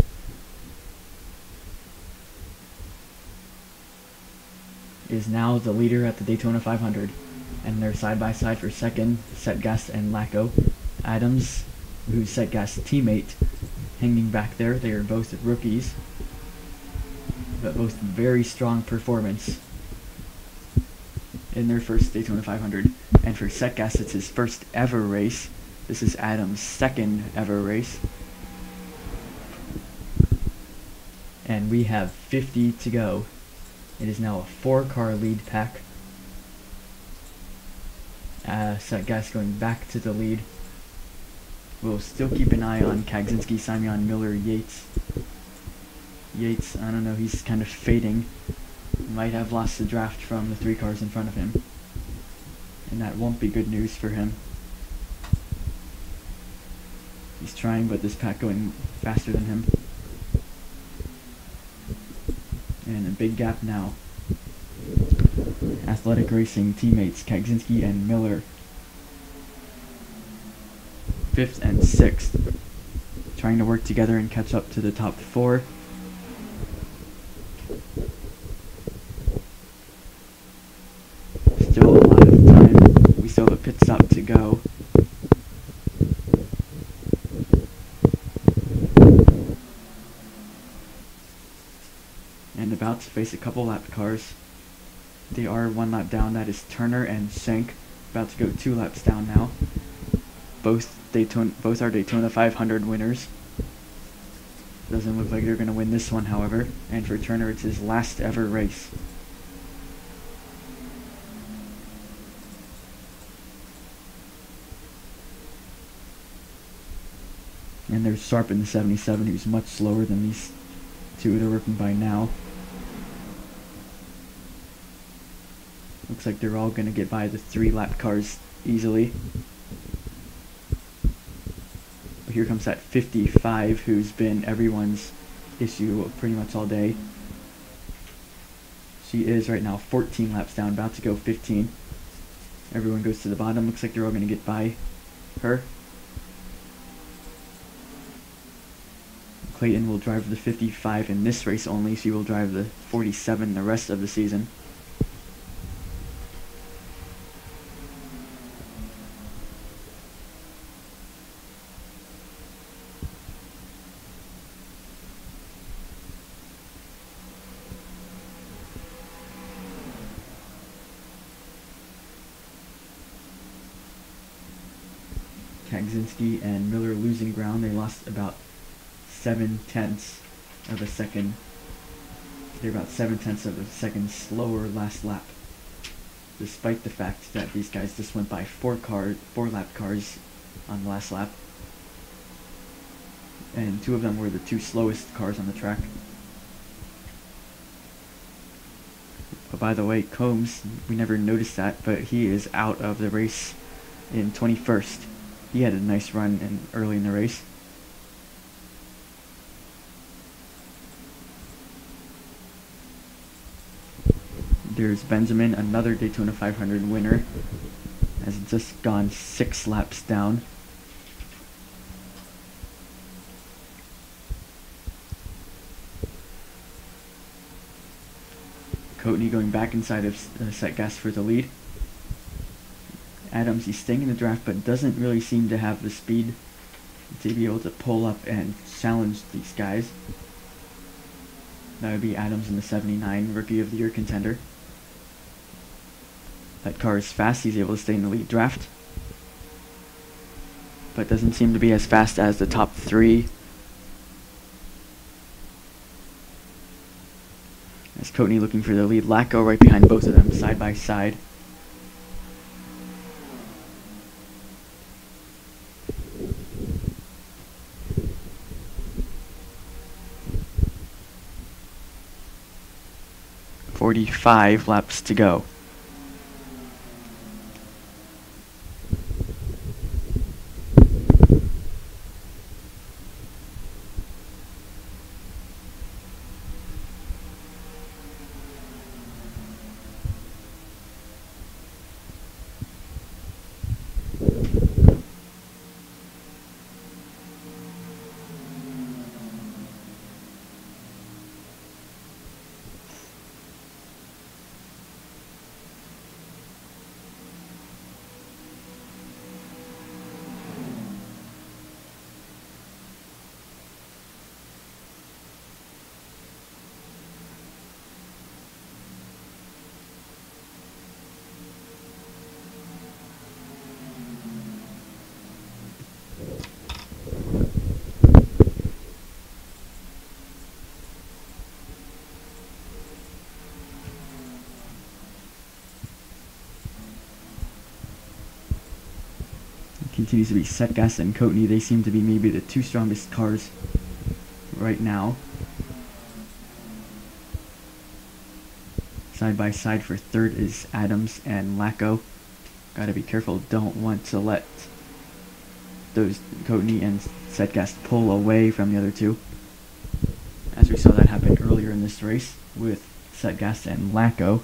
Is now the leader at the Daytona 500. And they're side by side for second, Setgast and Lacko. Adams, who's Setgast's teammate, hanging back there. They are both rookies, but both very strong performance in their first Daytona 500. And for Setgast, it's his first ever race. This is Adams' second ever race. And we have 50 to go. It is now a 4-car lead pack. Setgast going back to the lead. We'll still keep an eye on Kagzinski, Simeon, Miller, Yates. Yates, I don't know, he's kind of fading. Might have lost the draft from the 3 cars in front of him. And that won't be good news for him. He's trying, but this pack going faster than him. And a big gap now. Athletic Racing teammates Kagzinski and Miller. 5th and 6th. Trying to work together and catch up to the top 4. Still a lot of time. We still have a pit stop to go. And about to face a couple lap cars. They are 1 lap down. That is Turner and Schenk. About to go 2 laps down now. Both are Daytona 500 winners. Doesn't look like they're going to win this one, however. And for Turner, it's his last ever race. And there's Sharp in the 77, who's much slower than these two they're working by now. Looks like they're all going to get by the 3-lap cars easily. But here comes that 55, who's been everyone's issue pretty much all day. She is right now 14 laps down, about to go 15. Everyone goes to the bottom. Looks like they're all going to get by her. Clayton will drive the 55 in this race only. She will drive the 47 the rest of the season. Kagzinski and Miller losing ground. They lost about 7/10 of a second. They're about 7/10 of a second slower last lap, despite the fact that these guys just went by 4-lap cars on the last lap, and 2 of them were the 2 slowest cars on the track. But by the way, Combs, we never noticed that, but he is out of the race in 21st. He had a nice run early in the race. There's Benjamin, another Daytona 500 winner, has just gone 6 laps down. Coatney going back inside of set gas for the lead. Adams, he's staying in the draft, but doesn't really seem to have the speed to be able to pull up and challenge these guys. That would be Adams in the 79, Rookie of the Year contender. That car is fast. He's able to stay in the lead draft, but doesn't seem to be as fast as the top 3. As Coatney looking for the lead. Lacko right behind both of them, side by side. "45 laps to go." Continues to be Setgas and Coatney. They seem to be maybe the 2 strongest cars right now. Side by side for third is Adams and Lacko. Gotta be careful, don't want to let those Coatney and Setgas pull away from the other 2, as we saw that happen earlier in this race with Setgas and Lacko.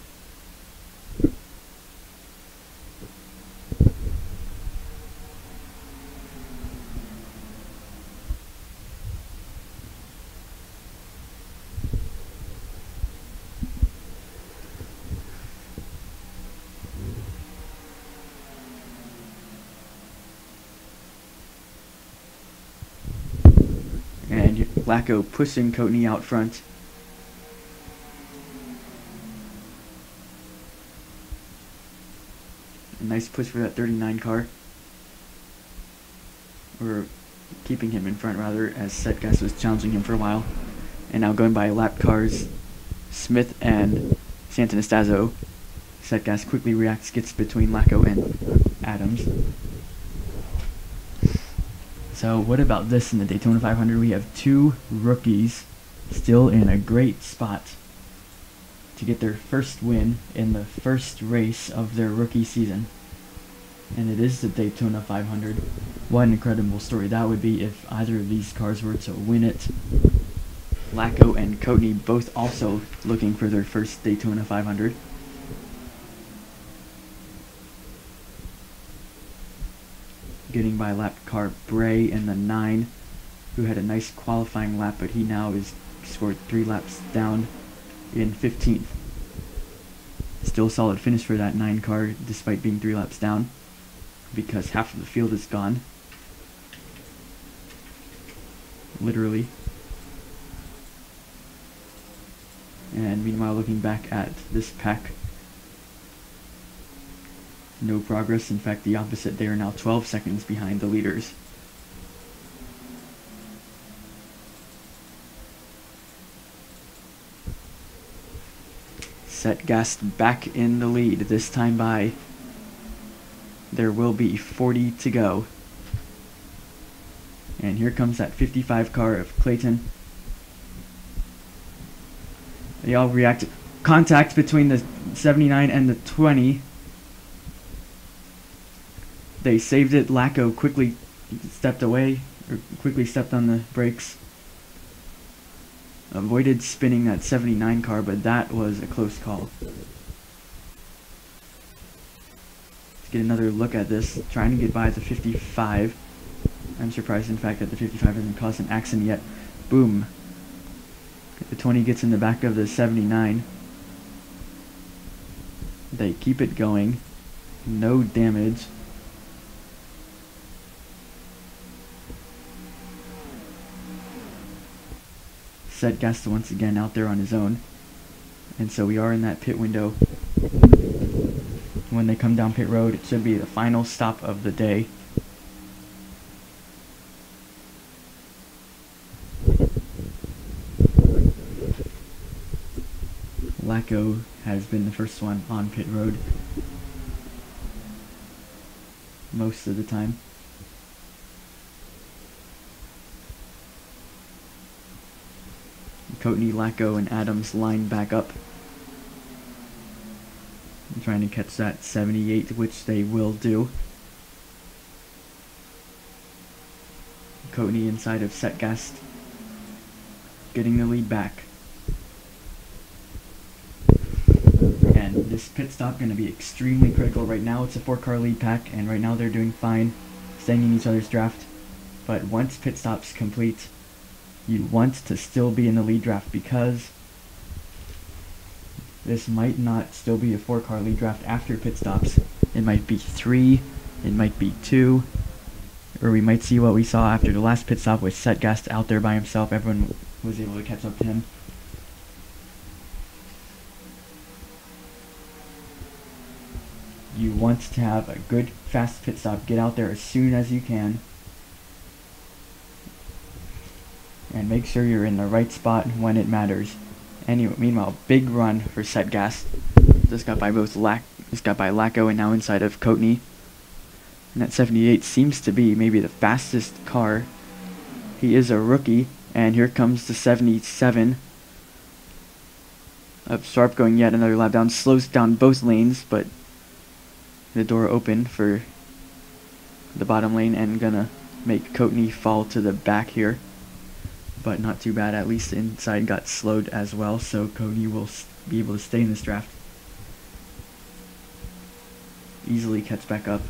And Lacko pushing Coatney out front. A nice push for that 39 car. Or keeping him in front rather, as Setgas was challenging him for a while. And now going by lap cars, Smith and Santanastazzo. Setgas quickly reacts, gets between Lacko and Adams. So what about this in the Daytona 500? We have two rookies still in a great spot to get their first win in the first race of their rookie season. And it is the Daytona 500. What an incredible story that would be if either of these cars were to win it. Lacko and Coatney both also looking for their first Daytona 500. Getting by lap car Bray in the 9, who had a nice qualifying lap, but he now is scored 3 laps down in 15th. Still a solid finish for that 9 car despite being 3 laps down, because half of the field is gone. Literally. And meanwhile, looking back at this pack, no progress. In fact, the opposite. They are now 12 seconds behind the leaders. Setgast back in the lead, this time by, there will be 40 to go. And here comes that 55 car of Clayton. They all react. Contact between the 79 and the 20. They saved it. Lacko quickly stepped away, or quickly stepped on the brakes. Avoided spinning that 79 car, but that was a close call. Let's get another look at this. Trying to get by the 55. I'm surprised, in fact, that the 55 hasn't caused an accident yet. Boom. The 20 gets in the back of the 79. They keep it going. No damage. Setgast once again out there on his own. And so we are in that pit window. When they come down pit road, it should be the final stop of the day. Lacko has been the first one on pit road most of the time. Coatney, Lacko, and Adams line back up. I'm trying to catch that 78, which they will do. Coatney inside of Setgast, getting the lead back. And this pit stop going to be extremely critical. Right now it's a 4-car lead pack, and right now they're doing fine, staying in each other's draft. But once pit stops complete, you want to still be in the lead draft, because this might not still be a 4-car lead draft after pit stops. It might be 3, it might be 2, or we might see what we saw after the last pit stop with Setgast out there by himself. Everyone was able to catch up to him. You want to have a good, fast pit stop. Get out there as soon as you can. And make sure you're in the right spot when it matters. Anyway, meanwhile, big run for Setgast. Just got by Lacko and now inside of Coatney. And that 78 seems to be maybe the fastest car. He is a rookie, and here comes the 77. Up Sharp going yet another lap down, slows down both lanes, but the door open for the bottom lane and gonna make Coatney fall to the back here. But not too bad, at least the inside got slowed as well, so Coatney will be able to stay in this draft. Easily catch back up.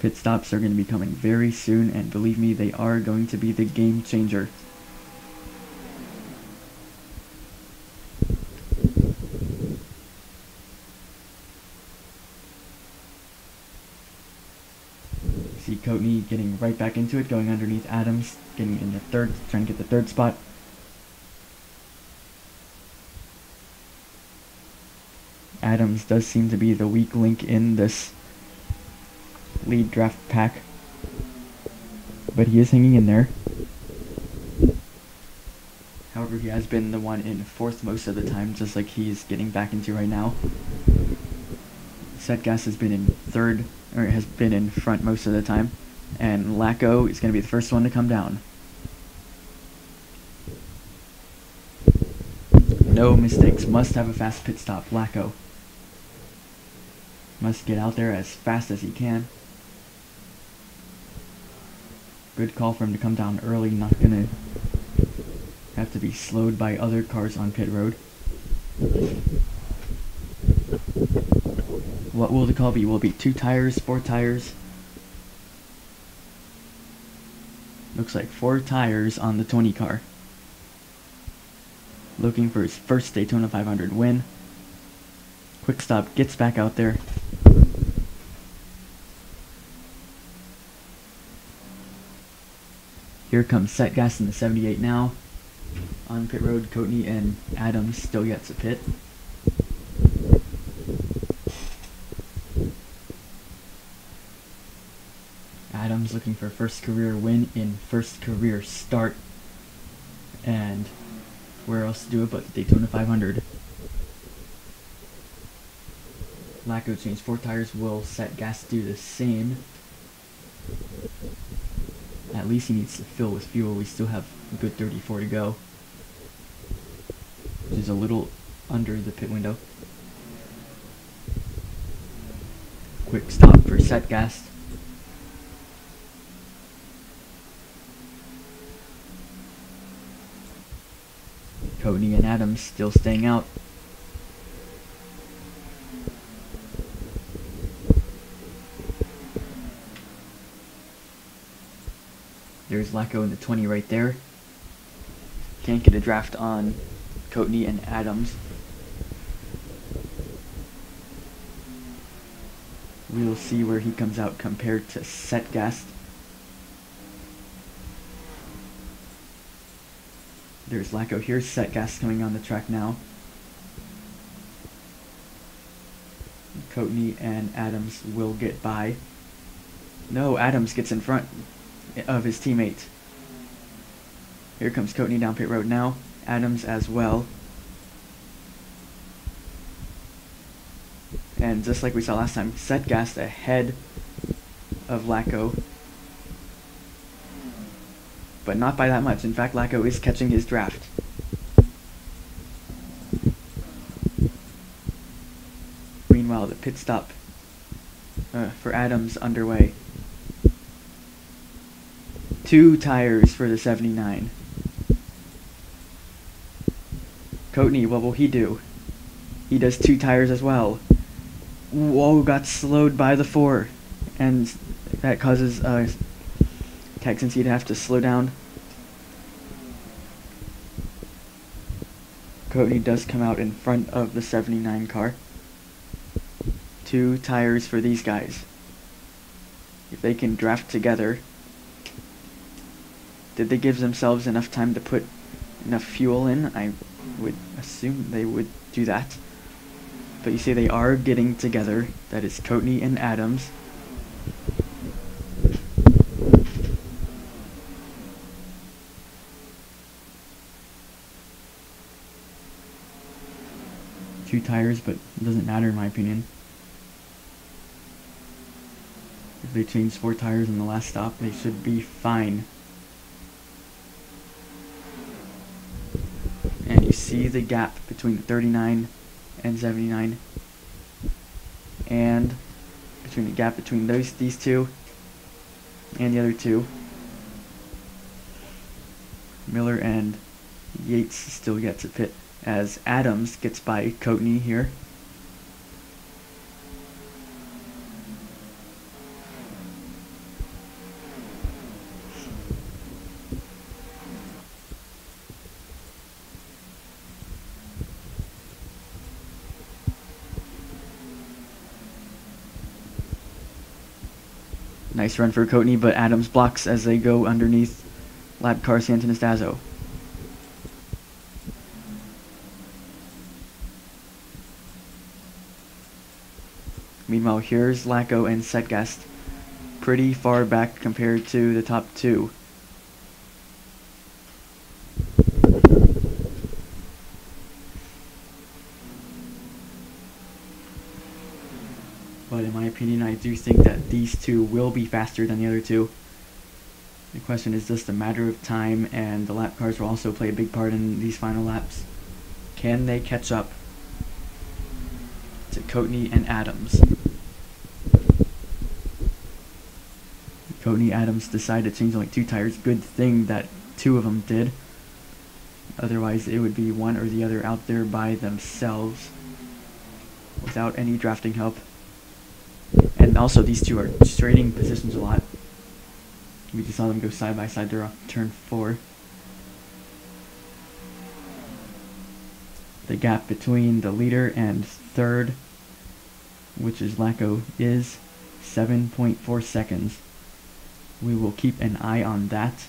Pit stops are going to be coming very soon, and believe me, they are going to be the game changer. See Coatney getting right back into it, going underneath Adams, getting in the third, trying to get the third spot. Adams does seem to be the weak link in this lead draft pack. but he is hanging in there. However, he has been the one in fourth most of the time, just like he's getting back into right now. Setgas has been in third, or has been in front most of the time, and Lacko is going to be the first one to come down. No mistakes. Must have a fast pit stop. Lacko must get out there as fast as he can. Good call for him to come down early. Not gonna have to be slowed by other cars on pit road. What will the call be? Will it be 2 tires, 4 tires? Looks like 4 tires on the 20 car. Looking for his first Daytona 500 win. Quick stop, gets back out there. Here comes Setgas in the 78 now. On pit road, Coatney and Adams still yet to pit. Adams looking for first career win in first career start. And where else to do it but the Daytona 500. Lacko changed 4 tires. Will Setgas do the same? At least he needs to fill with fuel. We still have a good 34 to go, which is a little under the pit window. Quick stop for Setgas. Coatney and Adams still staying out. There's Lacko in the 20 right there. Can't get a draft on Coatney and Adams. We'll see where he comes out compared to Setgas. There's Lacko here. Setgas coming on the track now. Coatney and Adams will get by. No, Adams gets in front of his teammate. Here comes Coatney down pit road now. Adams as well. And just like we saw last time, Setgas ahead of Lacko. But not by that much. In fact, Lacko is catching his draft. Meanwhile, the pit stop for Adams underway. 2 tires for the 79. Coatney, what will he do? He does 2 tires as well. Whoa, got slowed by the 4. And that causes Texancy to have to slow down. Coatney does come out in front of the 79 car. 2 tires for these guys. If they can draft together. Did they give themselves enough time to put enough fuel in? I would assume they would do that. But you see they are getting together. That is Coatney and Adams. Two tires, but it doesn't matter in my opinion. If they change 4 tires in the last stop, they should be fine. And you see the gap between 39 and 79, and between the gap between these two and the other two. Miller and Yates still get to pit as Adams gets by Coatney here. Nice run for Coatney, but Adams blocks as they go underneath lap car Santanastazzo. Meanwhile, here's Lacko and Setgas pretty far back compared to the top two. But in my opinion, I do think that these two will be faster than the other two. The question is just a matter of time, and the lap cars will also play a big part in these final laps. Can they catch up to Courtney and Adams? Courtney Adams decided to change only 2 tires. Good thing that 2 of them did. Otherwise, it would be one or the other out there by themselves without any drafting help. And also, these two are trading positions a lot. We just saw them go side by side. They're off turn 4. The gap between the leader and third, which is Lacko, is 7.4 seconds. We will keep an eye on that.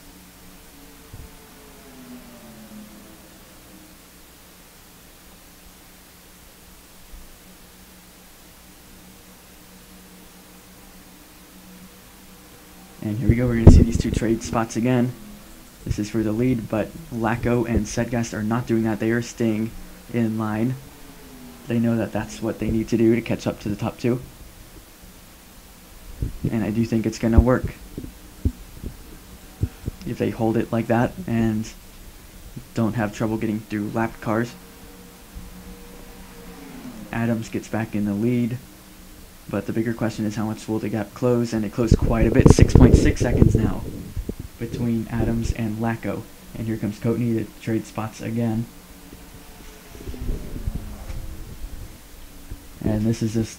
And here we go, we're going to see these two trade spots again. This is for the lead, but Lacko and Setgast are not doing that. They are staying in line. They know that that's what they need to do to catch up to the top two. And I do think it's going to work. If they hold it like that and don't have trouble getting through lapped cars. Adams gets back in the lead. But the bigger question is how much will the gap close, and it closed quite a bit, 6.6 seconds now between Adams and Lacko. And here comes Courtney to trade spots again. And this is just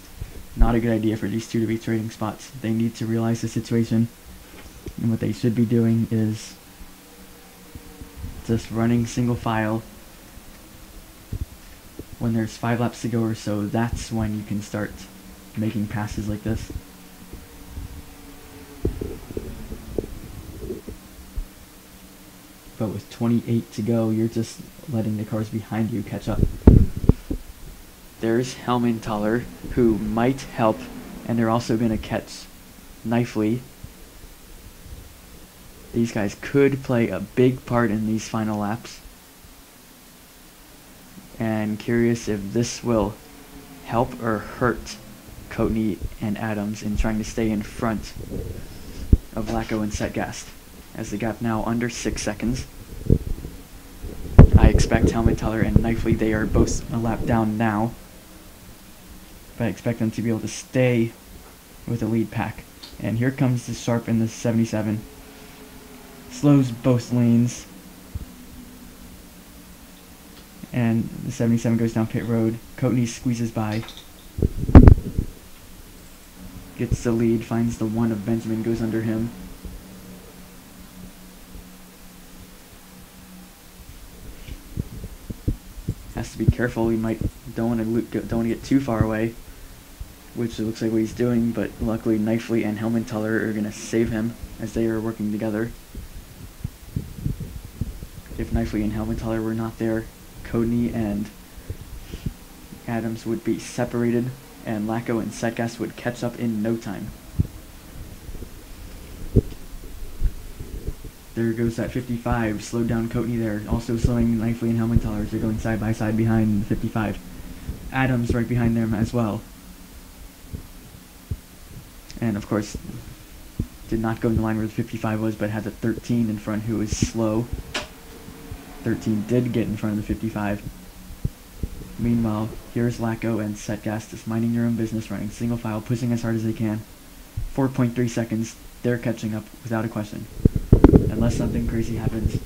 not a good idea for these two to be trading spots. They need to realize the situation, and what they should be doing is just running single file. When there's 5 laps to go or so, that's when you can start making passes like this. But with 28 to go, you're just letting the cars behind you catch up. There's Helmenthaler, who might help, and they're also going to catch Knifley. These guys could play a big part in these final laps. And curious if this will help or hurt Courtney and Adams in trying to stay in front of Lacko and Setgast, as the gap now under 6 seconds. I expect Helmenthaler and Knifley, they are both a lap down now, but I expect them to be able to stay with the lead pack. And here comes the Sharp in the 77. Slows both lanes, and the 77 goes down pit road. Courtney squeezes by, gets the lead, finds the 1 of Benjamin, goes under him. Has to be careful. He don't want to get too far away, which it looks like what he's doing. But luckily, Knifley and Helmenthaler are going to save him as they are working together. If Knifley and Helmenthaler were not there, Courtney and Adams would be separated, and Lacko and Setgast would catch up in no time. There goes that 55, slowed down Courtney there, also slowing Knifley and Helmenthaler as they're going side by side behind the 55. Adams right behind them as well. And of course, did not go in the line where the 55 was, but had the 13 in front who was slow. 13 did get in front of the 55. Meanwhile, here's Lacko and Setgast just minding their own business, running single file, pushing as hard as they can. 4.3 seconds, they're catching up without a question. Unless something crazy happens,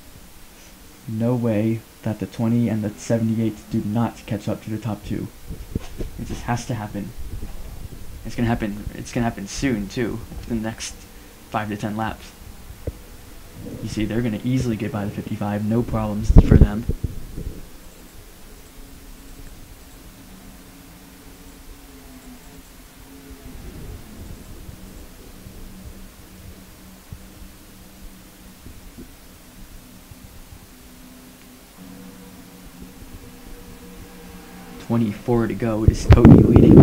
no way that the 20 and the 78 do not catch up to the top two. It just has to happen. It's gonna happen soon too, within the next 5 to 10 laps. You see, they're gonna easily get by the 55, no problems for them. .24 to go. It is Courtney leading.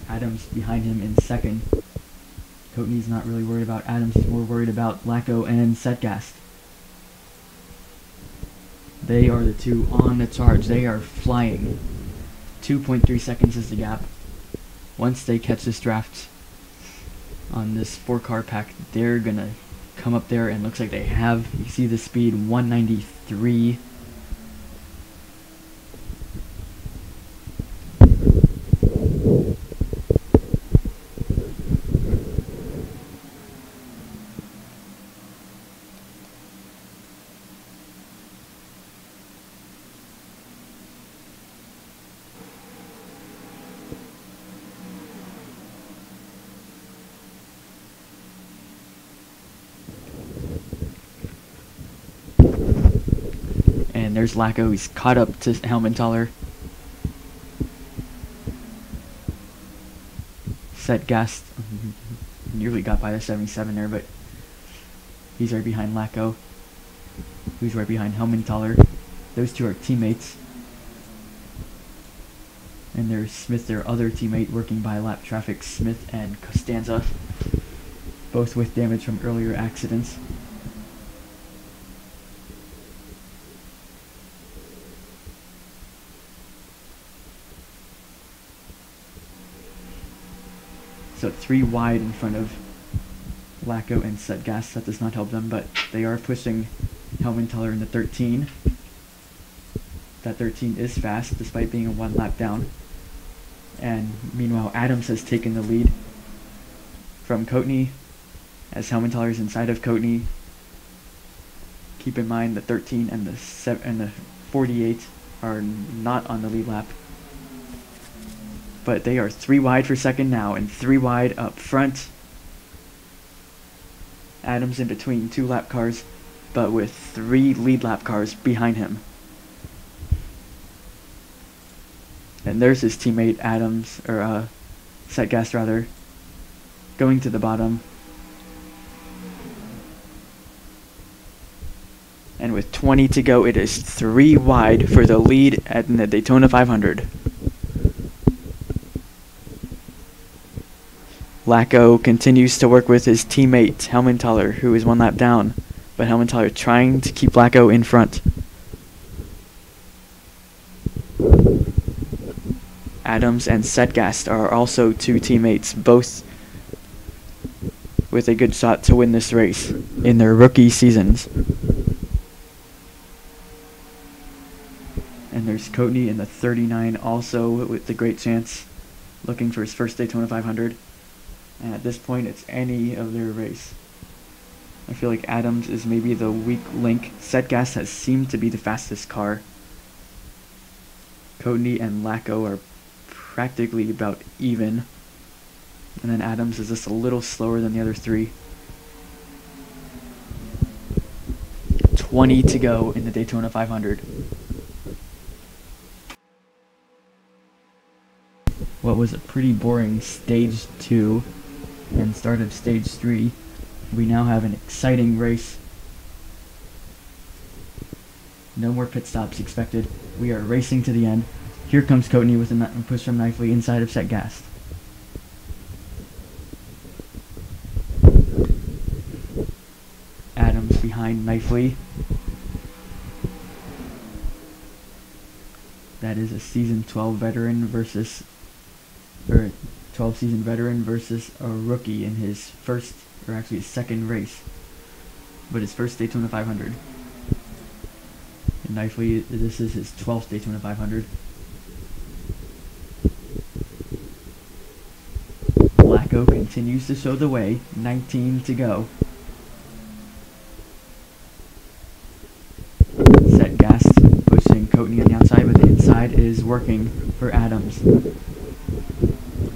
Adams behind him in second. Coatney's not really worried about Adams, he's more worried about Lacko and Setgast. They are the two on the charge. They are flying. 2.3 seconds is the gap. Once they catch this draft on this 4-car pack, they're gonna come up there, and looks like they have. You see the speed, 193. And there's Lacko. He's caught up to Helmenthaler. Setgast nearly got by the 77 there, but he's right behind Lacko, who's right behind Helmenthaler. Those two are teammates. And there's Smith, their other teammate, working by lap traffic. Smith and Costanza, both with damage from earlier accidents. So 3 wide in front of Lacko and Setgast. That does not help them, but they are pushing Helmenthaler into 13. That 13 is fast, despite being a 1 lap down. And meanwhile, Adams has taken the lead from Coatney, as Helmenthaler is inside of Coatney. Keep in mind the 13 and the 48 are not on the lead lap. But they are 3 wide for second now, and 3 wide up front. Adams in between 2 lap cars, but with 3 lead lap cars behind him. And there's his teammate Adams, or Setgast rather, going to the bottom. And with 20 to go, it is 3 wide for the lead at the Daytona 500. Lacko continues to work with his teammate Helmenthaler, who is 1 lap down, but Helmenthaler trying to keep Lacko in front. Adams and Setgast are also 2 teammates, both with a good shot to win this race in their rookie seasons. And there's Coatney in the 39 also with a great chance, looking for his first Daytona 500. And at this point, it's any of their race. I feel like Adams is maybe the weak link. Setgast has seemed to be the fastest car. Coatney and Lacko are practically about even. And then Adams is just a little slower than the other 3. 20 to go in the Daytona 500. What was a pretty boring stage 2 and start of stage 3, we now have an exciting race. No more pit stops expected. We are racing to the end. Here comes Coatney with a push from Knifley inside of Setgast. Adams behind Knifley. That is a season 12 veteran versus, or 12 season veteran versus a rookie in his first, or actually his second race, but his first Daytona 500. And Knifley, this is his 12th Daytona 500. Lacko continues to show the way, 19 to go. Setgast pushing Coatney on the outside, but the inside is working for Adams.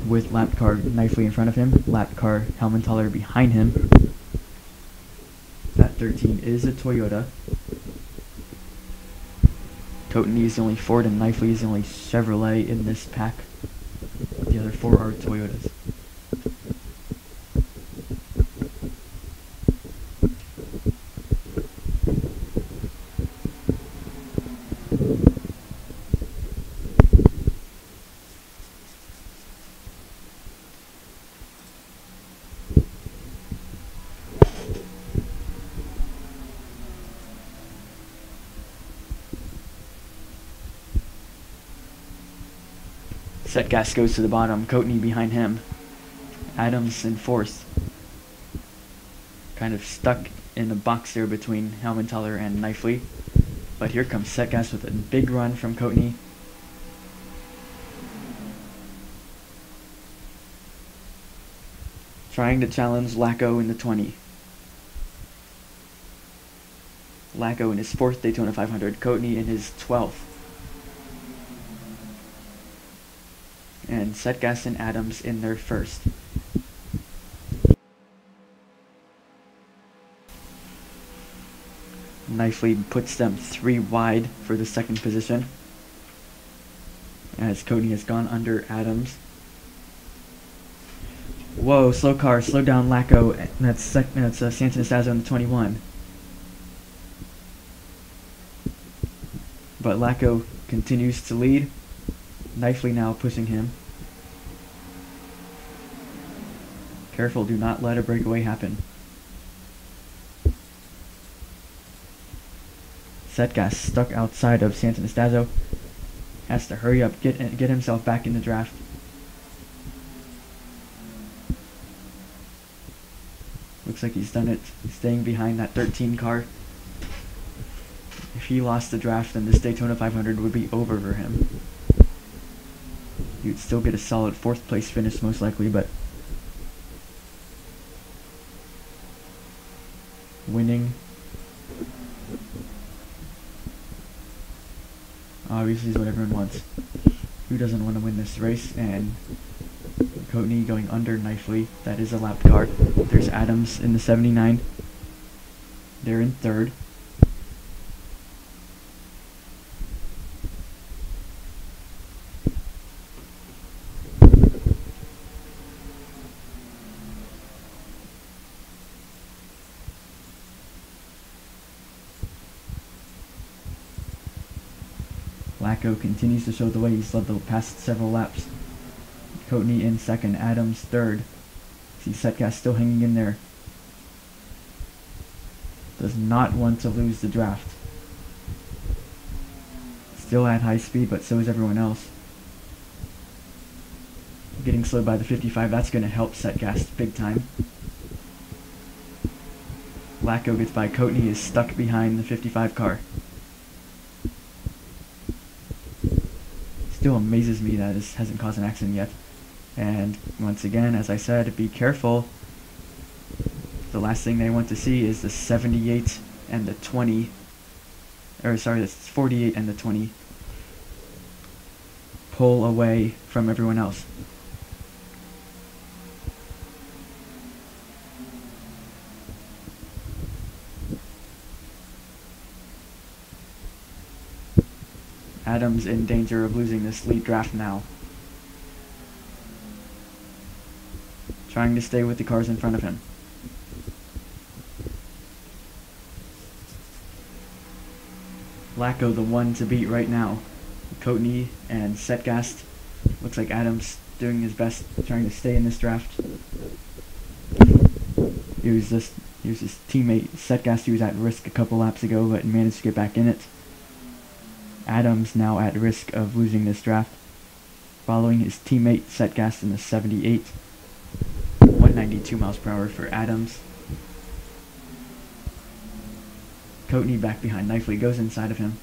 With lap car Knifley in front of him, lap car Helmenthaler behind him. That 13 is a Toyota. Coatney is the only Ford and Knifley is the only Chevrolet in this pack. The other 4 are Toyotas. Setgas goes to the bottom, Coatney behind him. Adams in fourth. Kind of stuck in the box there between Helmenthaler and Knifley. But here comes Setgas with a big run from Coatney. Trying to challenge Lacko in the 20. Lacko in his 4th Daytona 500, Coatney in his 12th. And Setgas and Adams in their 1st. Knifley puts them 3 wide for the 2nd position, as Coatney has gone under Adams. Whoa, slow car, slow down Lacko. That's Santanastazzo in the 21. But Lacko continues to lead. Knifley now pushing him. Careful, do not let a breakaway happen. Setgas stuck outside of Santanastazzo. Has to hurry up, get himself back in the draft. Looks like he's done it, staying behind that 13 car. If he lost the draft, then this Daytona 500 would be over for him. He would still get a solid 4th place finish most likely, but winning obviously is what everyone wants. Who doesn't want to win this race? And Coatney going under Knifley. That is a lapped car. There's Adams in the 79. They're in 3rd. Lacko continues to show the way. He's led the past several laps. Coatney in 2nd, Adams 3rd. See Setgas still hanging in there. Does not want to lose the draft. Still at high speed, but so is everyone else. Getting slowed by the 55, that's going to help Setgas big time. Lacko gets by. Coatney is stuck behind the 55 car. Still amazes me that this hasn't caused an accident yet. And once again, as I said, be careful. The last thing they want to see is the 78 and the 20. Or sorry, the 48 and the 20 pull away from everyone else. Adams in danger of losing this lead draft now. Trying to stay with the cars in front of him. Lacko the one to beat right now. Coatney and Setgas. Looks like Adams doing his best trying to stay in this draft. He was his teammate Setgas, who was at risk a couple laps ago but managed to get back in it. Adams now at risk of losing this draft, following his teammate Setgas in the 78. 192 miles per hour for Adams. Coatney back behind Knifley, goes inside of him.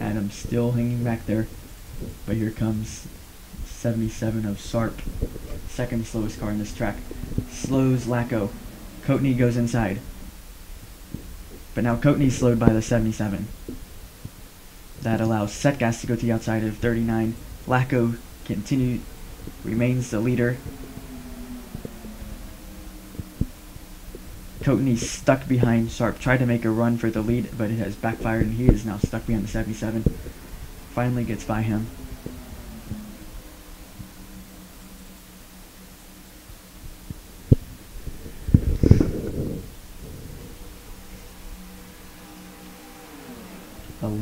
Adams still hanging back there, but here comes 77 of Sarp, second slowest car in this track. Slows Lacko. Coatney goes inside, but now Coatney's slowed by the 77. That allows Setgas to go to the outside of 39. Lacko remains the leader. Coatney stuck behind Sharp, tried to make a run for the lead, but it has backfired and he is now stuck behind the 77. Finally gets by him.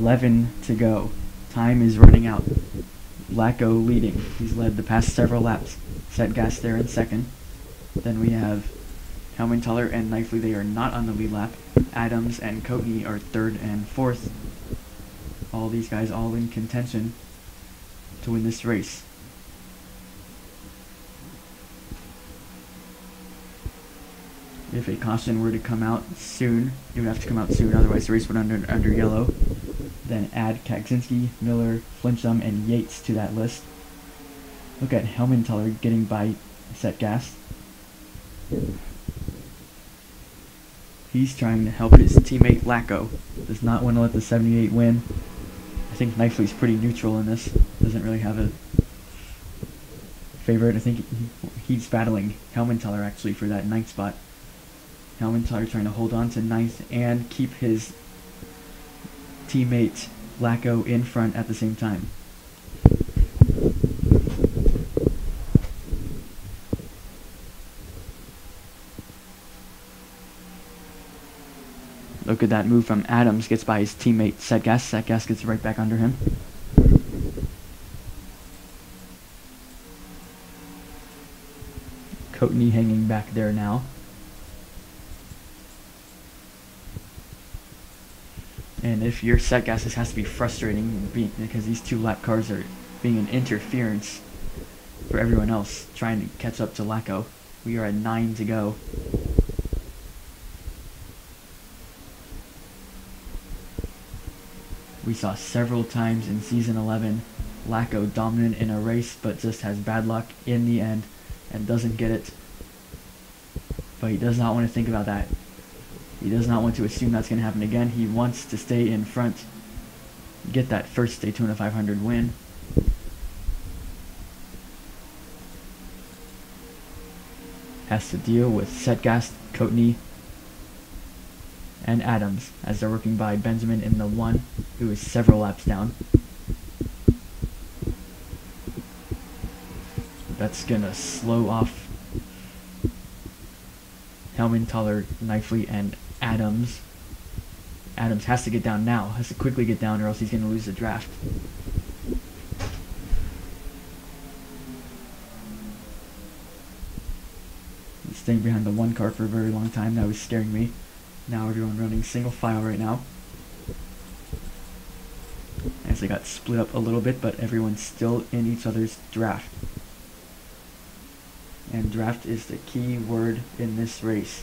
11 to go. Time is running out. Lacko leading. He's led the past several laps. Setgast there in second. Then we have Helmenthaler and Knifley. They are not on the lead lap. Adams and Coatney are third and fourth. All these guys all in contention to win this race. If a caution were to come out soon, it would have to come out soon, otherwise the race would under yellow. Then add Kaczynski, Miller, Flinchum, and Yates to that list. Look at Helmenthaler getting by Setgast. He's trying to help his teammate Lacko. Does not want to let the 78 win. I think Knifley's pretty neutral in this. Doesn't really have a favorite. I think he's battling Helmenthaler actually for that 9th spot. Helmenthaler trying to hold on to 9th and keep his teammate Lacko in front at the same time. Look at that move from Adams, gets by his teammate Setgast. Setgast gets right back under him. Coatney hanging back there now. And if you're Setgast, this has to be frustrating because these 2 lap cars are being an interference for everyone else trying to catch up to Lacko. We are at 9 to go. We saw several times in Season 11 Lacko dominant in a race but just has bad luck in the end and doesn't get it. But he does not want to think about that. He does not want to assume that's going to happen again. He wants to stay in front, get that first Daytona 500 win. Has to deal with Setgast, Coatney, and Adams as they're working by Benjamin in the 1, who is several laps down. That's gonna slow off Helmenthaler, Knifley, and Adams. Adams has to get down now, has to quickly get down or else he's gonna lose the draft. He's staying behind the 1 car for a very long time. That was scaring me. Now everyone running single file right now. As they got split up a little bit, but everyone's still in each other's draft. And draft is the key word in this race.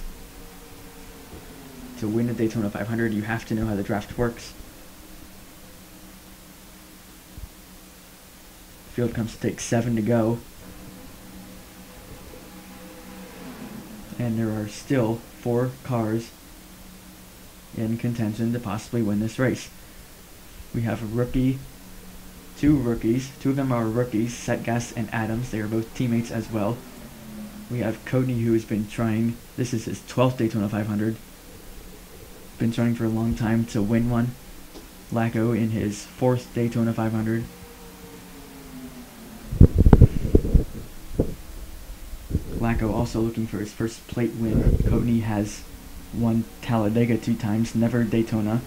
To win the Daytona 500, you have to know how the draft works. Field comes to take 7 to go. And there are still 4 cars in contention to possibly win this race. We have a rookie, 2 rookies. 2 of them are rookies, Setgast and Adams. They are both teammates as well. We have Coatney, who has been trying, this is his 12th Daytona 500. Been trying for a long time to win one. Lacko in his 4th Daytona 500. Lacko also looking for his first plate win. Coatney has won Talladega 2 times, never Daytona.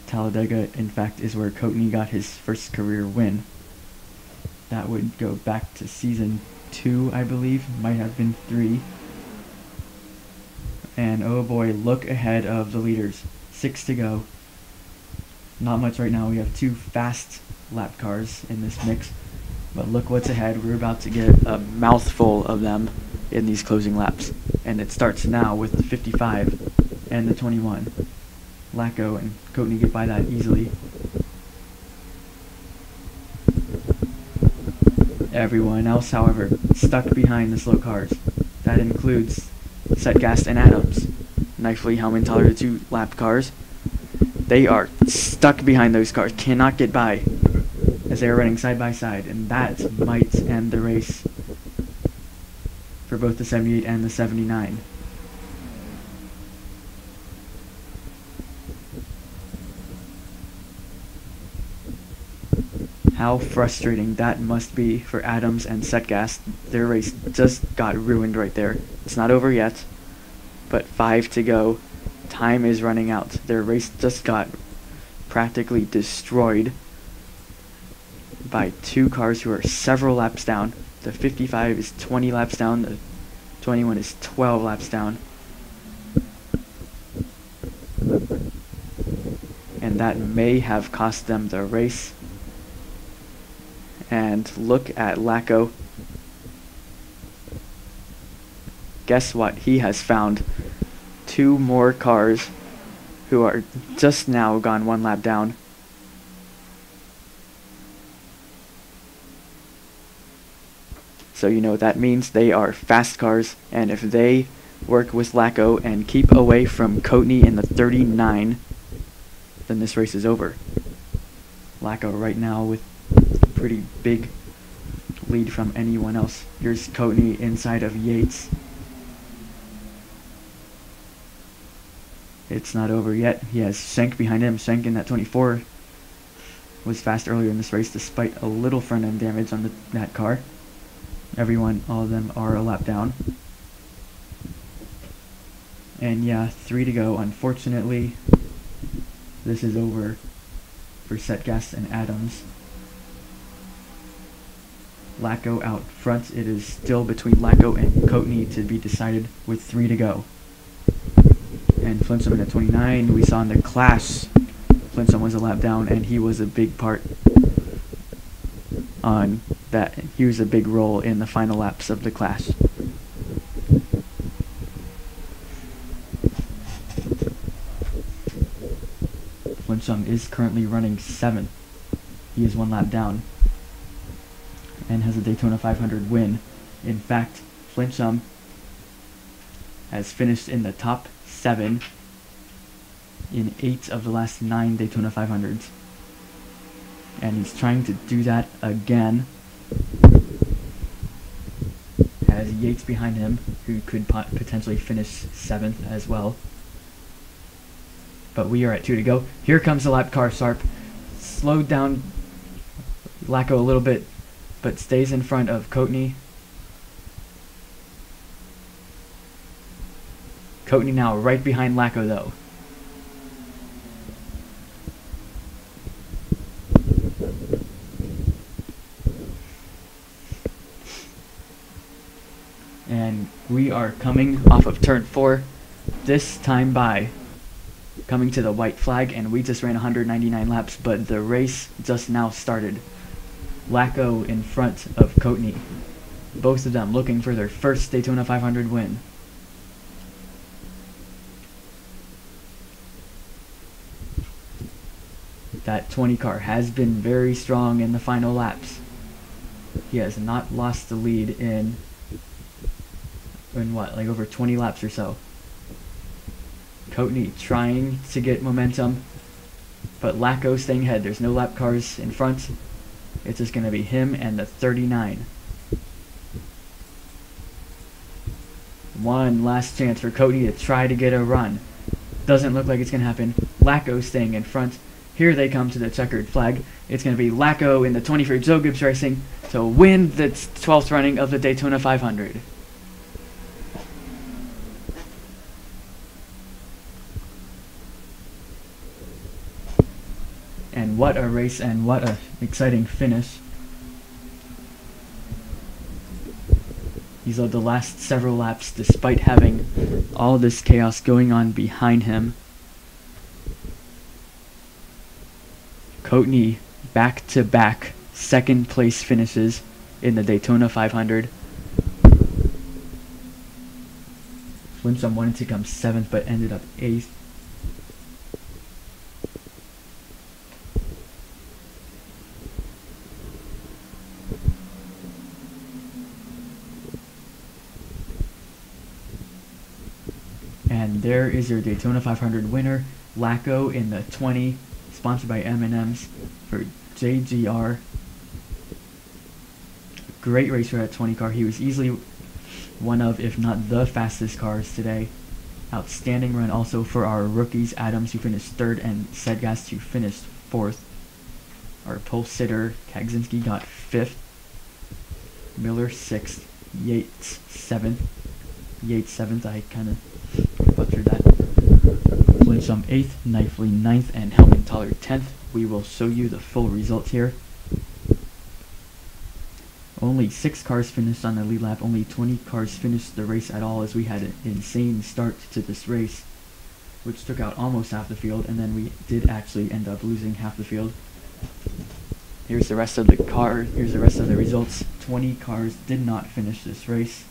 Talladega, in fact, is where Coatney got his first career win. That would go back to season 2, I believe. Might have been 3. And oh boy, look ahead of the leaders. 6 to go. Not much right now. We have 2 fast lap cars in this mix. But look what's ahead. We're about to get a mouthful of them in these closing laps. And it starts now with the 55 and the 21. Lacko and Coatney get by that easily. Everyone else, however, stuck behind the slow cars. That includes Setgast and Adams. Knifley, Helmenthaler, the 2 lap cars. They are stuck behind those cars, cannot get by as they are running side by side, and that might end the race for both the 78 and the 79. How frustrating that must be for Adams and Setgast. Their race just got ruined right there. It's not over yet, but 5 to go. time is running out. Their race just got practically destroyed by two cars who are several laps down. The 55 is 20 laps down, the 21 is 12 laps down. And that may have cost them the race. And look at Lacko. Guess what? He has found two more cars who are just now gone one lap down. So you know that means they are fast cars, and if they work with Lacko and keep away from Coatney in the 39, then this race is over. Lacko right now with a pretty big lead from anyone else. Here's Coatney inside of Yates. It's not over yet. He has Schenk behind him. Schenk in that 24 was fast earlier in this race despite a little front end damage on that car. All of them are a lap down. And yeah, 3 to go. Unfortunately, this is over for Setgas and Adams. Lacko out front. It is still between Lacko and Coatney to be decided with 3 to go. And Flintstone at 29, we saw in the clash, Flintstone was a lap down, and he was a big part on that. He was a big role in the final laps of the clash. Flintstone is currently running 7th. He is 1 lap down and has a Daytona 500 win. In fact, Flintstone has finished in the top 7 in 8 of the last 9 Daytona 500s. And he's trying to do that again. Has Yates behind him, who could potentially finish 7th as well. But we are at 2 to go. Here comes the lap car, Sharp. Slowed down Lacko a little bit, but stays in front of Coatney. Coatney now right behind Lacko though. And we are coming off of turn 4, this time by coming to the white flag, and we just ran 199 laps, but the race just now started. Lacko in front of Coatney, both of them looking for their first Daytona 500 win. That 20 car has been very strong in the final laps. He has not lost the lead in what, like over 20 laps or so. Coatney trying to get momentum, but Lacko staying ahead. There's no lap cars in front. It's just going to be him and the 39. One last chance for Coatney to try to get a run. Doesn't look like it's going to happen. Lacko staying in front. Here they come to the checkered flag. It's going to be Lacko in the 20 for Joe Gibbs Racing to win the 12th running of the Daytona 500. And what a race, and what a exciting finish. He's led the last several laps despite having all this chaos going on behind him. Coatney back-to-back second place finishes in the Daytona 500. Flintstone wanted to come 7th but ended up 8th. And there is your Daytona 500 winner, Lacko in the 20, sponsored by M&M's for JGR. Great race for that 20 car. He was easily one of, if not the fastest cars today. Outstanding run also for our rookies, Adams, who finished 3rd, and Sedgast, who finished 4th. Our pole sitter, Kagzinski, got 5th. Miller 6th. Yates 7th. Yates 7th, I kind of butchered that. Blinchum 8th, Knifley 9th, and Helmenthaler 10th. We will show you the full results here. Only 6 cars finished on the lead lap. Only 20 cars finished the race at all, as we had an insane start to this race, which took out almost half the field, and then we did actually end up losing half the field. Here's the rest of the car. Here's the rest of the results. 20 cars did not finish this race.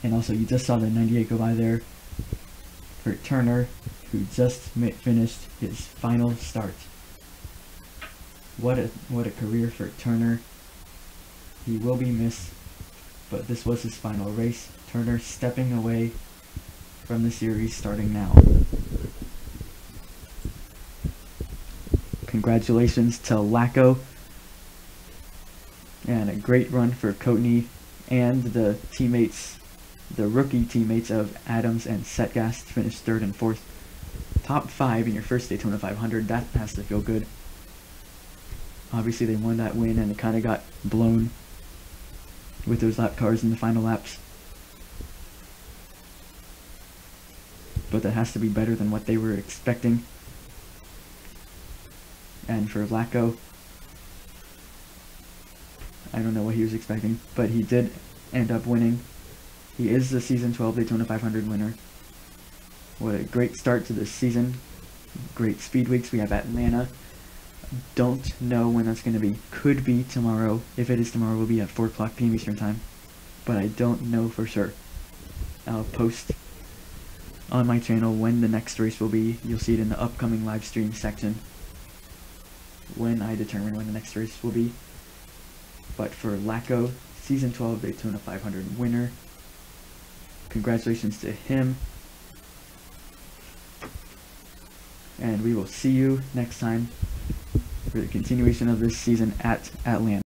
And also, you just saw the 98 go by there for Turner, who just finished his final start. What a career for Turner. He will be missed, but this was his final race. Turner stepping away from the series starting now. Congratulations to Lacko, and a great run for Coatney and the teammates, the rookie teammates of Adams and Setgast, finished 3rd and 4th. Top 5 in your first Daytona 500, that has to feel good. Obviously they won that win, and it kind of got blown with those lap cars in the final laps. But that has to be better than what they were expecting. And for Lacko, I don't know what he was expecting, but he did end up winning. He is the Season 12 Daytona 500 winner. What a great start to this season. Great speed weeks. We have Atlanta. Don't know when that's going to be. Could be tomorrow. If it is tomorrow, it will be at 4 o'clock p.m. Eastern Time. But I don't know for sure. I'll post on my channel when the next race will be. You'll see it in the upcoming live stream section when I determine when the next race will be. But for Lacko, Season 12 Daytona 500 winner, congratulations to him. And we will see you next time for the continuation of this season at Atlanta.